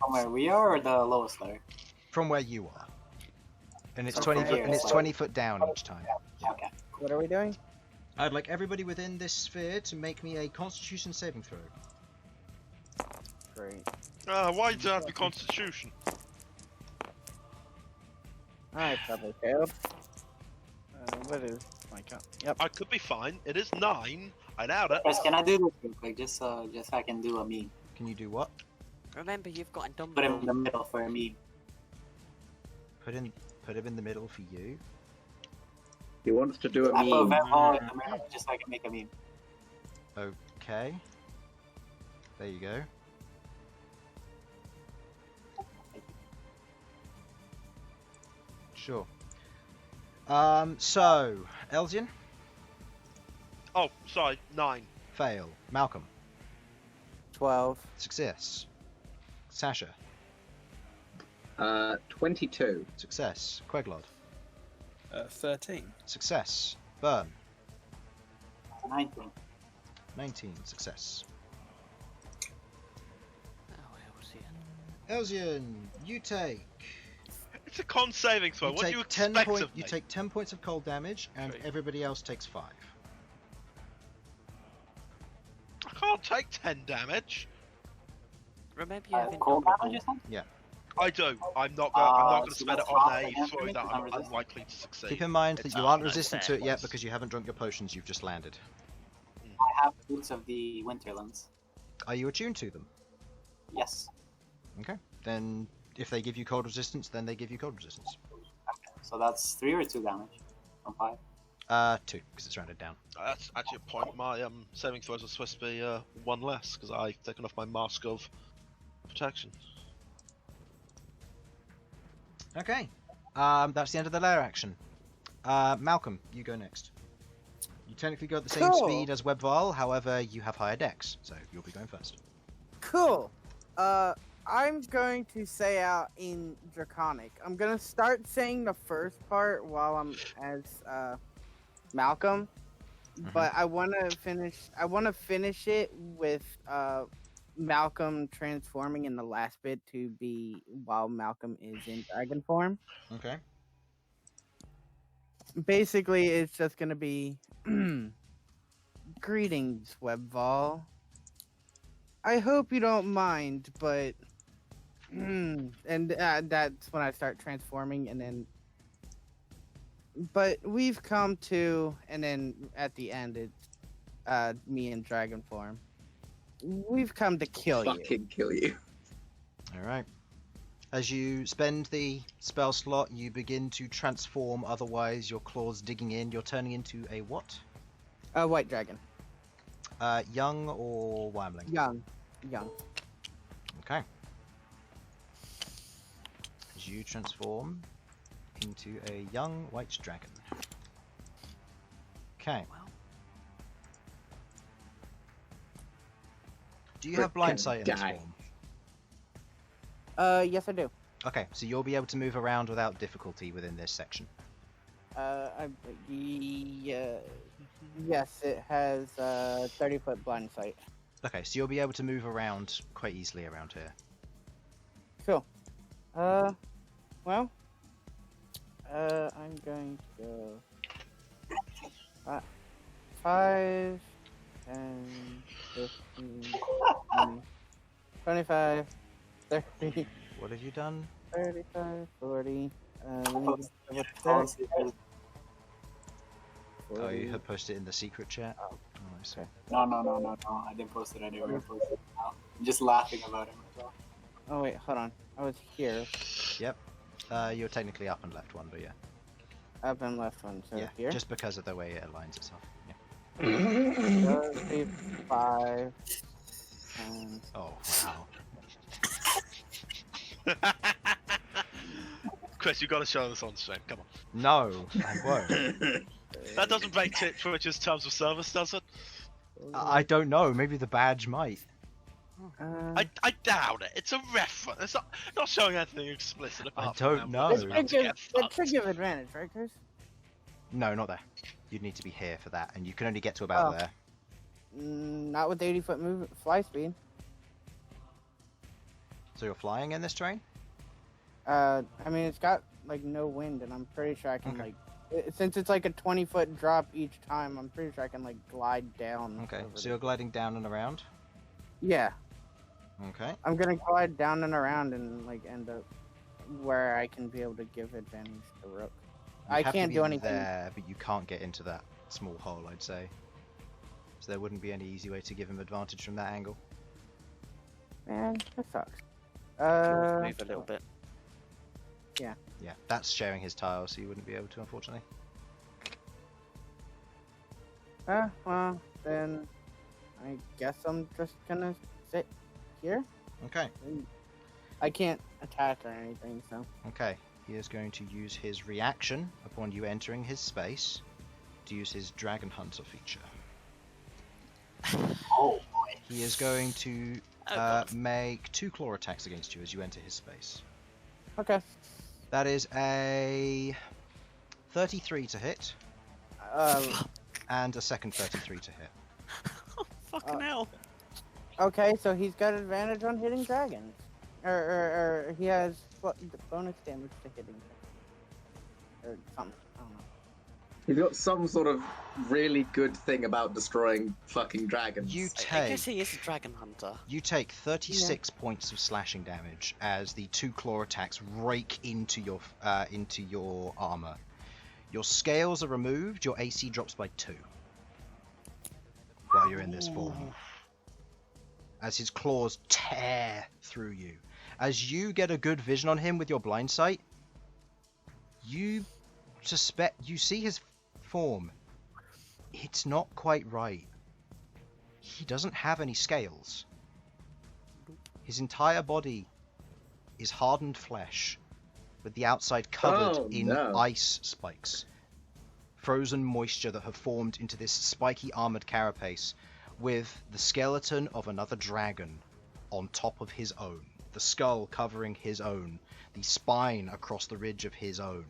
where we are, or the lowest layer? from where you are, and it's So 20 from foot, here, and it's so- 20 foot down each time. Okay. What are we doing? I'd like everybody within this sphere to make me a Constitution saving throw. Great. why do you have the Constitution? I probably failed. What is my count? Yep. I could be fine. It is 9. I doubt it. Guys, can I do this real quick? Just so I can do a meme. Can you do what? Remember, you've got a dumb Put him in the middle for a meme. Put him in the middle for you. He wants to do a I put meme. Venmo in the middle just so I can make a meme. Okay. There you go. Sure. So Elsyan, Oh, sorry, 9. fail. Malcolm, 12. success. Sasha, 22. success. Queglod, 13. success. Bern, 19. 19, success. Oh, where was he? Elsyan, you take It's a con saving throw. What do you 10 expect point, of me? you take 10 points of cold damage, and Okay. everybody else takes 5. I can't take 10 damage. Remember, you have Cold damage or indomitable. something? I do. I'm not going to so spend it that's on half a against throw me, that because I'm I'm resistant. unlikely to succeed. Keep in mind that It's you not aren't no resistant fair to it yet ones. because you haven't drunk your potions, you've just landed. I have boots of the Winterlands. Are you attuned to them? Yes. Okay. Then if they give you cold resistance, then they give you cold resistance. So that's 3 or 2 damage from 5. 2, because it's rounded down. That's actually a point. My saving throws are supposed to be 1 less because I've taken off my mask of protection. Okay. That's the end of the lair action. Malcolm, you go next. You technically go at the same Cool. speed as Webval, however, you have higher dex, so you'll be going first. Cool. I'm going to say out in Draconic. I'm gonna start saying the first part while I'm as Malcolm, but I want to finish it with Malcolm transforming in the last bit to be while Malcolm is in dragon form. Okay. Basically, it's just gonna be greetings, Webval. I hope you don't mind, but and that's when I start transforming, and then. But we've come to, and then at the end, it's me in dragon form. We've come to kill you. Fucking kill you. Alright. As you spend the spell slot, you begin to transform, otherwise your claws digging in, you're turning into a what? A white dragon. Young or wyrmling? Young. Okay. As you transform into a young white dragon. Okay. Do you have blind Frickin' sight in this die. form? Yes, I do. Okay, so you'll be able to move around without difficulty within this section. Yes, it has 30-foot blind sight. Okay, so you'll be able to move around quite easily around here. Cool. Well, I'm going to go 5, 10, 15, 20, 25, 30, What have you done? 35, 40. Let me Post- double Post- check. Oh, you 40. had posted it in the secret chat? Oh, I see. No. I didn't post it anywhere. I posted it now. I'm just laughing about it myself. Oh wait, hold on. I was here. Yep. You're technically up and left one, but yeah. Up and left one, so Yeah, here. just because of the way it aligns itself. Yeah. 5. Oh, wow. Chris, you got to show this on stream. Come on. No, I won't. That doesn't break Twitch's terms of service, does it? I don't know. Maybe the badge might. I doubt it. It's a reference. It's not showing anything explicit. I apart from don't that know. it's It about to should get give fucked. advantage, right, Chris? No, not there. You'd need to be here for that, and you can only get to about Oh. there. Not with 80-foot move fly speed. So you're flying in this terrain? I mean, it's got like no wind, and I'm pretty sure I can Okay. since it's like a 20-foot drop each time. I'm pretty sure I can like glide down. Okay, over so you're gliding down and around? Yeah, Okay. I'm gonna glide down and around and like end up where I can be able to give advantage to Rook. You I have to can't be do anything. there, but you can't get into that small hole, I'd say. So there wouldn't be any easy way to give him advantage from that angle. Man, that sucks. Move a little bit. Yeah, that's sharing his tile, so you wouldn't be able to, unfortunately. Well, then I guess I'm just gonna sit here. Okay, I can't attack or anything, so. okay. He is going to use his reaction upon you entering his space to use his Dragon Hunter feature. Oh boy. He is going to Oh, God. make 2 claw attacks against you as you enter his space. Okay. That is a 33 to hit, and a second 33 to hit. Fucking hell. Okay, so he's got advantage on hitting dragons. Or he has bonus damage to hitting dragons. Or something. I don't know. He's got some sort of really good thing about destroying fucking dragons. You I guess take he is a dragon hunter. You take 36 points of slashing damage as the 2 claw attacks rake into your armor. Your scales are removed. Your AC drops by 2 while you're in this form. As his claws tear through you. As you get a good vision on him with your blind sight, you see his form. It's not quite right. He doesn't have any scales. His entire body is hardened flesh, with the outside covered in ice spikes. Frozen moisture that have formed into this spiky armored carapace, with the skeleton of another dragon on top of his own. The skull covering his own. The spine across the ridge of his own.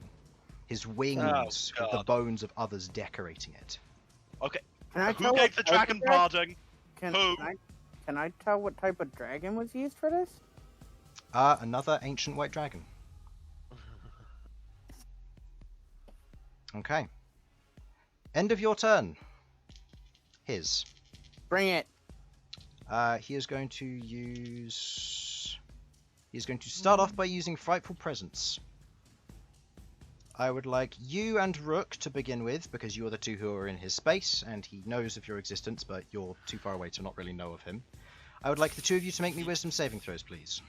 His wings with the God. bones of others decorating it. Okay. Can I Who tell gave what the type dragon of drag- pardon? Can, Who? can I tell what type of dragon was used for this? Another ancient white dragon. Okay. End of your turn. His. Bring it. He is going to use... He's going to start off by using Frightful Presence. I would like you and Rook to begin with, because you are the two who are in his space, and he knows of your existence, but you're too far away to not really know of him. I would like the two of you to make me wisdom saving throws, please.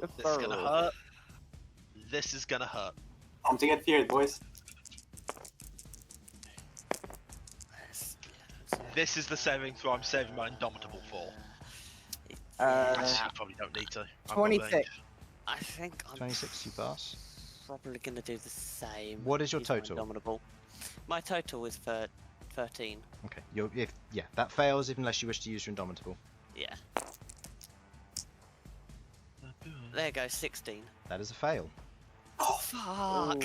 This is gonna hurt. This is gonna hurt. Time to get feared, boys. This is the saving throw I'm saving my Indomitable for. Uh, I probably don't need to. I'm 26. not I think I'm 26, you pass. probably going to do the same. What is your Use my total? Indomitable. My total is for 13. Okay, that fails unless you wish to use your Indomitable. Yeah. There goes 16. That is a fail. Oh, fuck!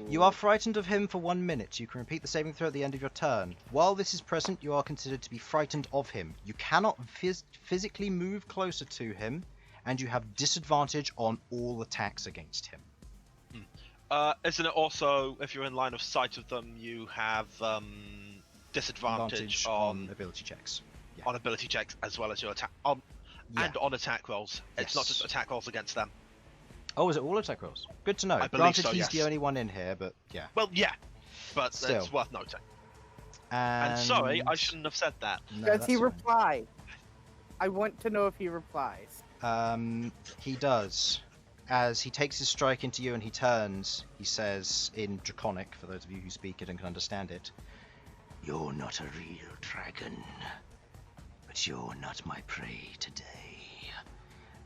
You are frightened of him for 1 minute. You can repeat the saving throw at the end of your turn. While this is present, you are considered to be frightened of him. You cannot physically move closer to him, and you have disadvantage on all attacks against him. Isn't it also, if you're in line of sight of them, you have disadvantage on ability checks. Yeah. on ability checks as well as your attack and on attack rolls. It's not Yes. just attack rolls against them. Oh, is it all attack rolls? Good to know. I believe Granted, so, he's yes. the only one in here, but yeah. Well, yeah, but Still. it's worth noting. And And sorry, I shouldn't have said that. No, Does that's he fine. reply? I want to know if he replies. He does. As he takes his strike into you and he turns, he says in Draconic, for those of you who speak it and can understand it, "You're not a real dragon, but you're not my prey today."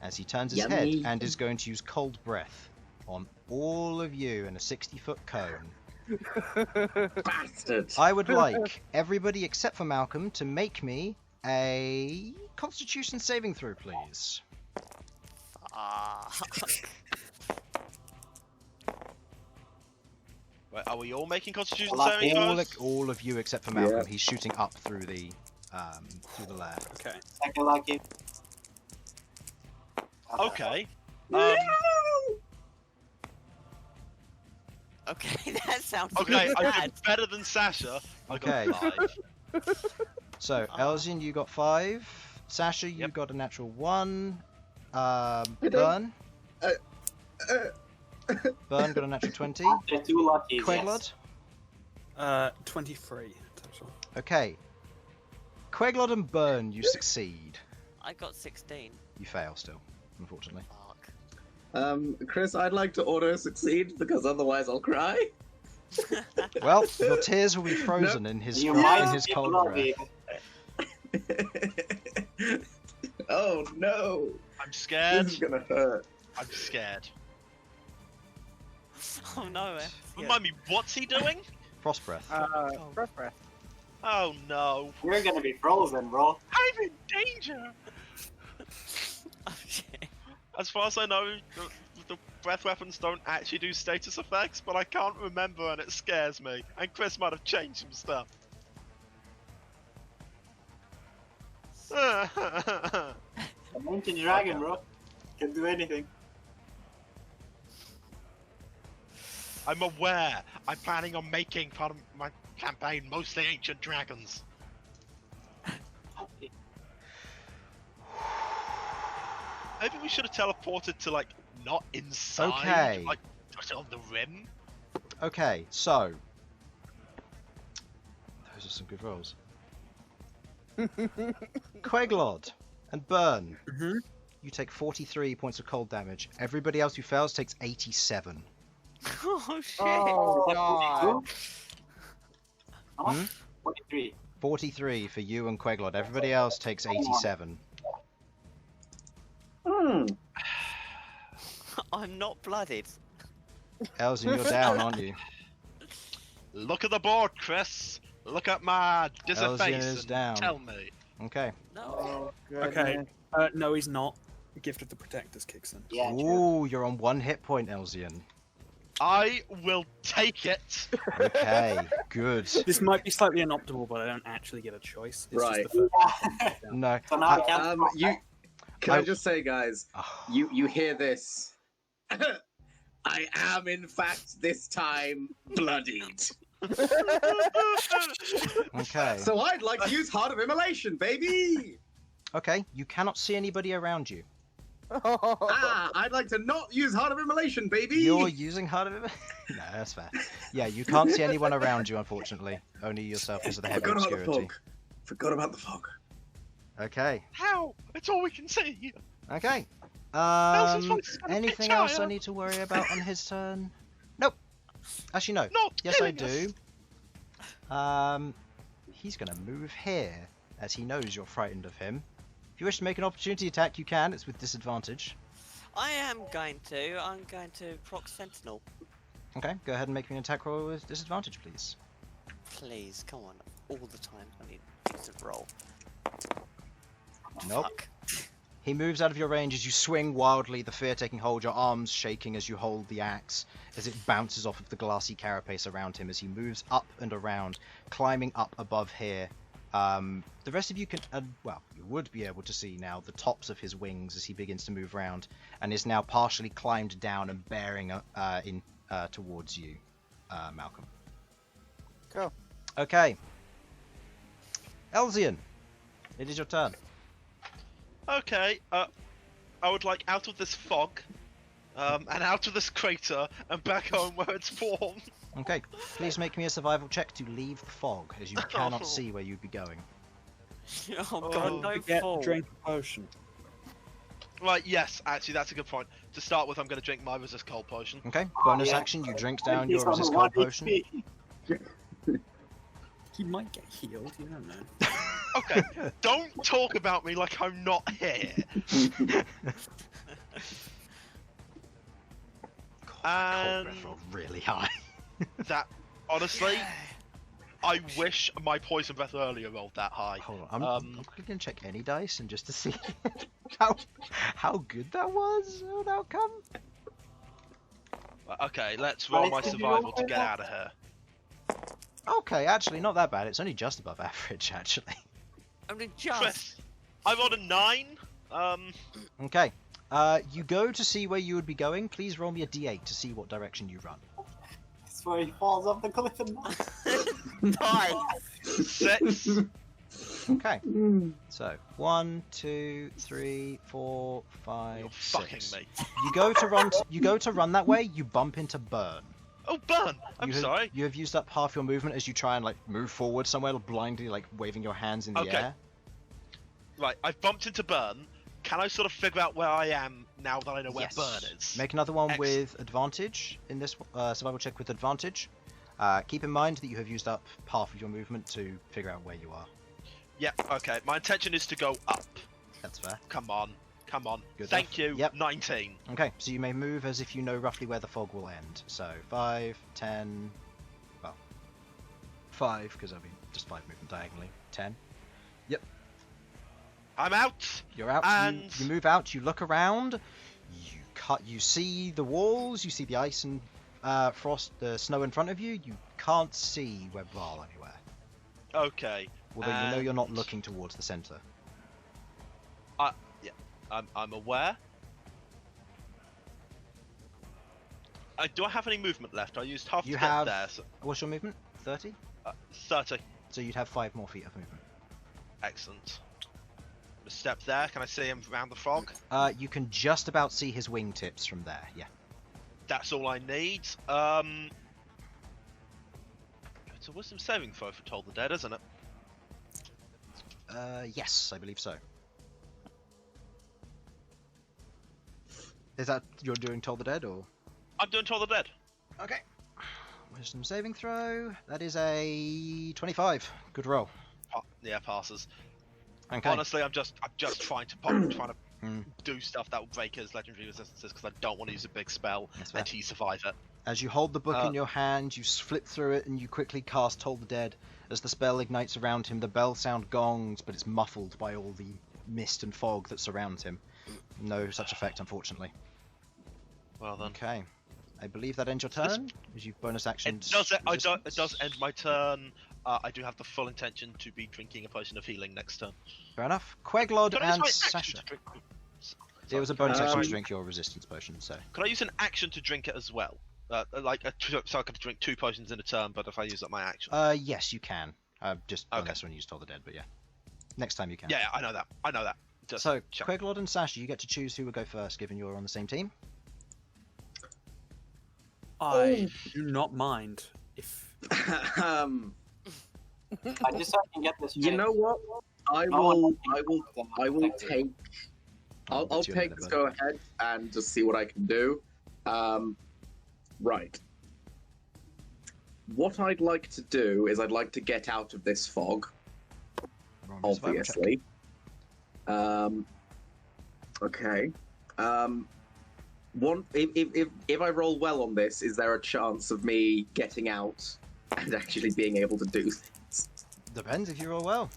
As he turns his head and is going to use Cold Breath on all of you in a 60-foot cone. Bastard! I would like everybody except for Malcom to make me a Constitution saving throw, please. Wait, are we all making Constitution Well, saving throws? All of you except for Malcom. Yeah. He's shooting up through the lair. Okay. Second lucky. Okay. Okay, that sounds Okay, really I bad. did better than Sasha. I got Okay. 5. So, Elsyan, you got 5. Sasha, you Yep. got a natural 1. don't- Bern? uh, Bern got a natural 20. After 2 luckies, Queglod? yes. 23 total. Okay. Queglod and Bern, you succeed. I got 16. You fail still, unfortunately. Fuck. Chris, I'd like to auto succeed because otherwise I'll cry. Well, your tears will be frozen in his You in might his be cold lucky. breath. Oh no! I'm This scared. is gonna hurt. I'm scared. Oh no. Remind me, what's he doing? Frost breath. Breath breath. Oh no. You're gonna be frozen, bro. I'm in danger! Oh shit. As far as I know, the breath weapons don't actually do status effects, but I can't remember and it scares me. And Chris might have changed some stuff. A mountain dragon, bro. Can do anything. I'm aware. I'm planning on making part of my campaign mostly ancient dragons. Maybe we should have teleported to, like, not inside, Okay. like, just on the rim. Okay, so those are some good rolls. Queglod and Bern, Mhm. you take 43 points of cold damage. Everybody else who fails takes 87. Oh shit. Oh god. How much? 43. 43 for you and Queglod. Everybody else takes 87. I'm not blooded. Elsyan, you're down, aren't you? Look at the board, Chris. Look at my dizzy Elsyan face is and down. tell me. Okay. No. Oh, Okay. goodness. No, he's not. The Gift of the Protectors kicks in. Yeah, true. Ooh, you're on 1 hit point, Elsyan. I will take it. Okay, good. This might be slightly inoptimal, but I don't actually get a choice. It's Right. Just the first No. So now I can't. Can I just say, guys, Oh, you hear this? I am, in fact, this time bloodied. okay. So I'd like to use Heart of Immolation, baby. Okay, you cannot see anybody around you. I'd like to not use Heart of Immolation, baby. You're using Heart of No, that's fair. Yeah, you can't see anyone around you, unfortunately. Only yourself because of the heavy Forgot about the obscurity. fog. Forgot about the fog. Okay. How? It's all we can see. Okay. Elsyan's voice is gonna Anything pitch else I higher. need to worry about on his turn? Nope. Actually, no. Not Yes, I killing do. us. He's gonna move here, as he knows you're frightened of him. If you wish to make an opportunity attack, you can. It's with disadvantage. I am going to. I'm going to proc Sentinel. Okay, go ahead and make me an attack roll with disadvantage, please. Please, come on. All the time. I need a decent roll. Nope. Fuck. He moves out of your range as you swing wildly, the fear taking hold, your arms shaking as you hold the axe, as it bounces off of the glassy carapace around him as he moves up and around, climbing up above here. The rest of you can, well, you would be able to see now the tops of his wings as he begins to move around, and is now partially climbed down and bearing towards you, Malcom. Go. Okay. Elsyan, it is your turn. Okay, I would like out of this fog, and out of this crater, and back home where it's formed. Okay, please make me a survival check to leave the fog, as you cannot see where you'd be going. Oh Oh, god, no Forget fall. drink a potion. Right, yes, actually, that's a good point. To start with, I'm going to drink my resist cold potion. Okay, bonus yeah. action, you drink down He's your on resist one cold potion. HP. He might get healed, you don't know. Okay, don't talk about me like I'm not here. Cold breath rolled really high. That, honestly, I wish my poison breath earlier rolled that high. Hold on, I'm quickly gonna check any dice and just to see how good that was an outcome. Okay, let's roll my Did you survival roll to get that? out of here. Okay, actually not that bad. It's only just above average, actually. Only just. Chris, I rolled a 9. Okay, you go to see where you would be going. Please roll me a d8 to see what direction you run. That's where he falls off the cliff and Die. 6. Okay, so 1, 2, 3, 4, 5, You're 6. fucking me. You go to run. You go to run that way. You bump into Bern. Oh, Bern! I'm You have- sorry. You have used up half your movement as you try and like move forward somewhere, blindly like waving your hands in the Okay. air. Right, I've bumped into Bern. Can I sort of figure out where I am now that I know where Yes. Bern is? Make another one Excellent. with advantage in this survival check with advantage. Keep in mind that you have used up half of your movement to figure out where you are. Yeah, okay. My intention is to go up. That's fair. Come on. Come on. Good Thank enough. you. Yep. 19. Okay, so you may move as if you know roughly where the fog will end. So 5, 10, well, 5 because I'll be just 5 movement diagonally. 10. I'm out. You're out. And- You move out. You look around. You see the walls. You see the ice and frost, the snow in front of you. You can't see where Varl anywhere. Okay. Although you know you're not And- looking towards the center. I'm aware. Do I have any movement left? I used half You to get have- there. So, What's your movement? 30. 30. So you'd have 5 more feet of movement. Excellent. A step there. Can I see him around the frog? You can just about see his wingtips from there. Yeah. That's all I need. It's a wisdom saving throw for Toll the Dead, isn't it? Yes, I believe so. Is that you're doing Toll the Dead or? I'm doing Toll the Dead. Okay. Wisdom saving throw. That is a 25. Good roll. Yeah, passes. Okay. Honestly, I'm just trying to do stuff that will break his legendary resistances because I don't want to use a big spell That's fair. and he survive it. As you hold the book in your hand, you flip through it and you quickly cast Toll the Dead. As the spell ignites around him, the bell sound gongs, but it's muffled by all the mist and fog that surrounds him. No such effect, unfortunately. Well then. Okay. I believe that ends your turn. As you bonus action. It does end my turn. I do have the full intention to be drinking a potion of healing next turn. Fair enough. Queglod Could I use and my action Sasha. to drink? It was a bonus action to Um, drink your resistance potion, so. Could I use an action to drink it as well? So I could drink 2 potions in a turn, but if I use up my action. Yes, you can. Just Okay. unless when you use Toll the Dead, but yeah. Next time you can. Yeah, I know that. I know that. Just So, check. Queglod and Sasha, you get to choose who will go first, given you're on the same team. I do not mind if I just so I can get this. You straight. know what? I will take. I'll What's your take minute, this buddy? go ahead and just see what I can do. Right. What I'd like to do is I'd like to get out of this fog, Roll me a survival check. obviously. Okay. If I roll well on this, is there a chance of me getting out and actually being able to do things? Depends if you roll well.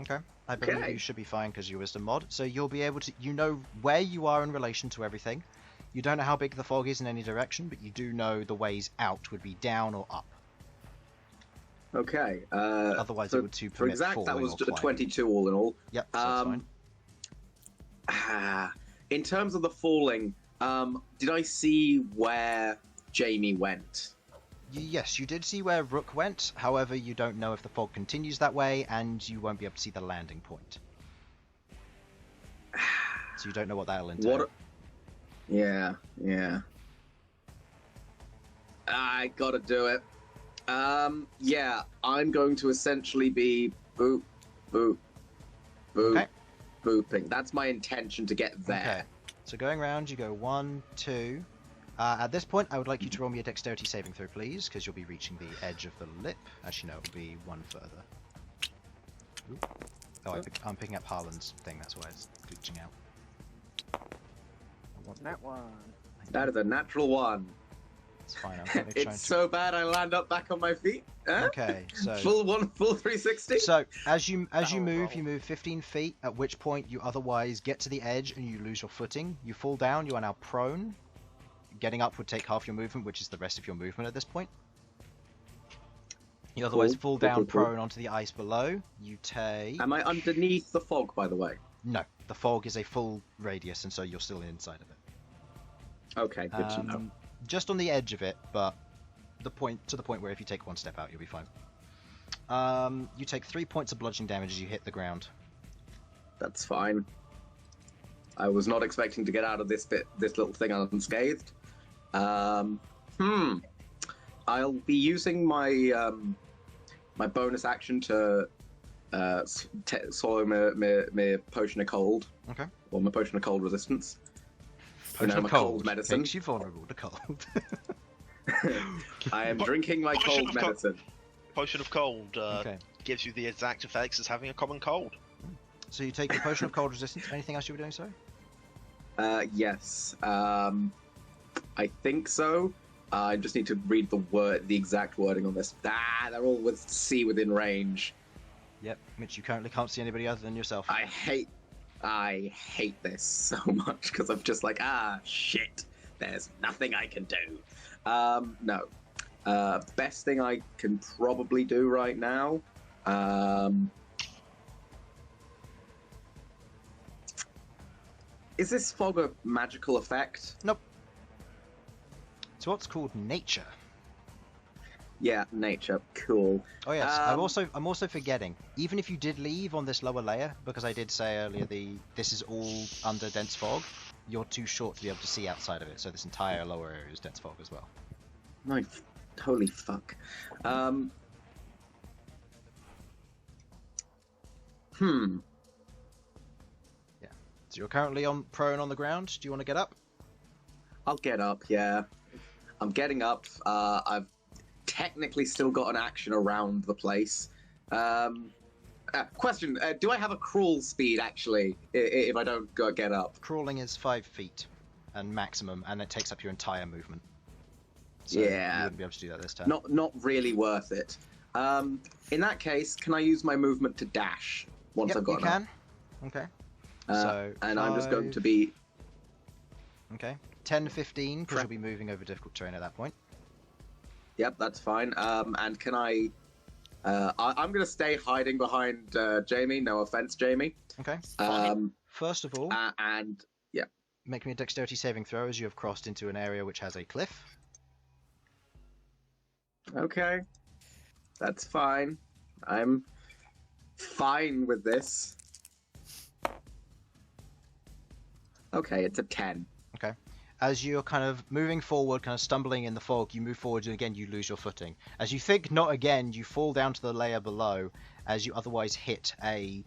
Okay. I believe Okay. you should be fine because you're wisdom mod. So you'll be able to, you know where you are in relation to everything. You don't know how big the fog is in any direction, but you do know the ways out would be down or up. Okay. Otherwise, so it would to for permit exact, that falling was or a climbing. 22 all in all. Yep, so that's fine. In terms of the falling, did I see where Jamie went? Yes, you did see where Rook went. However, you don't know if the fog continues that way, and you won't be able to see the landing point. So you don't know what that'll entail. What? Yeah. I gotta do it. Yeah, I'm going to essentially be boop, boop, Boop. Okay. Booping. That's my intention to get there. Okay. So going round, you go 1, 2. At this point, I would like you to roll me a dexterity saving throw, please, because you'll be reaching the edge of the lip. Actually, no, it'll be one further. Oop. Oh, I'm picking up Harlan's thing, that's why it's glitching out. That one. That is a natural 1. It's fine, I'm currently trying It's to... so bad I land up back on my feet. Huh? Okay, so... Full 360? So, as you move, you move 15 feet, at which point you otherwise get to the edge and you lose your footing. You fall down, you are now prone. Getting up would take half your movement, which is the rest of your movement at this point. You otherwise fall down prone onto the ice below. You take... Am I underneath the fog, by the way? No, the fog is a full radius, and so you're still inside of it. Okay, good to know. Just on the edge of it, but the point where if you take one step out, you'll be fine. You take 3 points of bludgeoning damage as you hit the ground. That's fine. I was not expecting to get out of this little thing unscathed. I'll be using my my bonus action to swallow my potion of cold. Okay. Or my potion of cold resistance. Potion of my cold medicine. makes you vulnerable to cold. I am drinking my cold medicine. Potion of cold gives you the exact effects as having a common cold. So you take the potion of cold resistance. Anything else you were doing, sorry? Yes. I think so. I just need to read the exact wording on this. They're all with C within range. Yep, which you currently can't see anybody other than yourself. I hate this so much because I'm just like, shit. There's nothing I can do. No. Best thing I can probably do right now. Is this fog a magical effect? Nope. It's what's called nature. Yeah, nature. Cool. Oh yes, I'm also forgetting. Even if you did leave on this lower layer, because I did say earlier this is all under dense fog, you're too short to be able to see outside of it. So this entire lower area is dense fog as well. My holy fuck. Yeah. So you're currently prone on the ground. Do you want to get up? I'll get up. Yeah, I'm getting up. I've technically still got an action around the place. Question: do I have a crawl speed actually? If I don't get up, crawling is 5 feet, and maximum, and it takes up your entire movement. So yeah, you wouldn't be able to do that this time. Not really worth it. In that case, can I use my movement to dash once I've got you can. up? Okay. And I'm just going to be... Okay. 10, 15, because you'll be moving over difficult terrain at that point. Yep, that's fine. And can I'm going to stay hiding behind Jamie. No offense, Jamie. Okay. First of all... and, yeah. Make me a dexterity saving throw as you have crossed into an area which has a cliff. Okay. That's fine. I'm fine with this. Okay, it's a 10. Okay. As you're kind of moving forward, kind of stumbling in the fog, you move forward and again you lose your footing. As you think not again, you fall down to the layer below as you otherwise hit a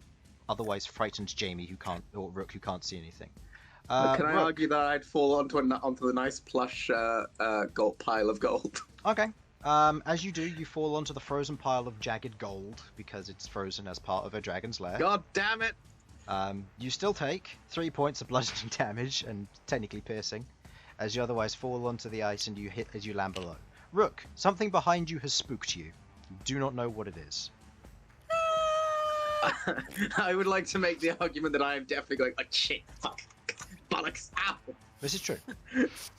otherwise frightened Jamie or Rook who can't see anything. Can I argue that I'd fall onto the nice plush gold pile of gold? Okay. As you do, you fall onto the frozen pile of jagged gold because it's frozen as part of a dragon's lair. God damn it! You still take 3 points of bludgeoning damage and technically piercing, as you otherwise fall onto the ice and you hit as you land below. Rook, something behind you has spooked you. You do not know what it is. I would like to make the argument that I am definitely going, like, shit, fuck, bollocks, ow! This is true.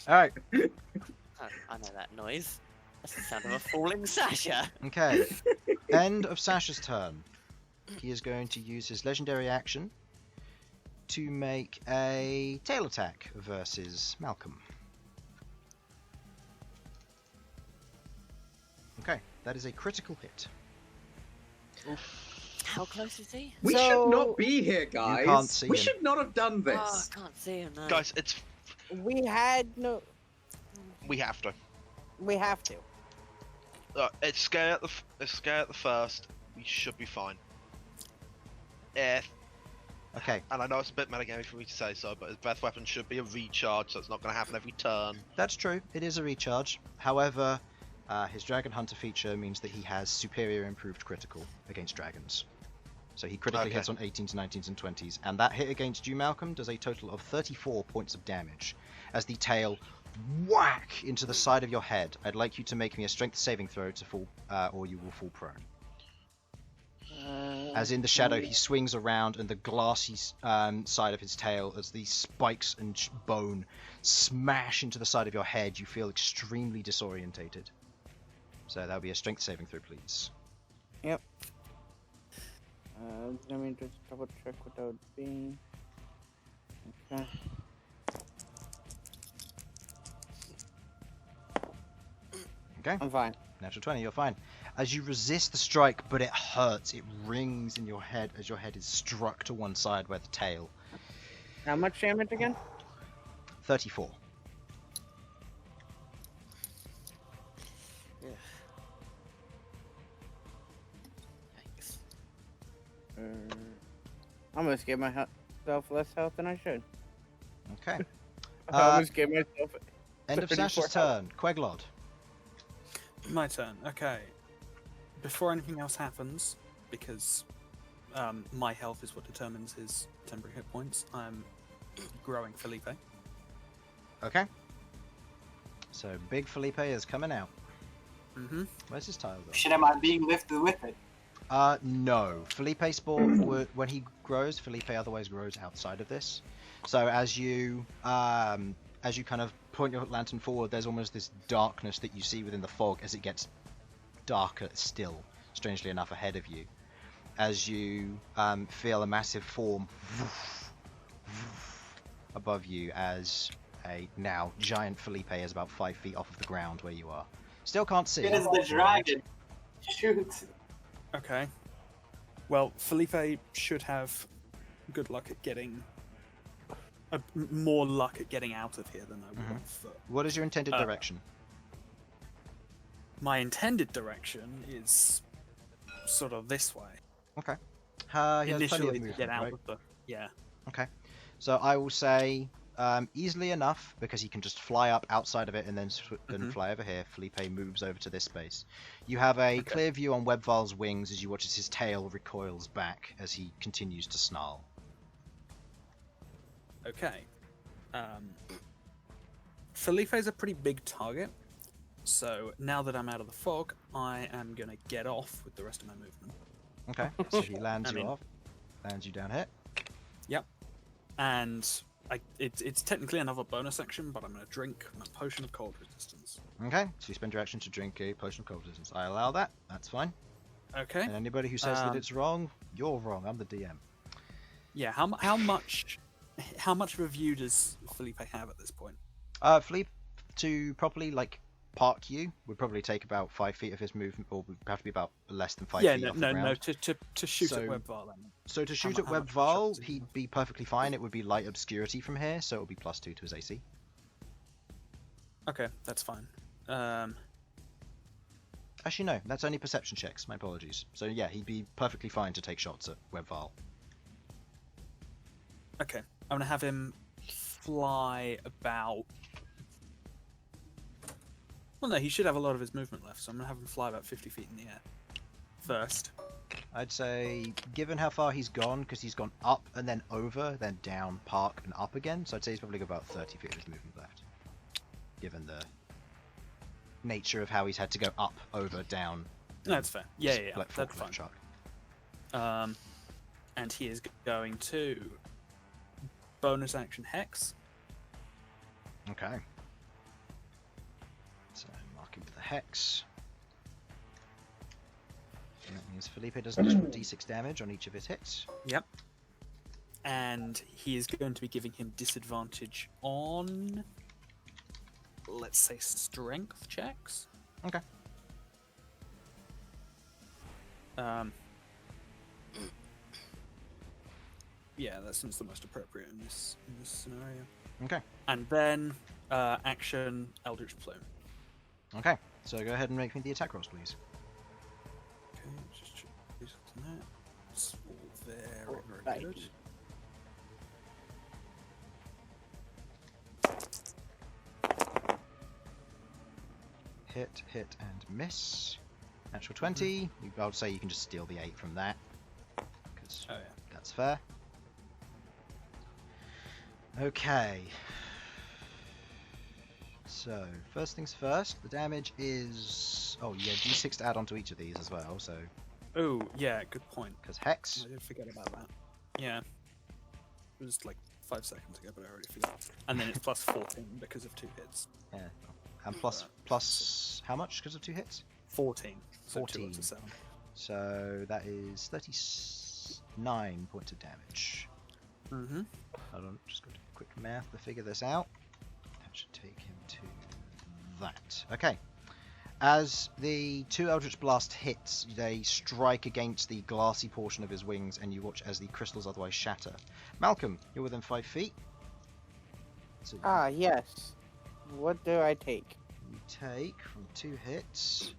Alright. I know that noise. That's the sound of a falling Sasha. Okay. End of Sasha's turn. He is going to use his legendary action to make a tail attack versus Malcom. Okay, that is a critical hit. How close is he? We should not be here, guys. You can't see we him. should not have done this. Oh, I can't see him now. Guys, it's... We had no... We have to. We have to. It's scare at the first. We should be fine. If Okay, And I know it's a bit metagamey for me to say so, but his breath weapon should be a recharge, so it's not going to happen every turn. that's true. It is a recharge. However, his Dragon Hunter feature means that he has superior improved critical against dragons. So he critically hits on 18s, 19s, and 20s, and that hit against you, Malcolm, does a total of 34 points of damage as the tail whack into the side of your head. I'd like you to make me a strength saving throw to fall, or you will fall prone. As in the shadow, he swings around, and the glassy side of his tail, as these spikes and bone smash into the side of your head, you feel extremely disorientated. So that would be a strength saving throw, please. Yep. Let me just double check what that would be. Okay. Okay. I'm fine. Natural 20, you're fine. As you resist the strike, but it hurts, it rings in your head as your head is struck to one side by the tail. How much damage again? 34. Thanks. I'm gonna give myself less health than I should. Okay. I almost gave myself. End of 34 Sasha's health. turn. Queglod. My turn. Okay. Before anything else happens, because my health is what determines his temporary hit points, I'm growing Felipe. Okay. So Big Felipe is coming out. Mm-hmm. Where's his tile though? Shit, am I being lifted with it? No. Felipe spawn when he grows, Felipe otherwise grows outside of this. So as you kind of point your lantern forward, there's almost this darkness that you see within the fog as it gets darker still, strangely enough, ahead of you. As you feel a massive form above you as a now giant Felipe is about 5 feet off of the ground where you are. Still can't see. It is the dragon. Shoot. Okay. Well, Felipe should have good luck at getting... more luck at getting out of here than I would on foot. What is your intended direction? My intended direction is sort of this way. Okay. He has plenty of Initially to movement, get out right? of the... Yeah. Okay. So I will say easily enough, because he can just fly up outside of it and then fly over here. Felipe moves over to this space. You have a clear view on Webval's wings as you watch as his tail recoils back as he continues to snarl. Okay. Felipe's a pretty big target, so now that I'm out of the fog, I am going to get off with the rest of my movement. Okay, so he lands you off, lands you down here. Yep. And it's technically another bonus action, but I'm going to drink my potion of cold resistance. Okay, so you spend your action to drink a potion of cold resistance. I allow that, that's fine. Okay. And anybody who says that it's wrong, you're wrong, I'm the DM. Yeah, how much of a view does Felipe have at this point? Felipe, to properly, park you would probably take about 5 feet of his movement, or would have to be about less than 5 feet off the ground. To shoot at Webval then. So to shoot at how much Webval, shots is he he'd be perfectly fine. It would be light obscurity from here, so it would be +2 to his AC. Okay, that's fine. Actually, no, that's only perception checks. My apologies. So yeah, he'd be perfectly fine to take shots at Webval. Okay, I'm gonna have him fly about... Well, no, he should have a lot of his movement left, so I'm gonna have him fly about 50 feet in the air first. I'd say, given how far he's gone, because he's gone up and then over, then down, park, and up again, so I'd say he's probably got about 30 feet of his movement left. Given the nature of how he's had to go up, over, down. No, that's fair. Yeah, like that's forklift fine. truck. And he is going to bonus action Hex. Okay. So marking with the hex. And that means Felipe does an additional d6 damage on each of his hits. Yep. And he is going to be giving him disadvantage on, let's say, strength checks. Okay. Yeah, that seems the most appropriate in this scenario. Okay. And then action Eldritch Plume. Okay. So go ahead and make me the attack rolls, please. Okay, just check these on that. It's all very, very good. hit, and miss. Natural 20. I would say you can just steal the 8 from that, because that's fair. Okay. So, first things first, the damage is... Oh, yeah, d6 to add onto each of these as well, so... Oh, yeah, good point. Because Hex. I did forget about that. Yeah. It was like 5 seconds ago, but I already forgot. And then it's plus 14 because of 2 hits. Yeah. And plus how much because of 2 hits? 14. So 14. 2 to 7. So that is 39 points of damage. Mm-hmm. Hold on, just got to quick math to figure this out. That should take him to that. Okay. As the 2 Eldritch Blast hits, they strike against the glassy portion of his wings, and you watch as the crystals otherwise shatter. Malcolm, you're within 5 feet. So yes. What do I take? you take, from 2 hits,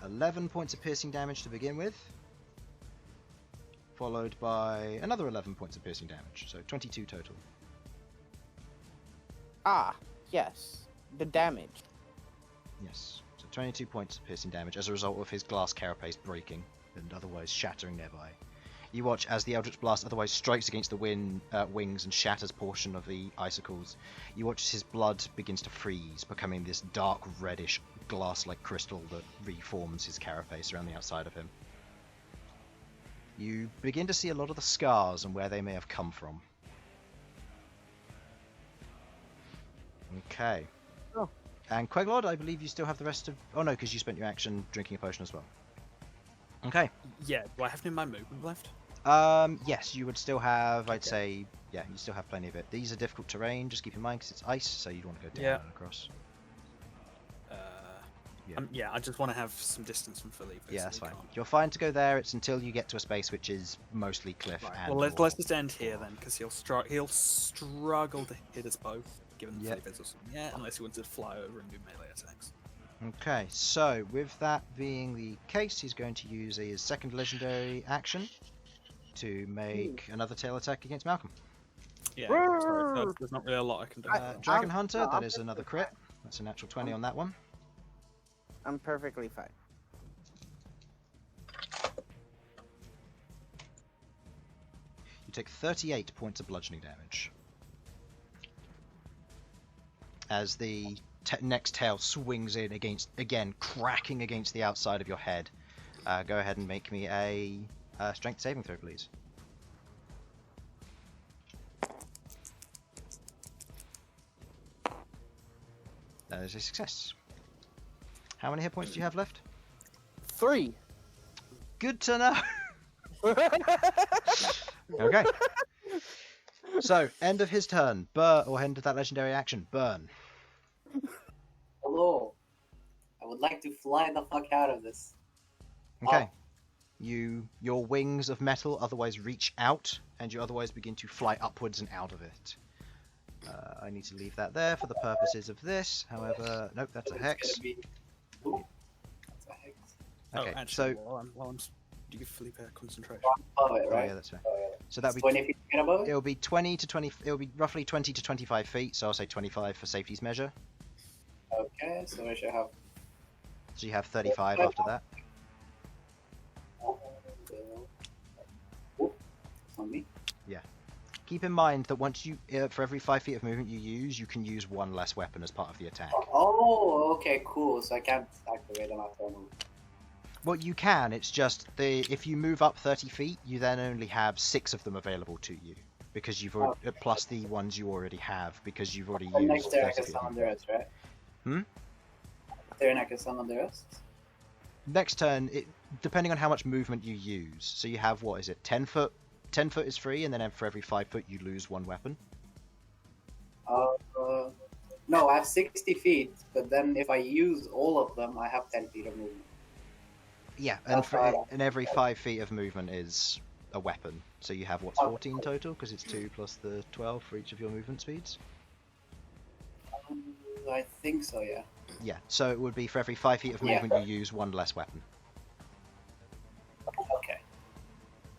11 points of piercing damage to begin with, followed by another 11 points of piercing damage, so 22 total. Yes. The damage. Yes, so 22 points of piercing damage as a result of his glass carapace breaking and otherwise shattering nearby. You watch as the Eldritch Blast otherwise strikes against the wings and shatters portion of the icicles. You watch as his blood begins to freeze, becoming this dark reddish glass-like crystal that reforms his carapace around the outside of him. You begin to see a lot of the scars and where they may have come from. Okay. Oh. And Queglod, I believe you still have the rest of... Oh no, because you spent your action drinking a potion as well. Okay. Yeah, do I have any of my movement left? Yes, you would still have, I'd say, yeah, you still have plenty of it. These are difficult terrain, just keep in mind, because it's ice, so you'd want to go down and across. Yeah, I just want to have some distance from Philippe. Yeah, that's fine. You're fine to go there, it's until you get to a space which is mostly cliff and... Well, let's just end here then, because he'll struggle to hit us both, given the Philippe is awesome. Yeah, unless he wants to fly over and do melee attacks. Okay, so with that being the case, he's going to use his second legendary action to make another tail attack against Malcolm. Yeah, so there's not really a lot I can do. Dragon Hunter, that is another crit. That's a natural 20 on that one. I'm perfectly fine. You take 38 points of bludgeoning damage. As the next tail swings in again, cracking against the outside of your head. Go ahead and make me a strength saving throw, please. That is a success. How many hit points do you have left? 3. Good to know. Okay. So, end of his turn. Or end of that legendary action. Bern. Hello. I would like to fly the fuck out of this. Okay. Your wings of metal otherwise reach out, and you otherwise begin to fly upwards and out of it. I need to leave that there for the purposes of this. However, nope, that's a hex. That's a hex. Okay, actually, so while I'm do you give Philippe a concentration? Above it, oh right? yeah, that's fair. So that would 20 feet above it? it'll be 20 to 20. It'll be roughly 20 to 25 feet. So I'll say 25 for safety's measure. Okay, so I should have... So you have 35 after that. Oh, it's on me. Keep in mind that once you, for every 5 feet of movement you can use one less weapon as part of the attack. Oh, okay, cool. So I can't activate them after I move. Well, you can. It's just if you move up 30 feet, you then only have 6 of them available to you because you've already, plus the ones you already have because you've already And used next turn I 30 can feet. Of summon the movement. rest, right? Turn I can summon the rest. Next turn, depending on how much movement you use. So you have, what is it, 10 foot? 10 foot is free, and then for every 5 foot you lose one weapon. No, I have 60 feet, but then if I use all of them, I have 10 feet of movement. Yeah, and every 5 feet of movement is a weapon. So you have, what's 14 total? Because it's 2 plus the 12 for each of your movement speeds. I think so, yeah. Yeah, so it would be for every 5 feet of movement you use one less weapon. Okay.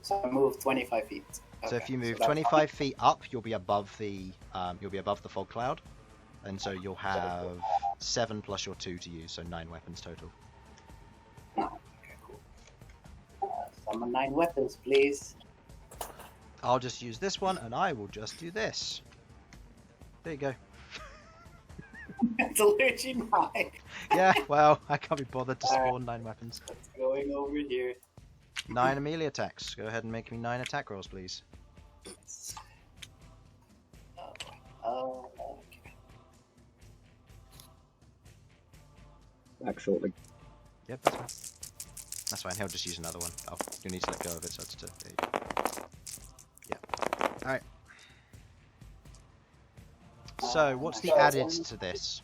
So I move 25 feet. So if Okay, you move that's 25 feet up, you'll be above the fog cloud, and so you'll have 7 plus your 2 to use, so 9 weapons total. No. Okay, cool. Summon 9 weapons, please. I'll just use this one, and I will just do this. There you go. It's literally 9. Yeah, well, I can't be bothered to Alright. spawn 9 weapons. What's going over here? 9 melee attacks. Go ahead and make me 9 attack rolls, please. Okay. Back shortly. Yep, that's fine. That's fine, he'll just use another one. Oh, you'll need to let go of it, so it's to... There you go. Yeah. Alright. So, what's the added to this?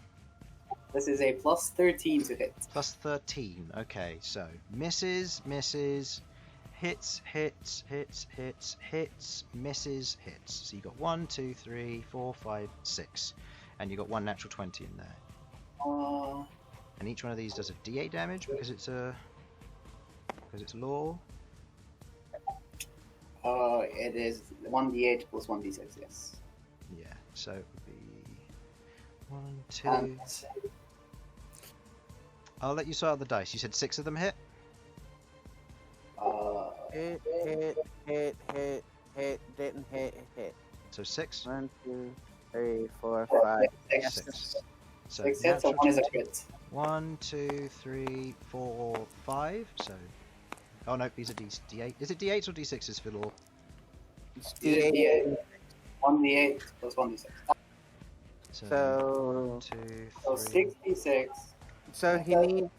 This is a plus 13 to hit. Plus 13. Okay, so misses, misses, hits, hits, hits, hits, hits, misses, hits. So you got 1, 2, 3, 4, 5, 6. And you got 1 natural 20 in there. And each one of these does a D8 damage because it's law. It is 1d8 plus 1d6, yes. Yeah, so it would be 1, 2. And I'll let you sort out the dice. You said 6 of them hit? Hit, didn't hit. So 6? 1, 2, 3, 4, 5. 6. So 6 hits, so 1 is a crit. 1, 2, 3, 4, 5. So, oh no, these are D8. Is it D8s or D6s for law? It's D8. 1d8 plus 1d6. So, So, 1, 2, 3. So 66. so he needs.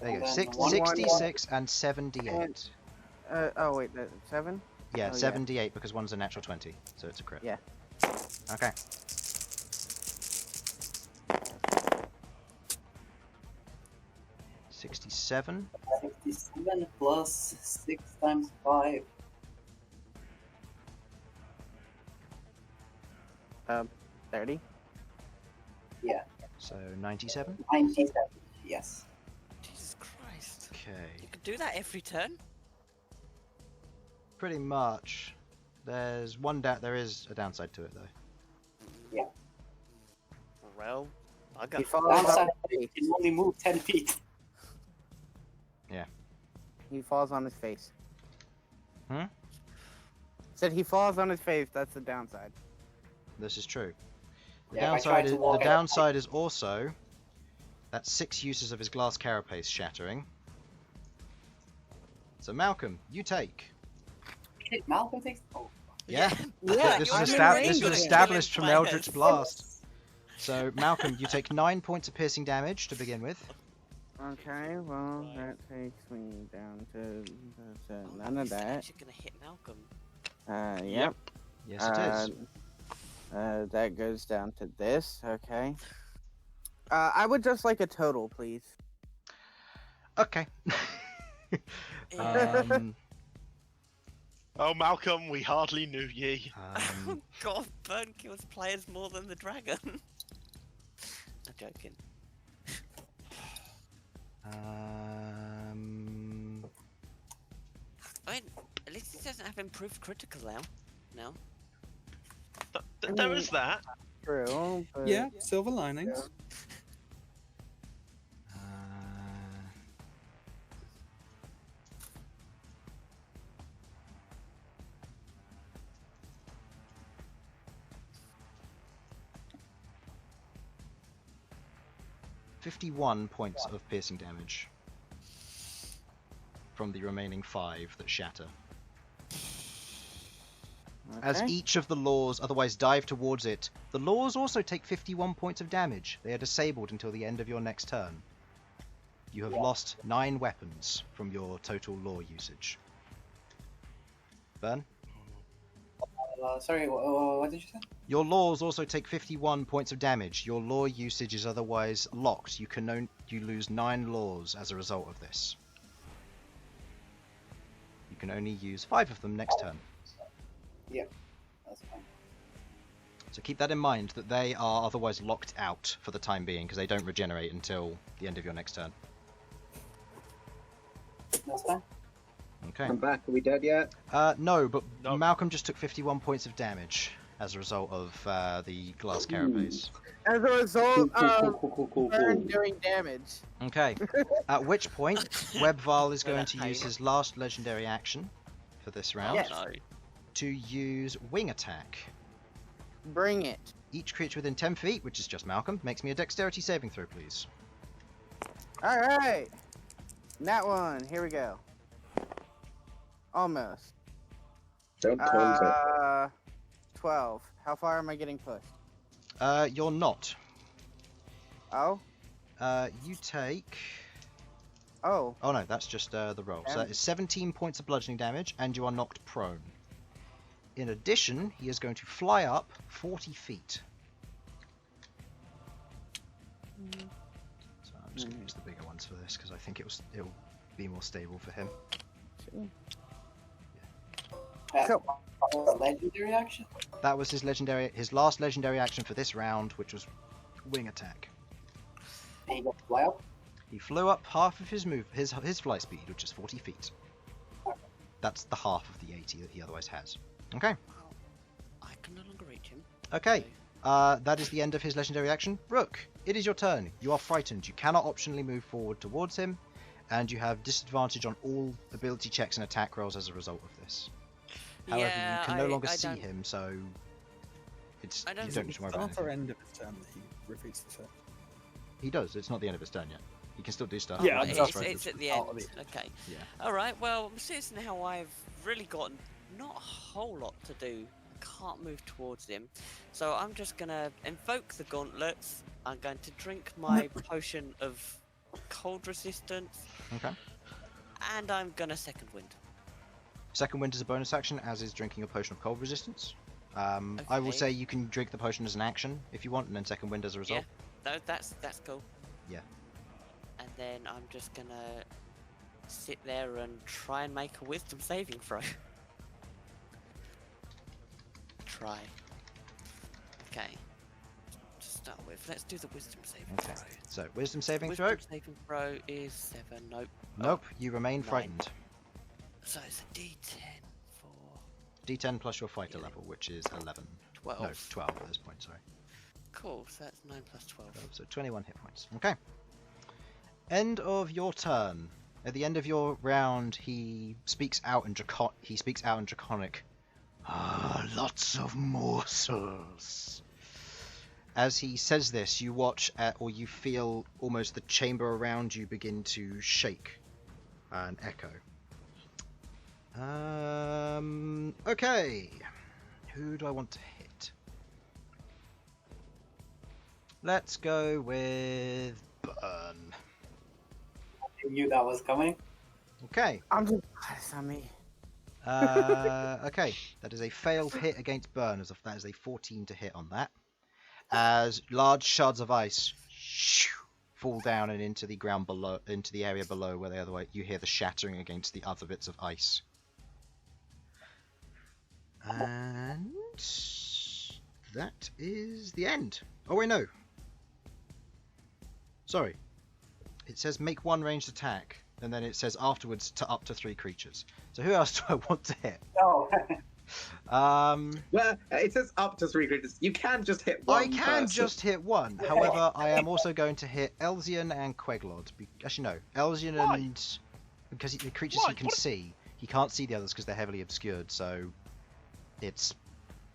There you go. And then 66 and 7 D8. Oh wait, 7. Yeah, Oh, 7 D8 because one's a natural 20, so it's a crit. Yeah. Okay. $67. 67 plus 6 times 5. 30. Yeah, So 97. 97. Yes. Jesus Christ. Okay. You can do that every turn? Pretty much. There's one there is a downside to it though. Well, I He got falls on Downside, his you face. can only move 10 feet. He falls on his face. Hmm? Said he falls on his face. That's the downside. This is true. The Yeah, if I tried to walk out- downside is also that's 6 uses of his glass carapace shattering. So Malcolm, you take. Malcolm takes. Oh, Yeah. Yeah, this you're was in this range was of established killing from Eldritch players. Blast. So Malcolm, you take 9 points of piercing damage to begin with. Okay, well that takes me down to none of that. You're gonna hit Malcolm. Yep. Yes, it is. That goes down to this. Okay. I would just like a total, please. Okay. um, Oh, Malcolm, we hardly knew ye. Oh god, Bern kills players more than the dragon. I'm joking. I mean, at least he doesn't have improved critical now. No. There is that. True. But... Yeah, silver linings. $51 points of piercing damage from the remaining 5 that shatter. As Okay. each of the laws otherwise dive towards it, the laws also take 51 points of damage. They are disabled until the end of your next turn. You have lost 9 weapons from your total law usage. Bern? Sorry, what did you say? Your laws also take 51 points of damage. Your law usage is otherwise locked. You lose 9 laws as a result of this. You can only use 5 of them next turn. Yeah, that's fine. So keep that in mind, that they are otherwise locked out for the time being, because they don't regenerate until the end of your next turn. That's fine. Okay. I'm back. Are we dead yet? No, but No. Malcolm just took 51 points of damage. as a result of the glass carapace. As a result of Cool. Bern doing damage. Okay. At which point, Webval is going to use his last legendary action for this round Yes. No. to use Wing Attack. Bring it. Each creature within 10 feet, which is just Malcolm, makes me a dexterity saving throw, please. Alright. That one. Here we go. Almost. Don't close it. 12. How far am I getting pushed? You're not. Oh? You take... Oh. Oh no, that's just the roll. So that is 17 points of bludgeoning damage, and you are knocked prone. In addition, he is going to fly up 40 feet. So I'm just going to use the bigger ones for this, because I think it'll be more stable for him. So, Legendary action? That was his last legendary action for this round, which was Wing Attack. And he got to fly up? He flew up half of his flight speed, which is 40 feet. That's the half of the 80 that he otherwise has. Okay. I can no longer reach him. Okay. That is the end of his legendary action. Rook, it is your turn. You are frightened. You cannot optionally move forward towards him, and you have disadvantage on all ability checks and attack rolls as a result of this. However, Yeah, you can no longer I see don't- him, so it's I don't you think don't need to worry It's about not the anything. end of his turn that he repeats the set. He does. It's not the end of his turn yet. He can still do stuff. Yeah, but I'm it's just- it's at the part end. of it. Okay. Yeah. Alright, well, since now I've really got not a whole lot to do, can't move towards him, so I'm just gonna invoke the gauntlets. I'm going to drink my potion of cold resistance, Okay. and I'm gonna second wind. Second wind is a bonus action, as is drinking a potion of cold resistance. I will Okay. say you can drink the potion as an action if you want, and then second wind as a result. No, that's cool. Yeah. And then I'm just gonna sit there and try and make a wisdom saving throw. Try. Okay. To start with, let's do the wisdom saving Okay. throw. So wisdom saving Wisdom throw. saving throw is 7. Nope. Nope. You remain 9. frightened. So it's a D10 for D10 plus your fighter level, which is 11. 12. No, 12 at this point. Sorry. Cool. So that's 9 plus 12. So 21 hit points. Okay. End of your turn. At the end of your round, he speaks out in Draconic. Lots of morsels. As he says this, you watch or you feel almost the chamber around you begin to shake and echo. Okay. Who do I want to hit? Let's go with Bern. I knew that was coming. Okay. I'm just. It's on me. Okay. That is a failed hit against Bern. That is a 14 to hit on that. As large shards of ice fall down and into the ground below, into the area below where they otherwise you hear the shattering against the other bits of ice. And that is the end. Oh wait, no. Sorry. It says make one ranged attack, and then it says afterwards to up to 3 creatures. So who else do I want to hit? Oh. Well, it says up to 3 creatures. You can just hit one. I can person. just hit one. However, I am also going to hit Elsyan and Queglod. Actually, no. Elsyan Why? and... Because the creatures Why? he can What? see. He can't see the others because they're heavily obscured, so... It's...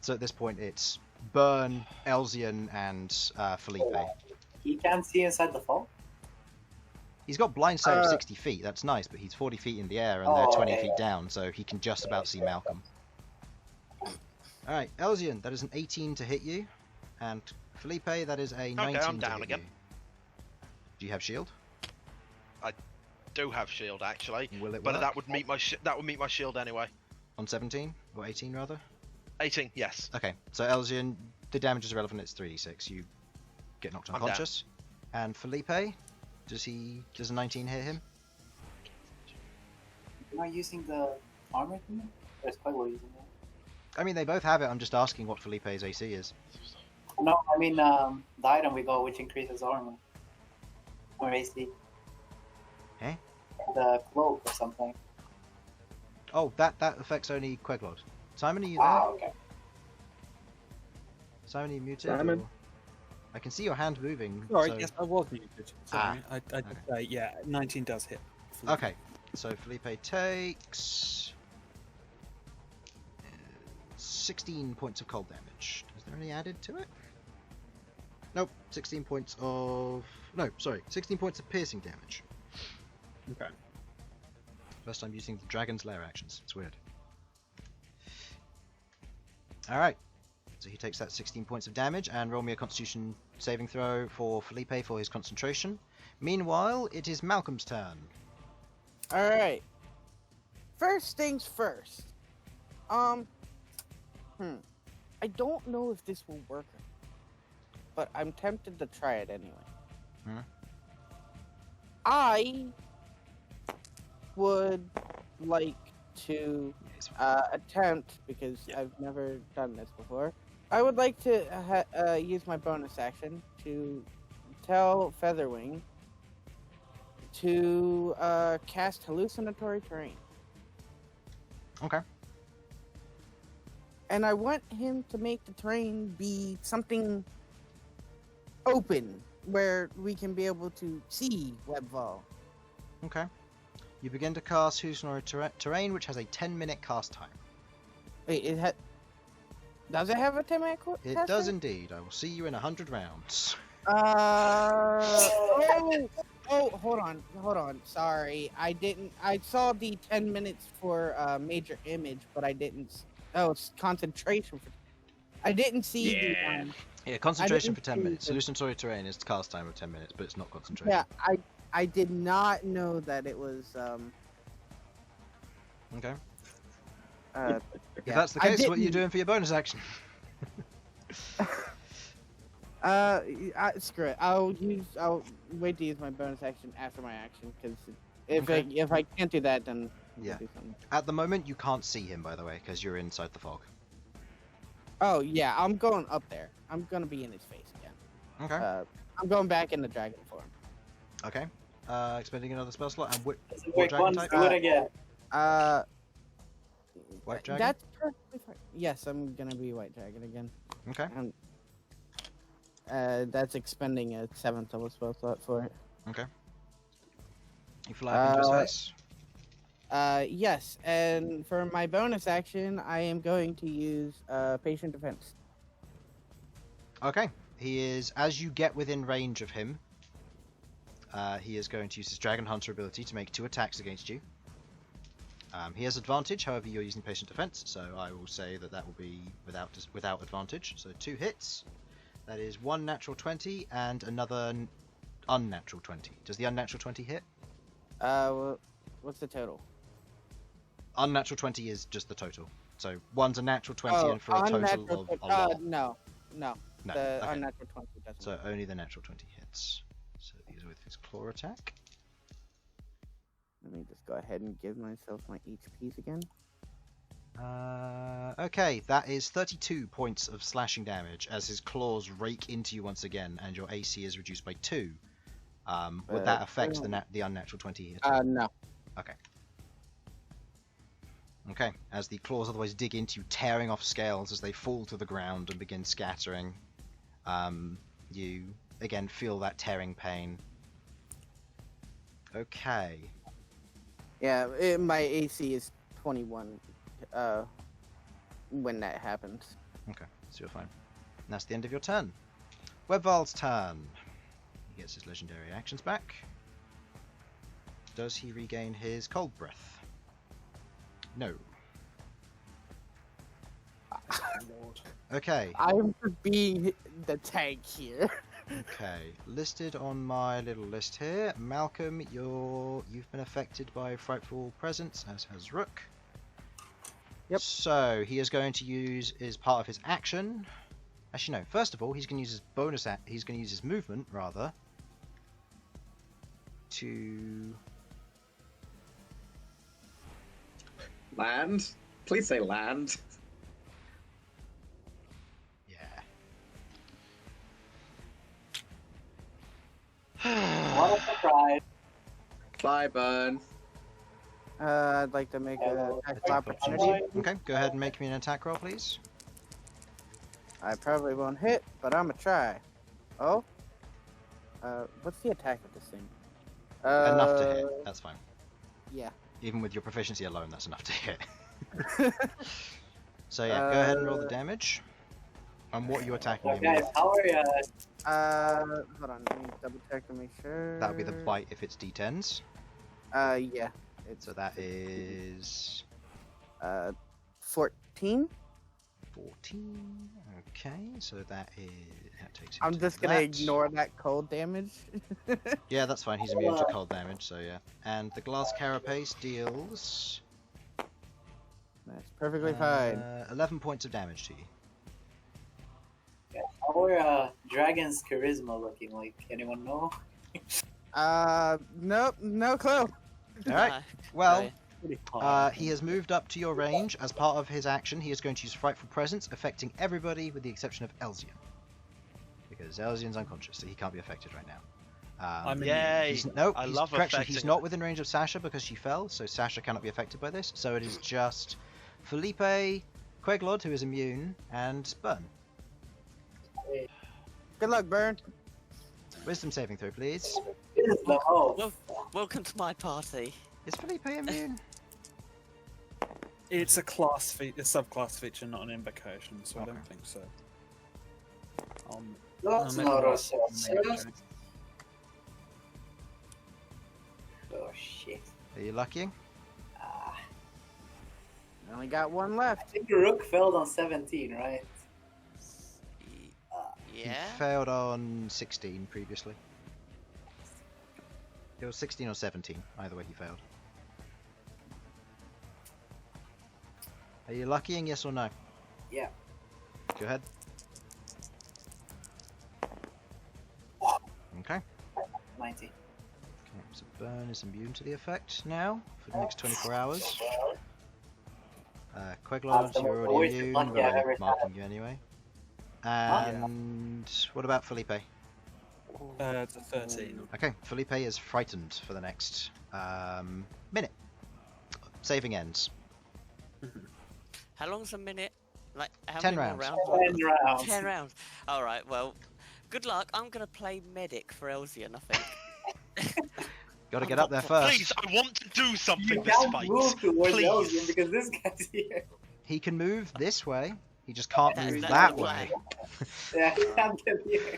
So at this point, it's Bern, Elsyan, and Felipe. He can't see inside the fall? He's got blind sight of 60 feet. That's nice, but he's 40 feet in the air, and they're 20 feet down, so he can just about see Malcom. Alright, Elsyan, that is an 18 to hit you. And Felipe, that is a 19 I'm to down hit again. you. Do you have shield? Do have shield actually, Will it but work? that would meet my shield anyway. On 17? Or 18 rather? 18, yes. Okay, so Elsyan, the damage is irrelevant, it's 3d6. You get knocked I'm down. unconscious. And Felipe, does a 19 hit him? You're not using the armor thing? Or is Queglod using it? I mean, they both have it, I'm just asking what Felipe's AC is. No, I mean the item we got which increases armor. Or AC. Eh? The cloak or something. Oh, that affects only Queglod. Simon, are you there? Ah, okay. Simon, are you muted? Simon? Or... I can see your hand moving. Sorry, so... yes, I was muted. Sorry, I did okay. say, yeah, 19 does hit. Okay, so Felipe takes 16 points of cold damage. Is there any added to it? Nope, 16 points of... No, sorry, 16 points of piercing damage. Okay. First time using the Dragon's Lair actions. It's weird. Alright, so he takes that 16 points of damage, and roll me a Constitution saving throw for Felipe for his concentration. Meanwhile, it is Malcolm's turn. Alright. First things first. I don't know if this will work, but I'm tempted to try it anyway. Hmm? I would like to attempt, because I've never done this before, I would like to use my bonus action to tell Featherwing to cast hallucinatory terrain. Okay. And I want him to make the terrain be something open, where we can be able to see Webval. Okay. You begin to cast hallucinatory terrain, which has a 10-minute cast time. Wait, does it have a 10-minute cast It time? does indeed. I will see you in 100 rounds. Hold on. Sorry, I saw the 10 minutes for major image, but I didn't. Oh, it's concentration. I didn't see the. Yeah, concentration for didn't 10 see minutes. the- Hallucinatory terrain is cast time of 10 minutes, but it's not concentration. Yeah, I did not know that it was. Okay. Yeah. If that's the I case, what are you didn't- doing for your bonus action? Screw it. I'll wait to use my bonus action after my action, because if I can't do that, then I'll Yeah. do something. At the moment, you can't see him, by the way, because you're inside the fog. Oh yeah, I'm going up there. I'm gonna be in his face again. Okay. I'm going back in the dragon form. Okay. Expending another spell slot, and what Wait, dragon one, type? do it again. White dragon? That's perfectly fine. Yes, I'm gonna be white dragon again. Okay. That's expending a 7th of a spell slot for it. Okay. You fly up into his face. Yes, and for my bonus action, I am going to use patient defense. Okay. He is, as you get within range of him, he is going to use his Dragon Hunter ability to make 2 attacks against you. He has advantage, however you're using patient defense, so I will say that will be without advantage. So 2 hits. That is 1 natural 20 and another unnatural 20. Does the unnatural 20 hit? What's the total? Unnatural 20 is just the total. So one's a natural 20 and for a total of a lot. No. No, The okay. unnatural 20 doesn't. So only the natural 20 hits. So these are with his claw attack. Let me just go ahead and give myself my HPs again. Okay, that is 32 points of slashing damage as his claws rake into you once again, and your AC is reduced by 2. Would that affect the unnatural 20 hit? No. Okay. Okay, as the claws otherwise dig into you, tearing off scales as they fall to the ground and begin scattering. You again feel that tearing pain. Okay. Yeah, my AC is 21 when that happens. Okay, so you're fine. And that's the end of your turn. Webval's turn. He gets his legendary actions back. Does he regain his cold breath? No. Okay. I'm being the tank here. Okay. Listed on my little list here. Malcolm, you've been affected by frightful presence, as has Rook. Yep. So he is going to use as part of his action. Actually, no. First of all, he's going to use his bonus. He's going to use his movement rather to Land? Please say land. Yeah. What a surprise. Fly, burn. I'd like to make an attack of opportunity. Okay, go ahead and make me an attack roll, please. I probably won't hit, but I'm gonna try. Oh? What's the attack of this thing? Enough to hit. That's fine. Yeah. Even with your proficiency alone, that's enough to hit. So yeah, go ahead and roll the damage. And what are you attacking him Guys, with? how are you? Hold on, let me double check to make sure. That would be the bite if it's d10s. Yeah. It's So that is 14. 14. Okay, so that takes. I'm into just gonna that. ignore that cold damage. Yeah, that's fine. He's immune to cold damage, so yeah. And the glass carapace deals That's perfectly fine. 11 points of damage to you. Guys, how are Dragon's charisma looking like? Anyone know? Nope, no clue. All right. Well, Pretty he has moved up to your range. As part of his action, he is going to use Frightful Presence, affecting everybody with the exception of Elsyan. Because Elsyan's unconscious, so he can't be affected right now. Yay! Nope, I he's, love correction, affecting he's not it. within range of Sasha because she fell, so Sasha cannot be affected by this. So it is just Felipe, Queglod, who is immune, and Bern. Good luck, Bern. Wisdom saving throw, please. Oh, Welcome to my party. Is Felipe immune? It's a subclass feature, not an invocation, so I don't think so. that's I'll not make a a sorcerer. check. Oh shit. Are you lucky? Ah, I only got one I left. think Rook failed on 17, right? He Yeah. failed on 16 previously. It was 16 or 17. Either way, he failed. Are you luckying, yes or no? Yeah. Go ahead. Okay. 90. Okay, so Bern is immune to the effect now for the next 24 hours. Queglod, you're already Always immune, lucky but I've I'm ever marking you anyway. And what about Felipe? It's a 13. Okay, Felipe is frightened for the next minute. Saving ends. How long's a minute? Like how 10 many more rounds. rounds? 10 rounds. 10 rounds. All right. Well, good luck. I'm gonna play medic for Elsyan, I think. Gotta get up there first. Please, I want to do something You this can't fight. move towards Please. Elsyan because this guy's here. He can move this way. He just can't That's move the that plan. way. Yeah, I can't get here.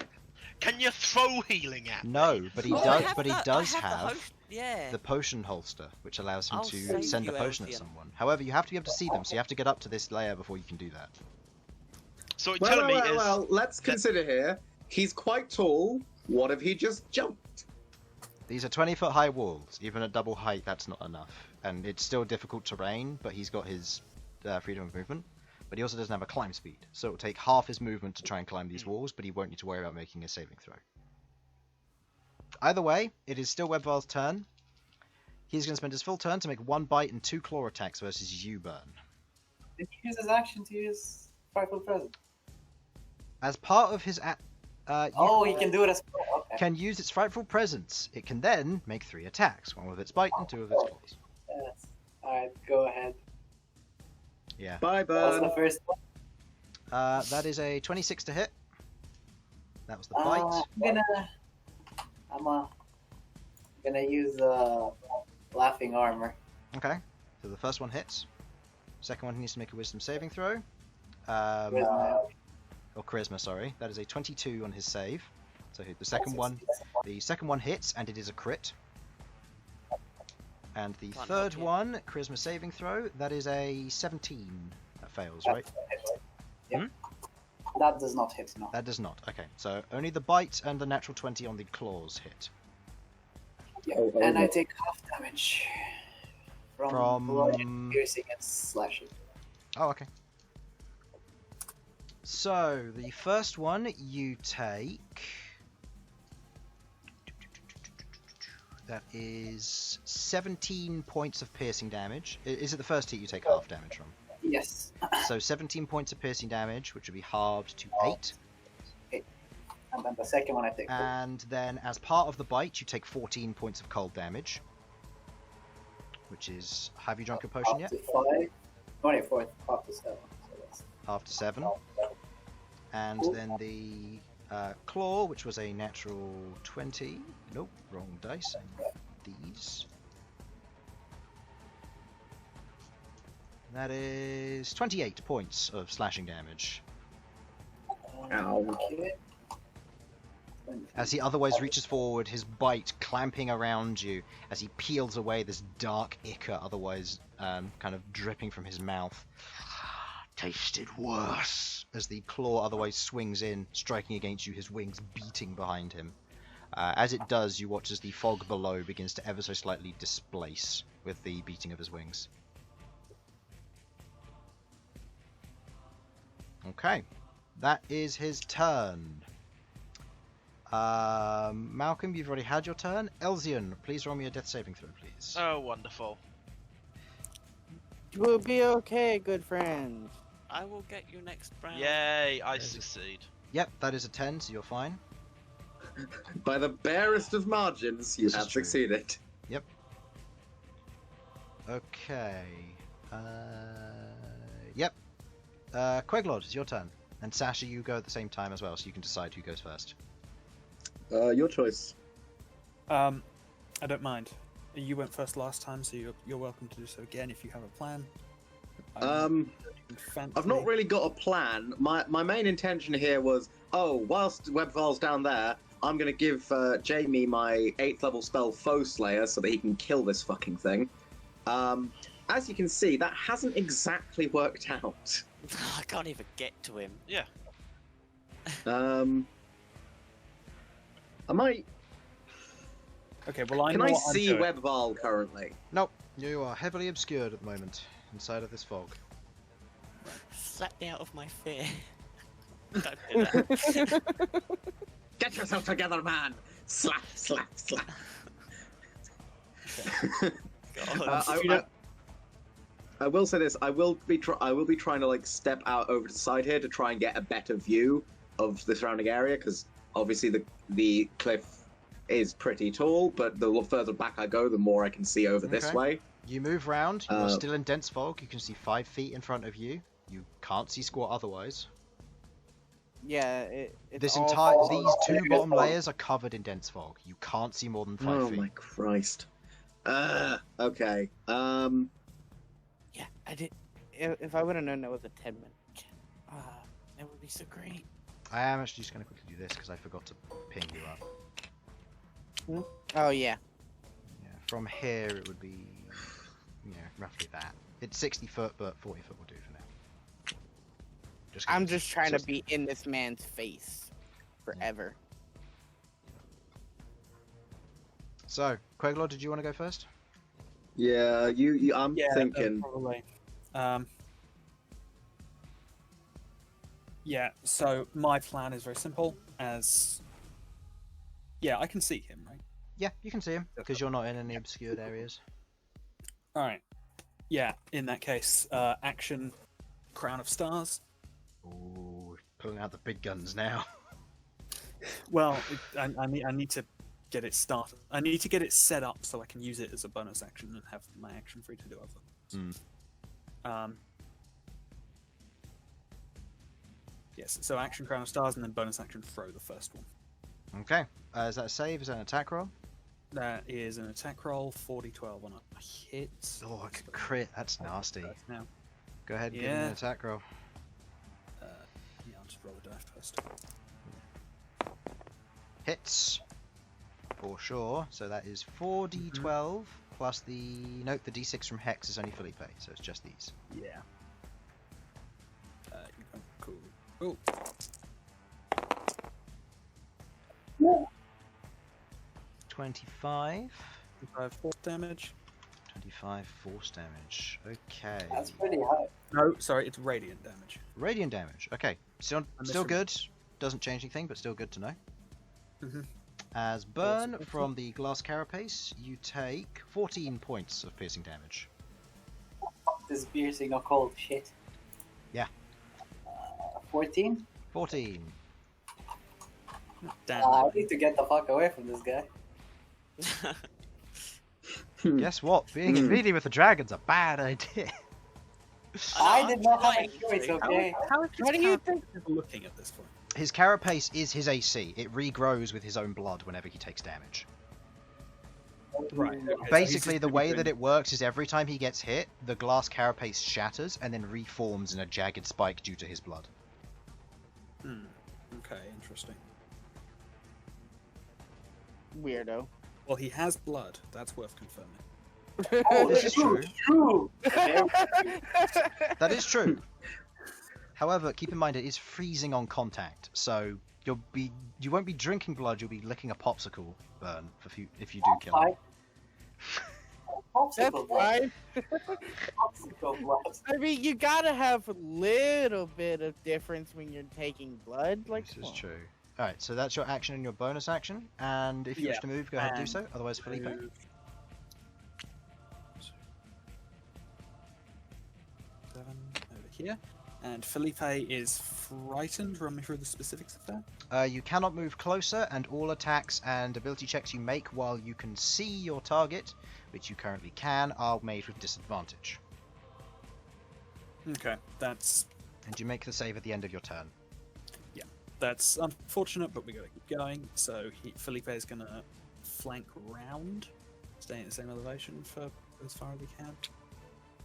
Can you throw healing at me? No, but he Oh, I does. have But he the- I does have the have host- Yeah. the potion holster, which allows him I'll to save send a you, potion at Elsyan. someone. However, you have to be able to see them, so you have to get up to this layer before you can do that. So what you're telling me is Well, let's consider here. He's quite tall. What if he just jumped? These are 20-foot high walls. Even at double height, that's not enough. And it's still difficult terrain, but he's got his freedom of movement. But he also doesn't have a climb speed, so it will take half his movement to try and climb these walls, but he won't need to worry about making a saving throw. Either way, it is still Webval's turn. He's going to spend his full turn to make 1 bite and 2 claw attacks versus you, Bern. Did he use his action to use Frightful Presence? As part of his Oh, he can do it as well. Okay. can use its frightful presence. It can then make 3 attacks, 1 with its bite and 2 with its claws. Yes. Alright, go ahead. Yeah. Bye, What's the Bern. first one? That is a 26 to hit. That was the bite. I'm gonna use laughing armor. Okay. So the first one hits. Second one he needs to make a wisdom saving throw. Charisma. Or charisma, sorry. That is a 22 on his save. So the second one hits, and it is a crit. And the Can't third help you. one, charisma saving throw, that is a 17. That fails, right? That does not hit, no. That does not. Okay, so only the bite and the natural 20 on the claws hit. Yeah. Oh, And I oh. take half damage From- bludgeoning, piercing, and slashing. Oh, okay. So, the first one you take... That is 17 points of piercing damage. Is it the first hit you take half damage from? Yes. So 17 points of piercing damage, which would be halved to 8. And then the second one I take. And then as part of the bite, you take 14 points of cold damage. Which is... Have you drunk your potion yet? Half to 5. 24, half to 7. So that's Half to 7. and then the claw, which was a natural 20. Nope, wrong dice. These. That is 28 points of slashing damage. Ow. As he otherwise reaches forward, his bite clamping around you as he peels away this dark ichor, otherwise kind of dripping from his mouth. Tasted worse. As the claw otherwise swings in, striking against you, his wings beating behind him. As it does, you watch as the fog below begins to ever so slightly displace with the beating of his wings. Okay, that is his turn. Malcom, you've already had your turn. Elsyan, please roll me a death saving throw, please. Oh, wonderful. We'll be okay, good friend. I will get you next round. Yay, I succeed. Yep, that is a 10, so you're fine. By the barest of margins, you This is have true. succeeded. Yep. Okay. Yep. Queglod, it's your turn. And Sasha, you go at the same time as well, so you can decide who goes first. Your choice. I don't mind. You went first last time, so you're welcome to do so again if you have a plan. I've not really got a plan. My main intention here was, whilst Webval's down there, I'm going to give Jamie my 8th level spell Foe Slayer so that he can kill this fucking thing. As you can see, that hasn't exactly worked out. I can't even get to him. Yeah. I might... Okay, well I Can know I what I'm see doing. Webval currently? Nope, you are heavily obscured at the moment, inside of this fog. Slap me out of my fear. Don't do that. Get yourself together, man! Slap, slap, slap. God. I will say this: I will be trying to like step out over to the side here to try and get a better view of the surrounding area, because obviously the cliff is pretty tall, but the further back I go, the more I can see over this Okay. way. You move round, you are still in dense fog, you can see 5 feet in front of you. You can't see squat otherwise. Yeah, it's These two bottom layers are covered in dense fog. You can't see more than 5 Oh feet. my Christ. Okay. Yeah, I did. If I would have known that was a 10-minute, that would be so great. I am actually just going to quickly do this because I forgot to ping you up. Oh yeah. Yeah, from here it would be, roughly that. It's 60 foot, but 40 foot will do for now. I'm just trying to be in this man's face forever. So, Queglod, did you want to go first? Yeah, I'm thinking. Probably. Yeah, so my plan is very simple. I can see him, right? Yeah, you can see him because you're not in any obscured areas. All right. Yeah, in that case, action, Crown of Stars. Ooh, pulling out the big guns now. Well, I need to get it started. I need to get it set up so I can use it as a bonus action and have my action free to do other things. Yes, so action Crown of Stars and then bonus action throw the first one. Okay. Is that a save? Is that an attack roll? That is an attack roll, 40-12 on a hit. Oh, I could crit. That's nasty. Now, Go ahead and give me an attack roll. I'll just roll the die first. Hits. For sure. So that is 4d12 plus the... Note the d6 from Hex is only fully paid, so it's just these. Yeah. Cool. Oh. 25. 25 force damage. 25 force damage. Okay. That's pretty high. No, sorry, it's radiant damage. Radiant damage. Okay. Still good. Doesn't change anything, but still good to know. As Bern from the glass carapace, you take 14 points of piercing damage. This is piercing or cold shit. Yeah. 14? 14. Damn. I need to get the fuck away from this guy. Guess what? Being in melee with the dragon's a bad idea. I did not have a trying choice, to. okay? How do you think? Looking at this point? His carapace is his AC. It regrows with his own blood whenever he takes damage. Right. Okay, so Basically, he's the just way doing- that it works is every time he gets hit, the glass carapace shatters and then reforms in a jagged spike due to his blood. Okay, interesting. Weirdo. Well, he has blood. That's worth confirming. Oh, This is true. True. That is true. However, keep in mind it is freezing on contact, so you won't be drinking blood. You'll be licking a popsicle, Bern, if you do kill him. That's Popsicle blood. fine. Popsicle blood. I mean, you gotta have a little bit of difference when you're taking blood. Like, This is true. All right, so that's your action and your bonus action, and if you wish Yeah, to move, go ahead and do and so. Otherwise, Felipe. Move. 7 over here. And Felipe is frightened. Run me through the specifics of that. You cannot move closer, and all attacks and ability checks you make while you can see your target, which you currently can, are made with disadvantage. Okay, that's And you make the save at the end of your turn. That's unfortunate, but we gotta keep going. So Felipe is gonna flank round, stay at the same elevation for as far as he can.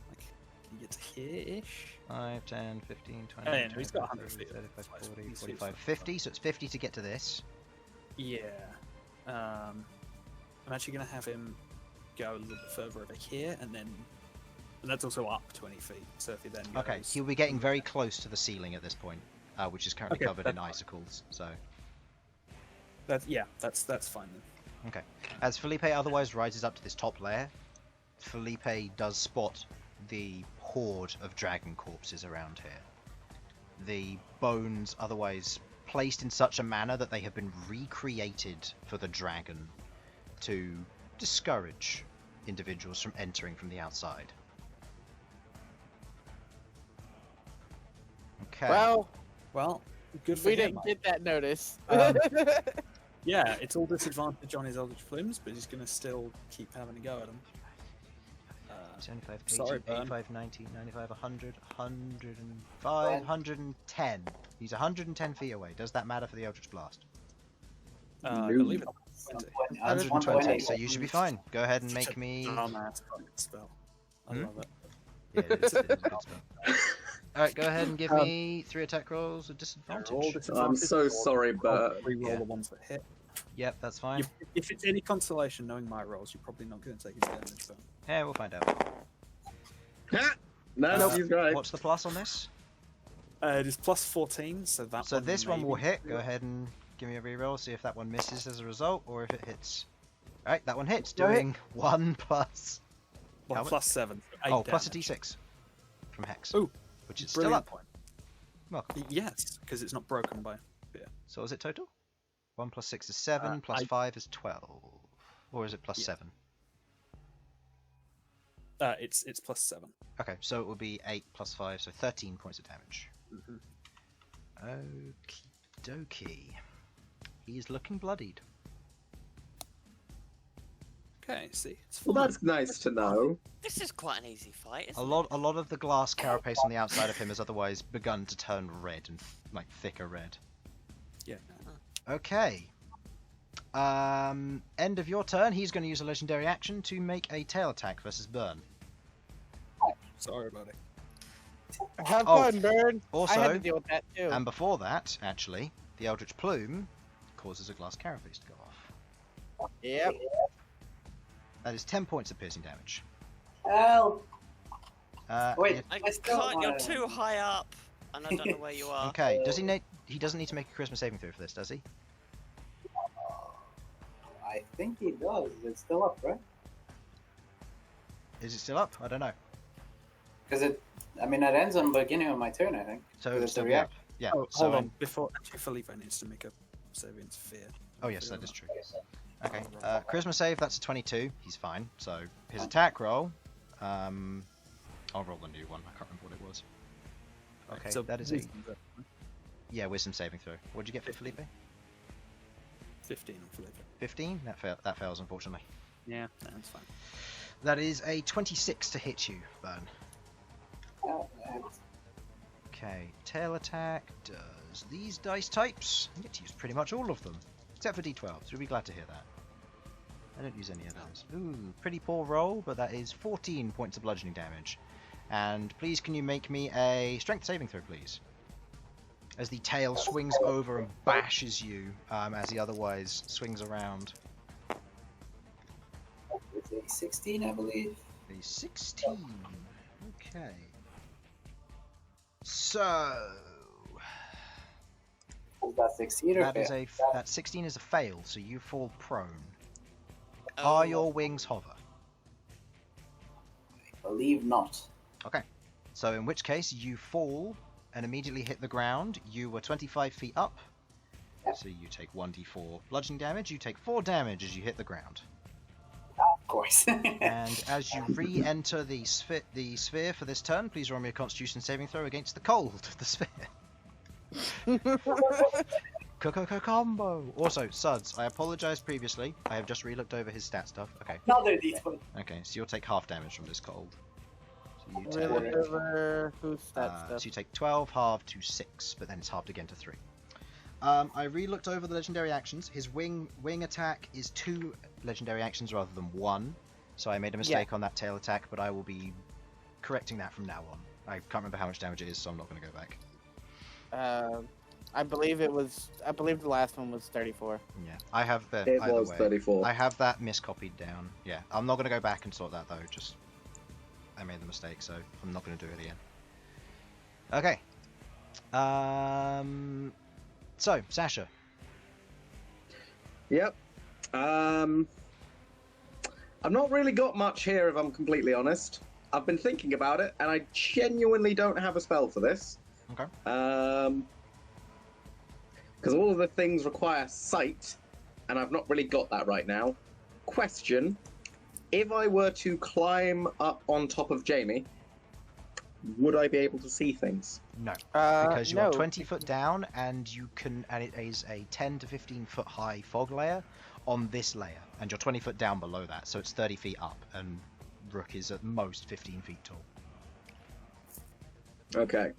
Like, can he get to here-ish? 5, 10, 15, 20, Oh, yeah, no, he's got 100 30, feet. 35, 40, He's 45, fine. 50, so it's 50 to get to this. Yeah. I'm actually gonna have him go a little bit further over here, and that's also up 20 feet. So if he then goes... Okay, he'll be getting very close to the ceiling at this point, which is currently Okay, covered in that's fine. icicles, so... That's fine then. Okay. As Felipe otherwise rises up to this top layer, Felipe does spot the horde of dragon corpses around here. The bones otherwise placed in such a manner that they have been recreated for the dragon to discourage individuals from entering from the outside. Okay. well, Good for we him. didn't get that notice. Yeah, it's all disadvantage on his Eldritch Plumes, but he's gonna still keep having a go at him. 75, 80, Sorry, Bern. 85, 90, 95, 100, 105, 110. He's 110 feet away. Does that matter for the Eldritch Blast? I believe it's 20. 120, so you should be fine. Go ahead and make me... Oh man, it's a fucking spell. I love it. Yeah, it is a good spell. Alright, go ahead and give me 3 attack rolls with disadvantage. I'm so sorry, but Reroll yeah. the ones that hit. Yep, that's fine. If it's any consolation, knowing my rolls, you're probably not going to take any damage. But Yeah, we'll find out. no, he's right. What's the plus on this? it is plus 14, so that. So this one will maybe- hit. Go ahead and give me a reroll, see if that one misses as a result, or if it hits. Alright, that one hits, doing 1 plus... Well, how much? plus 7. Oh, plus a damage. d6 from Hex. Ooh, which is still brilliant up. point. Welcome. Yes, because it's not broken by. So is it total? 1 plus 6 is 7, plus 5 is 12. Or is it plus Yeah. 7? It's plus 7. Okay, so it will be 8 plus 5, so 13 points of damage. Mm-hmm. Okie dokie. He's looking bloodied. Okay, see, it's Well, fine. that's nice to know. This is quite an easy fight, isn't A lot of the glass carapace on the outside of him has otherwise begun to turn red and like thicker red. Yeah. Okay. End of your turn. He's going to use a legendary action to make a tail attack versus Bern. Sorry, buddy. Have Oh, fun, Bern. I Also, had to deal with that too. and before that, actually, the Eldritch Plume causes a glass carapace to go off. Yep. That is 10 points of piercing damage. Help! Wait, yeah, I I still can't. You're wanna- too high up, and I don't know where you are. Okay. Does he need? He doesn't need to make a charisma saving throw for this, does he? I think he does. It's still up, right? Is it still up? I don't know. Because it ends on the beginning of my turn, I think. So Does it'll it still be react? up. Yeah. Oh, so hold on. Before actually, Felipe needs to make a saving fear. Oh yes, that is true. Okay. Charisma save. That's a 22. He's fine. So his attack roll. I'll roll the new one. I can't remember what it was. Okay. So that is a wisdom saving throw. What did you get for Felipe? 15 on Felipe. 15. That fails unfortunately. Yeah, that's fine. That is a 26 to hit you, Bern. Okay, tail attack does these dice types. I get to use pretty much all of them, except for d12s. You'll be glad to hear that. I don't use any of those. Ooh, pretty poor roll, but that is 14 points of bludgeoning damage. And please, can you make me a strength saving throw, please? As the tail swings over and bashes you, as he otherwise swings around. With a 16, I believe. A 16. Okay. So Is that 16 or that is fail? that 16 is a fail, so you fall prone. Oh, Are your wings hover? I believe not. Okay. So in which case you fall and immediately hit the ground. You were 25 feet up. So you take 1d4 bludgeoning damage. You take 4 damage as you hit the ground. Of course. And as you re-enter the sphere for this turn, please roll me a Constitution saving throw against the cold of the sphere. Combo. Also, Sudz, I apologise previously. I have just re-looked over his stat stuff. Okay. Another d20. Okay, so you'll take half damage from this cold. So you Whatever. Who's that so stuff? you take 12 halved to 6, but then it's halved again to 3. I re-looked over the legendary actions. His wing attack is 2 legendary actions rather than 1. So I made a mistake on that tail attack, but I will be correcting that from now on. I can't remember how much damage it is, so I'm not going to go back. I believe the last one was 34. Yeah, I have the. It either was way, 34. I have that miscopied down. Yeah, I'm not going to go back and sort that though. Just I made the mistake, so I'm not going to do it again. Okay. So Sasha. Yep. I've not really got much here, if I'm completely honest. I've been thinking about it, and I genuinely don't have a spell for this. Okay. Because all of the things require sight, and I've not really got that right now. Question: if I were to climb up on top of Jamie, would I be able to see things? No, because you no. are 20 foot down, and it is a 10 to 15 foot high fog layer on this layer, and you're 20 foot down below that, so it's 30 feet up, and Rook is at most 15 feet tall. Okay.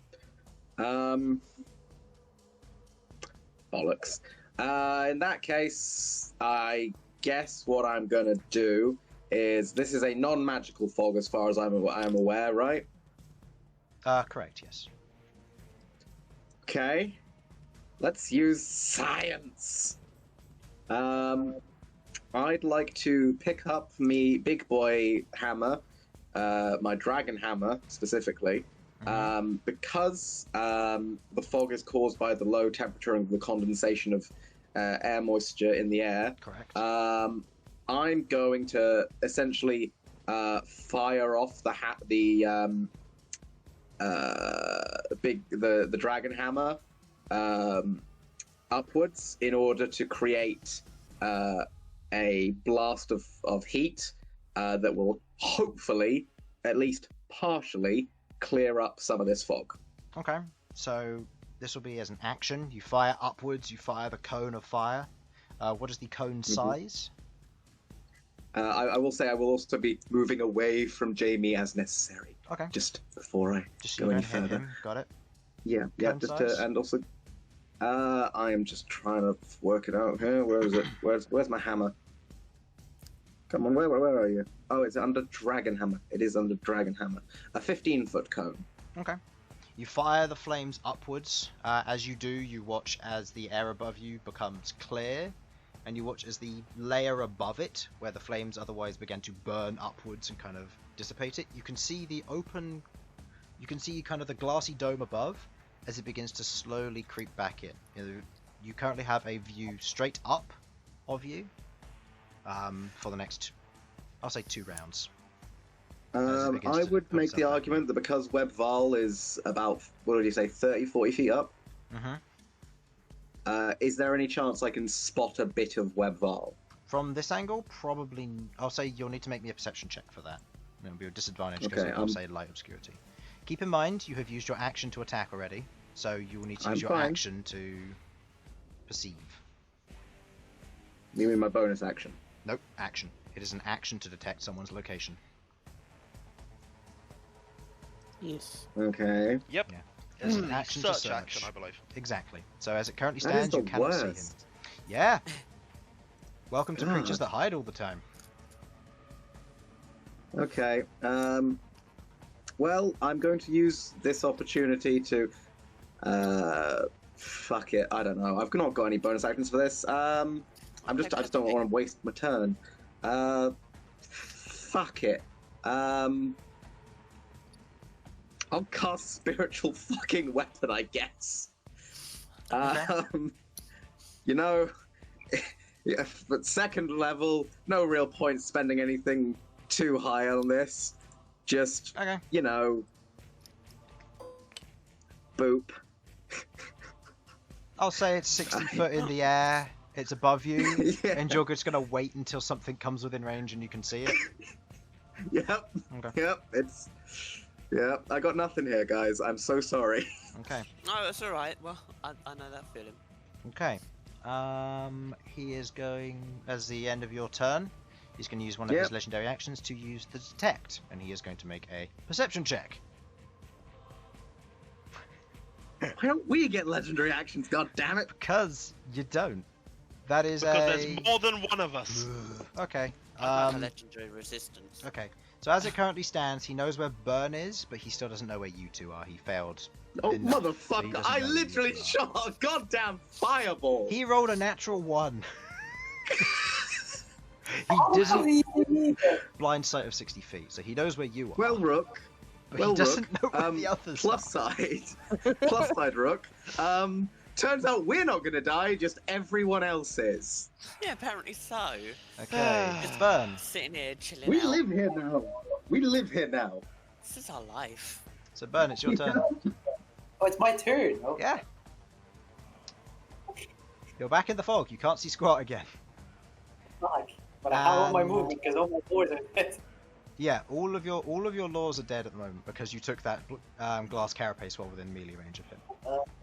Bollocks. In that case, I guess what I'm gonna do is, this is a non-magical fog as far as I'm aware, right? Correct, yes. Okay. Let's use science. I'd like to pick up me big boy hammer, my dragon hammer specifically, because the fog is caused by the low temperature and the condensation of air moisture in the air. Correct. I'm going to essentially fire off the dragon hammer upwards in order to create a blast of heat that will hopefully, at least partially, clear up some of this fog. Okay, so this will be as an action. You fire upwards, you fire the cone of fire. What is the cone size? I will say I will also be moving away from Jamie as necessary. Okay. Just before I Just so go you any don't hit further. him. Got it. Yeah, Cone just size? and also, I am just trying to work it out here. Where is it? Where's my hammer? Come on, where are you? Oh, it's under dragon hammer. It is under dragon hammer. A 15-foot cone. Okay. You fire the flames upwards. As you do, you watch as the air above you becomes clear, and you watch as the layer above it, where the flames otherwise began to burn upwards and kind of dissipate it. You can see kind of the glassy dome above as it begins to slowly creep back in. You currently have a view straight up of you for the next, I'll say, 2 rounds. I would make the argument that because Web Val is about, what did you say, 30, 40 feet up? Is there any chance I can spot a bit of Web Val? From this angle, probably. I'll say you'll need to make me a perception check for that. It'll be a disadvantage because Okay, I'll say light obscurity. Keep in mind, you have used your action to attack already, so you will need to I'm use your fine. action to perceive. You mean my bonus action? Nope, action. It is an action to detect someone's location. Yes. Okay. Yep. Yeah. There's an action to Search search. action, I believe. Exactly. So as it currently That is stands, the you cannot see him. worst. Yeah. Welcome to creatures God. that hide all the time. Okay. Well, I'm going to use this opportunity to. Fuck it. I don't know. I've not got any bonus actions for this. I just don't want to waste my turn. Fuck it. I'll cast spiritual fucking weapon, I guess. You know, yeah, but second level, no real point spending anything too high on this. Just, Okay. you know, boop. I'll say it's 60 foot in the air. It's above you, Yeah. and you're just gonna wait until something comes within range and you can see it. Yep. Okay. Yep. Yep. I got nothing here, guys. I'm so sorry. Okay. No, that's alright. Well, I know that feeling. Okay. He is going, as the end of your turn, he's going to use one of his Yep. legendary actions to use the detect, and he is going to make a perception check. Why don't we get legendary actions? God damn it! Because you don't. That is Because a... there's more than one of us. Okay. I have a legendary resistance. Okay. So as it currently stands, he knows where Bern is, but he still doesn't know where you two are. He failed. Oh enough, so he motherfucker! doesn't I know where you literally two are. shot a goddamn fireball. He rolled a natural 1. He didn't blind sight of 60 feet, so he knows where you are. Well, Rook. but well, he doesn't Rook, know where the others plus are. plus side, Rook. Turns out we're not gonna die. Just everyone else is. Yeah, apparently so. Okay, it's Bern. Sitting here chilling We out. live here now. We live here now. This is our life. So Bern, it's your turn. Oh, it's my turn. Oh, Yeah. You're back in the fog. You can't see squat again. fuck. But I have all my And- movement because all my boards are dead. Yeah, all of your laws are dead at the moment because you took that glass carapace while within melee range of him.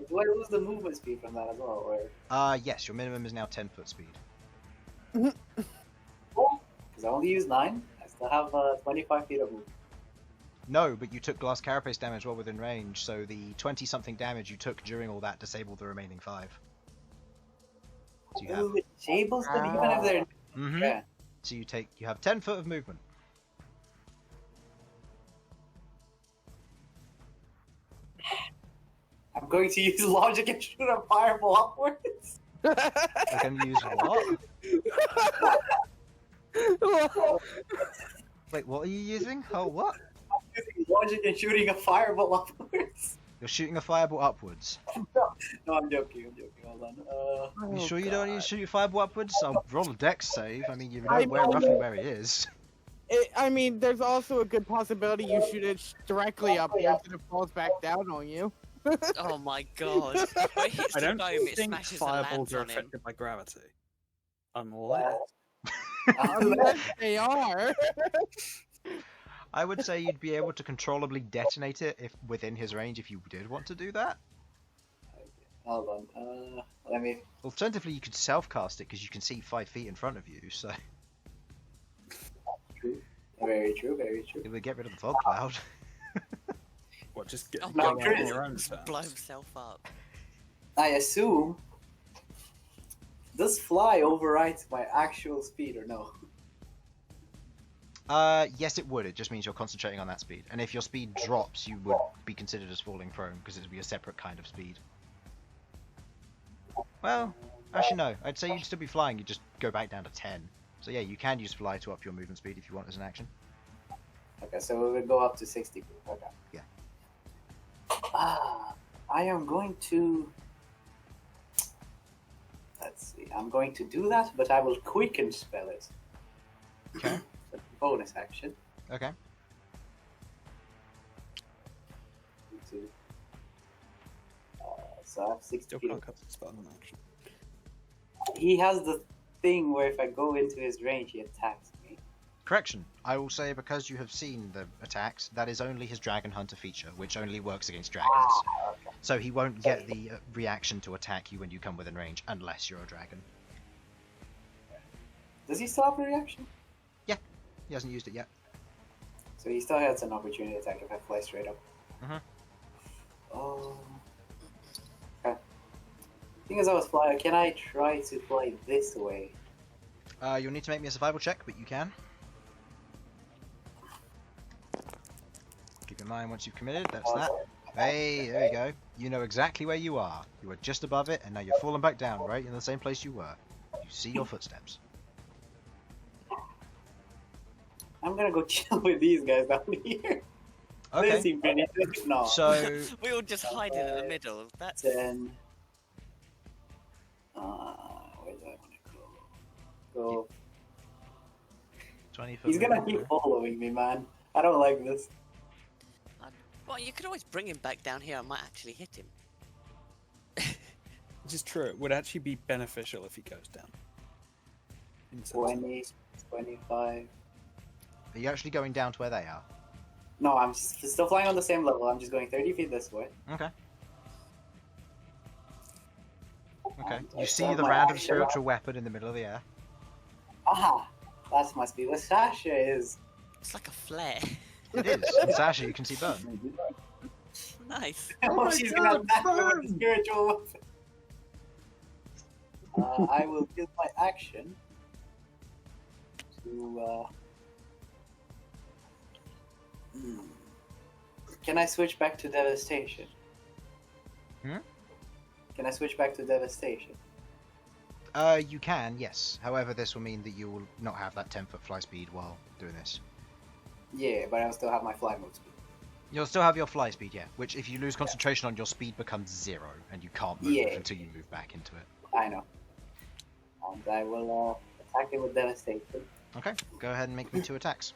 Do I lose the movement speed from that as well? Or... Yes, your minimum is now 10 foot speed. Because I only use 9. I still have 25 feet of movement. No, but you took glass carapace damage while within range, so the 20-something damage you took during all that disabled the remaining 5. So you have. Ooh, it disables them even if they're... Mm-hmm. Yeah. So you have 10 foot of movement. I'm going to use logic and shoot a fireball upwards. You're going to use what? Wait, what are you using? Oh, what? I'm using logic and shooting a fireball upwards. You're shooting a fireball upwards. No, I'm joking. Hold on. You Oh, sure you don't need to God. shoot your fireball upwards? I'll roll a dex save. I mean, you know I roughly know. where he is. I mean, there's also a good possibility you shoot it directly up here and it falls back down on you. Oh my god. When it hits I the don't dome, it think smashes and fireballs lands are on him. affected by gravity. Unless... Unless they are. I would say you'd be able to controllably detonate it if within his range if you did want to do that. Hold on. Let me... Alternatively, you could self-cast it because you can see 5 feet in front of you, so True. Very true, very true. it would get rid of the fog cloud. What, just get Oh go my on god. your own Just terms? blow himself up. I assume... Does fly override my actual speed or no? Yes, it would. It just means you're concentrating on that speed. And if your speed drops, you would be considered as falling prone because it would be a separate kind of speed. Well, actually no. I'd say you'd still be flying. You'd just go back down to 10. So yeah, you can use fly to up your movement speed if you want as an action. Okay, so we will go up to 60. Okay. Yeah. I am going to... Let's see. I'm going to do that, but I will quicken spell it. Okay. Bonus action. Okay. So I have 60 Still feet. can't cut the spell in action. He has the thing where if I go into his range, he attacks me. Correction. I will say because you have seen the attacks, that is only his Dragon Hunter feature, which only works against dragons. Okay. So he won't get the reaction to attack you when you come within range, unless you're a dragon. Does he still have a reaction? He hasn't used it yet. So he still has an opportunity attack if I fly straight up. Mhm. Oh. Okay. Seeing as I was flying, can I try to fly this way? You'll need to make me a survival check, but you can. Keep in mind, once you've committed, that's that. Hey, there you go. You know exactly where you are. You were just above it, and now you're falling back down, right in the same place you were. You see your footsteps. I'm gonna go chill with these guys down here. They Okay. seem pretty safe. No. So, We all just hide in the middle. That's 10. Where do I want to go? 20 foot. He's gonna keep following me, man. I don't like this. well. You could always bring him back down here. I might actually hit him. Which is true. It would actually be beneficial if he goes down. In some 20, sense. 25. Are you actually going down to where they are? No, I'm still flying on the same level. I'm just going 30 feet this way. Okay. Okay. And You I see saw the my random action spiritual weapon in the middle of the air. Aha! That must be what Sasha is. It's like a flare. It is. And Sasha, you can see Bern. Nice. Oh, she's gonna attack me with the spiritual weapon. I will use my action to. Can I switch back to devastation? Hmm? Can I switch back to devastation? You can, yes. However, this will mean that you will not have that 10-foot fly speed while doing this. Yeah, but I'll still have my fly mode speed. You'll still have your fly speed, yeah. Which, if you lose concentration on your speed, becomes 0, and you can't move Yeah. until you move back into it. I know. And I will attack it with devastation. Okay, go ahead and make me 2 attacks.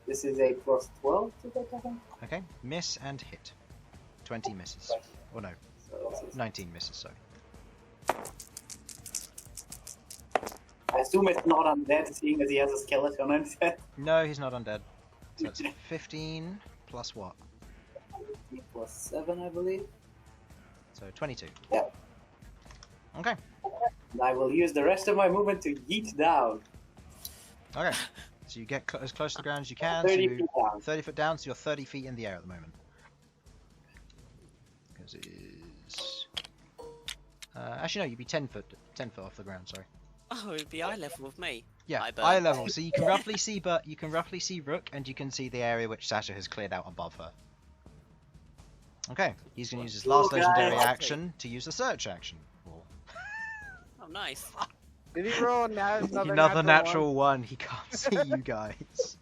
This is a plus 12 to get that one. Okay, miss and hit. 20 misses. Or no, So this is- 19 misses, sorry. I assume it's not undead, seeing as he has a skeleton on his head. No, he's not undead. So that's 15 plus what? Plus 7, I believe. So 22. Yep. Okay, And I will use the rest of my movement to yeet down. okay. So you get as close to the ground as you can. So 30 you feet down. 30 foot down, so you're 30 feet in the air at the moment. Because it is... actually, no, you'd be 10 foot off the ground. Sorry. Oh, it'd be eye level with me. Yeah, Hi, Bern. eye level. So you can roughly see, you can roughly see Rook, and you can see the area which Sasha has cleared out above her. Okay, he's going to use his last Cool, legendary guys. action to use the search action. Oh, nice. Did he roll Another natural one. He can't see you guys.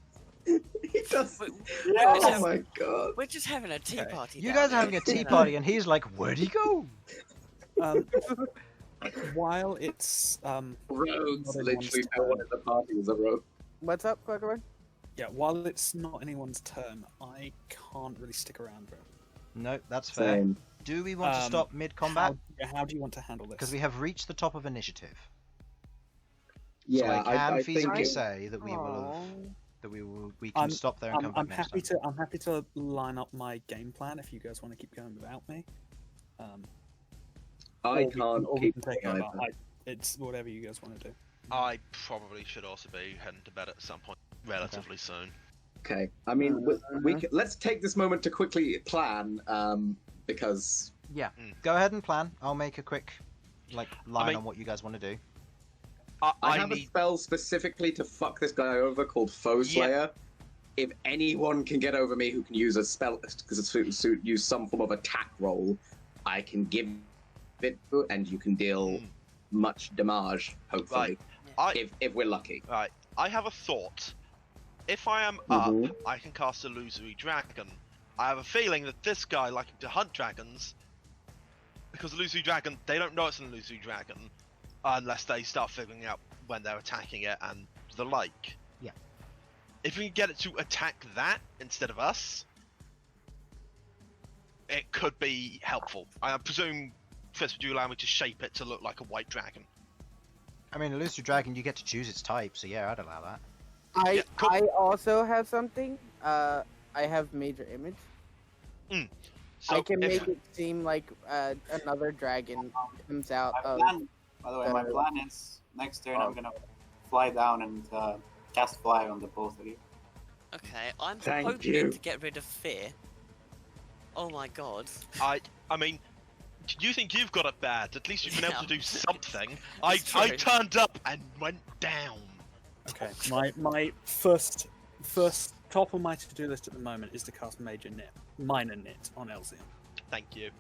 He does. We- Oh my god. We're just having a tea party. You down guys are there, having a tea you know. party, and he's like, "Where'd he go?" While it's Rogues not in literally one's no one at the party was a rogue. What's up, Queglod? while it's not anyone's turn, I can't really stick around. Bro. No, that's fair. Same. Do we want to stop mid-combat? How do you want to handle this? Because we have reached the top of initiative. Yeah, so I can I feasibly think say that we will have, we can stop there and come I'm back next happy time. I'm happy to line up my game plan if you guys want to keep going without me. I can't or we keep can take going over. either. It's whatever you guys want to do. I probably should also be heading to bed at some point relatively soon. Okay, I mean, we can, let's take this moment to quickly plan, because Yeah, go ahead and plan. I'll make a quick line mean- on what you guys want to do. I I have a need. spell specifically to fuck this guy over called Foe Slayer. If anyone can get over me who can use a spell, because use some form of attack roll, I can give it, and you can deal much damage, hopefully, if we're lucky. Right, I have a thought. If I am Mhm. up, I can cast Illusory Dragon. I have a feeling that this guy liking to hunt dragons, because Illusory Dragon, they don't know it's an Illusory Dragon unless they start figuring out when they're attacking it and the like. Yeah. If we can get it to attack that instead of us, it could be helpful. I presume, first, would you allow me to shape it to look like a white dragon? I mean, Illusory Dragon, you get to choose its type, so yeah, I'd allow that. Yeah, cool. I also have something. I have Major Image. So I can if- make it seem like another dragon comes out My of. plan, by the way, my plan is next turn I'm gonna fly down and cast fly on the both of you. Okay, I'm Thank hoping you. to get rid of fear. Oh my god. I mean, you think you've got it bad? At least you've been able to do something. I It's true. turned up and went down. Okay, my first top of my to-do list at the moment is to cast minor knit on Elsyan. Thank you.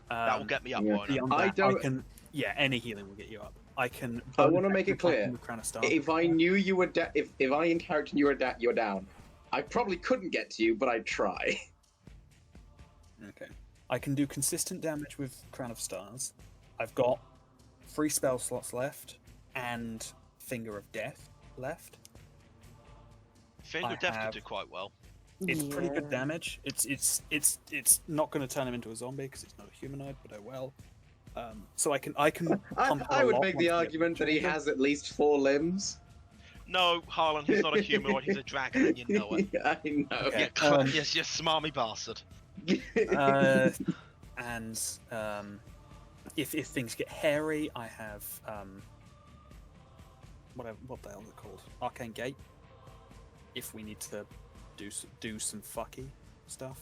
That will get me up, yeah. won't it? Beyond I that, don't- any healing will get you up. I can. I want to make it clear. The Crown of Stars. If I knew you were if I in character knew you're down, I probably couldn't get to you, but I'd try. Okay. I can do consistent damage with Crown of Stars. I've got 3 spell slots left and Finger of Death left. Finger I of Death could have- do quite well. It's pretty good damage. It's not going to turn him into a zombie because it's not a humanoid, but oh well. So I can pump I a would lot make the once I get argument that he shoulder. has at least 4 limbs. No, Harlan, he's not a humanoid, he's a dragon, and you know it. I know. Okay. Yes, you smarmy bastard. And if things get hairy, I have what the hell is it called? Arcane Gate. If we need to do some fucky stuff.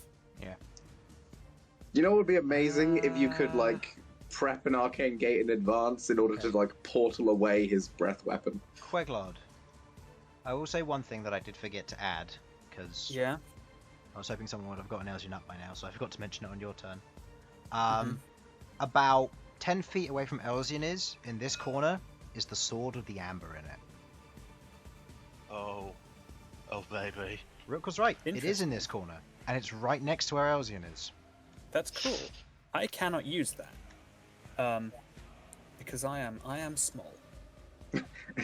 You know what would be amazing if you could like prep an arcane gate in advance in order to like portal away his breath weapon. Queglod. I will say one thing that I did forget to add, because Yeah. I was hoping someone would have got an Elsyan up by now, so I forgot to mention it on your turn. About 10 feet away from Elsyan in this corner, is the Sword of the Amber in it. Oh baby. Rook was right. It is Interesting. in this corner, and it's right next to where Elsyan is. That's cool. I cannot use that. Because I am small.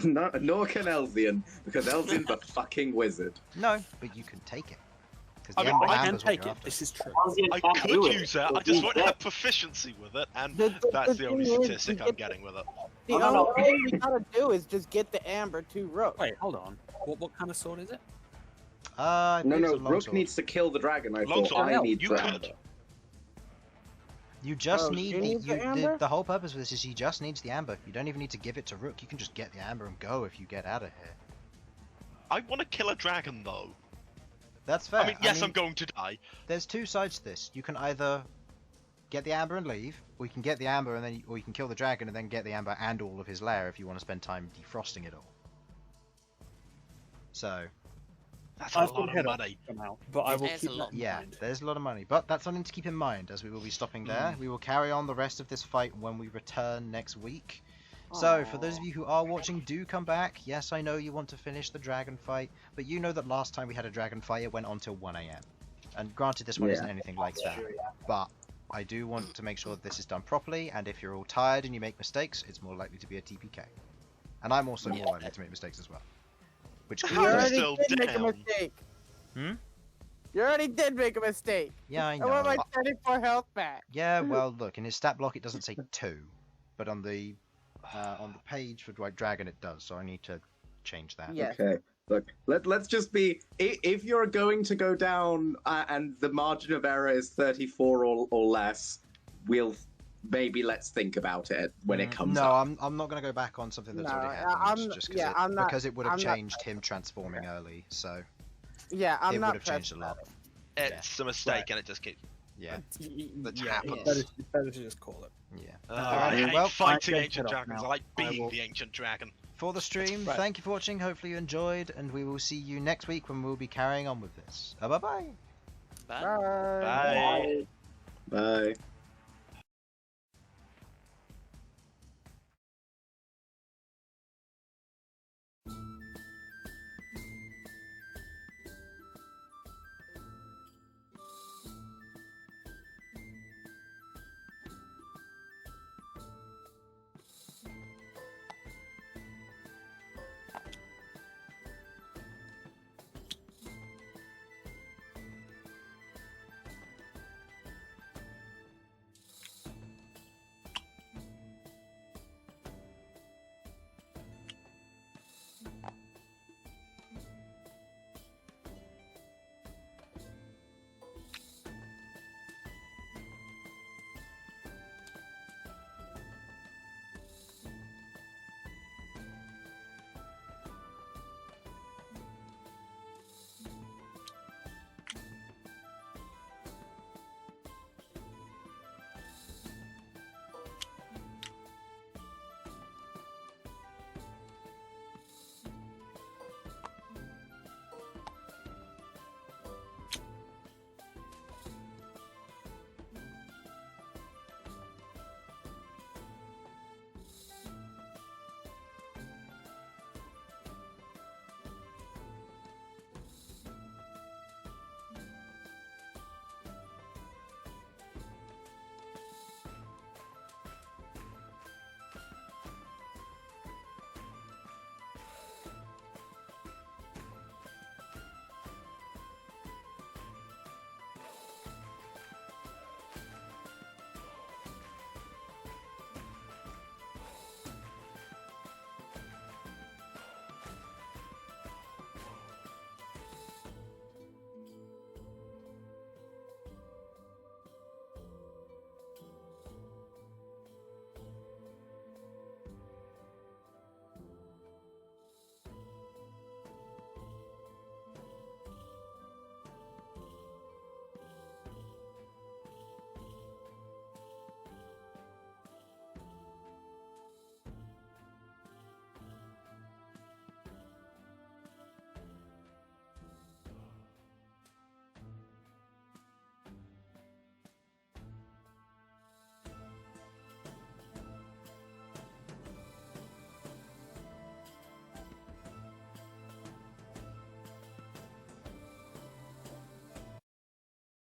Nor can Elsyan, because Elsyan's a fucking wizard. No, but you can take it. Because I the mean, Amber I can Amber's what take you're it. after. This is true. I could use it, I just won't have proficiency with it, and that's the only thing is, statistic I'm getting with it. The Oh, no, only thing we gotta do is just get the amber to Rook. Wait, hold on. What kind of sword is it? I No, think it's no, a Rook longsword. needs to kill the dragon. I thought Longsword, I need you the could. amber. You just Oh, need you need the amber? the whole purpose of this is he just needs the amber. You don't even need to give it to Rook. You can just get the amber and go if you get out of here. I want to kill a dragon though. That's fair. I mean, yes, I'm going to die. There's 2 sides to this. You can either get the amber and leave, or you can get the amber and then, or you can kill the dragon and then get the amber and all of his lair if you want to spend time defrosting it all. So, That's a I've lot got of head up money. somehow, but I will There's keep a that lot. in yeah, mind. there's a lot of money, but that's something to keep in mind as we will be stopping there. We will carry on the rest of this fight when we return next week. So, for those of you who are watching, do come back. Yes, I know you want to finish the dragon fight, but you know that last time we had a dragon fight, it went on till 1 AM. And granted, this one Yeah. isn't anything like that, but I do want to make sure that this is done properly, and if you're all tired and you make mistakes, it's more likely to be a TPK. And I'm also more likely to make mistakes as well. Which You I'm already still did make a down. mistake. Hmm? You already did make a mistake. Yeah, I I know. want my 34 health back. Yeah, well, look, in his stat block it doesn't say 2, but on the page for White Dragon it does, so I need to change that. Yeah. Okay, look, let's just be. If you're going to go down and the margin of error is 34 or less, let's think about it when it comes No, up. I'm not going to go back on something that's No, already I'm- happened, just yeah, I'm not- because it would have I'm not- changed him transforming early, so Yeah, I'm it not would have changed a pressed lot. It's a mistake, and it just keeps. Yeah, That Yeah, happens. it's better to just call it. yeah. I hate well, fighting I ancient get it off dragons. now. I like I being will- the ancient dragon. For the stream, Right. thank you for watching, hopefully you enjoyed, and we will see you next week when we'll be carrying on with this. Bye-bye! Bye. Bye. Bye. Bye.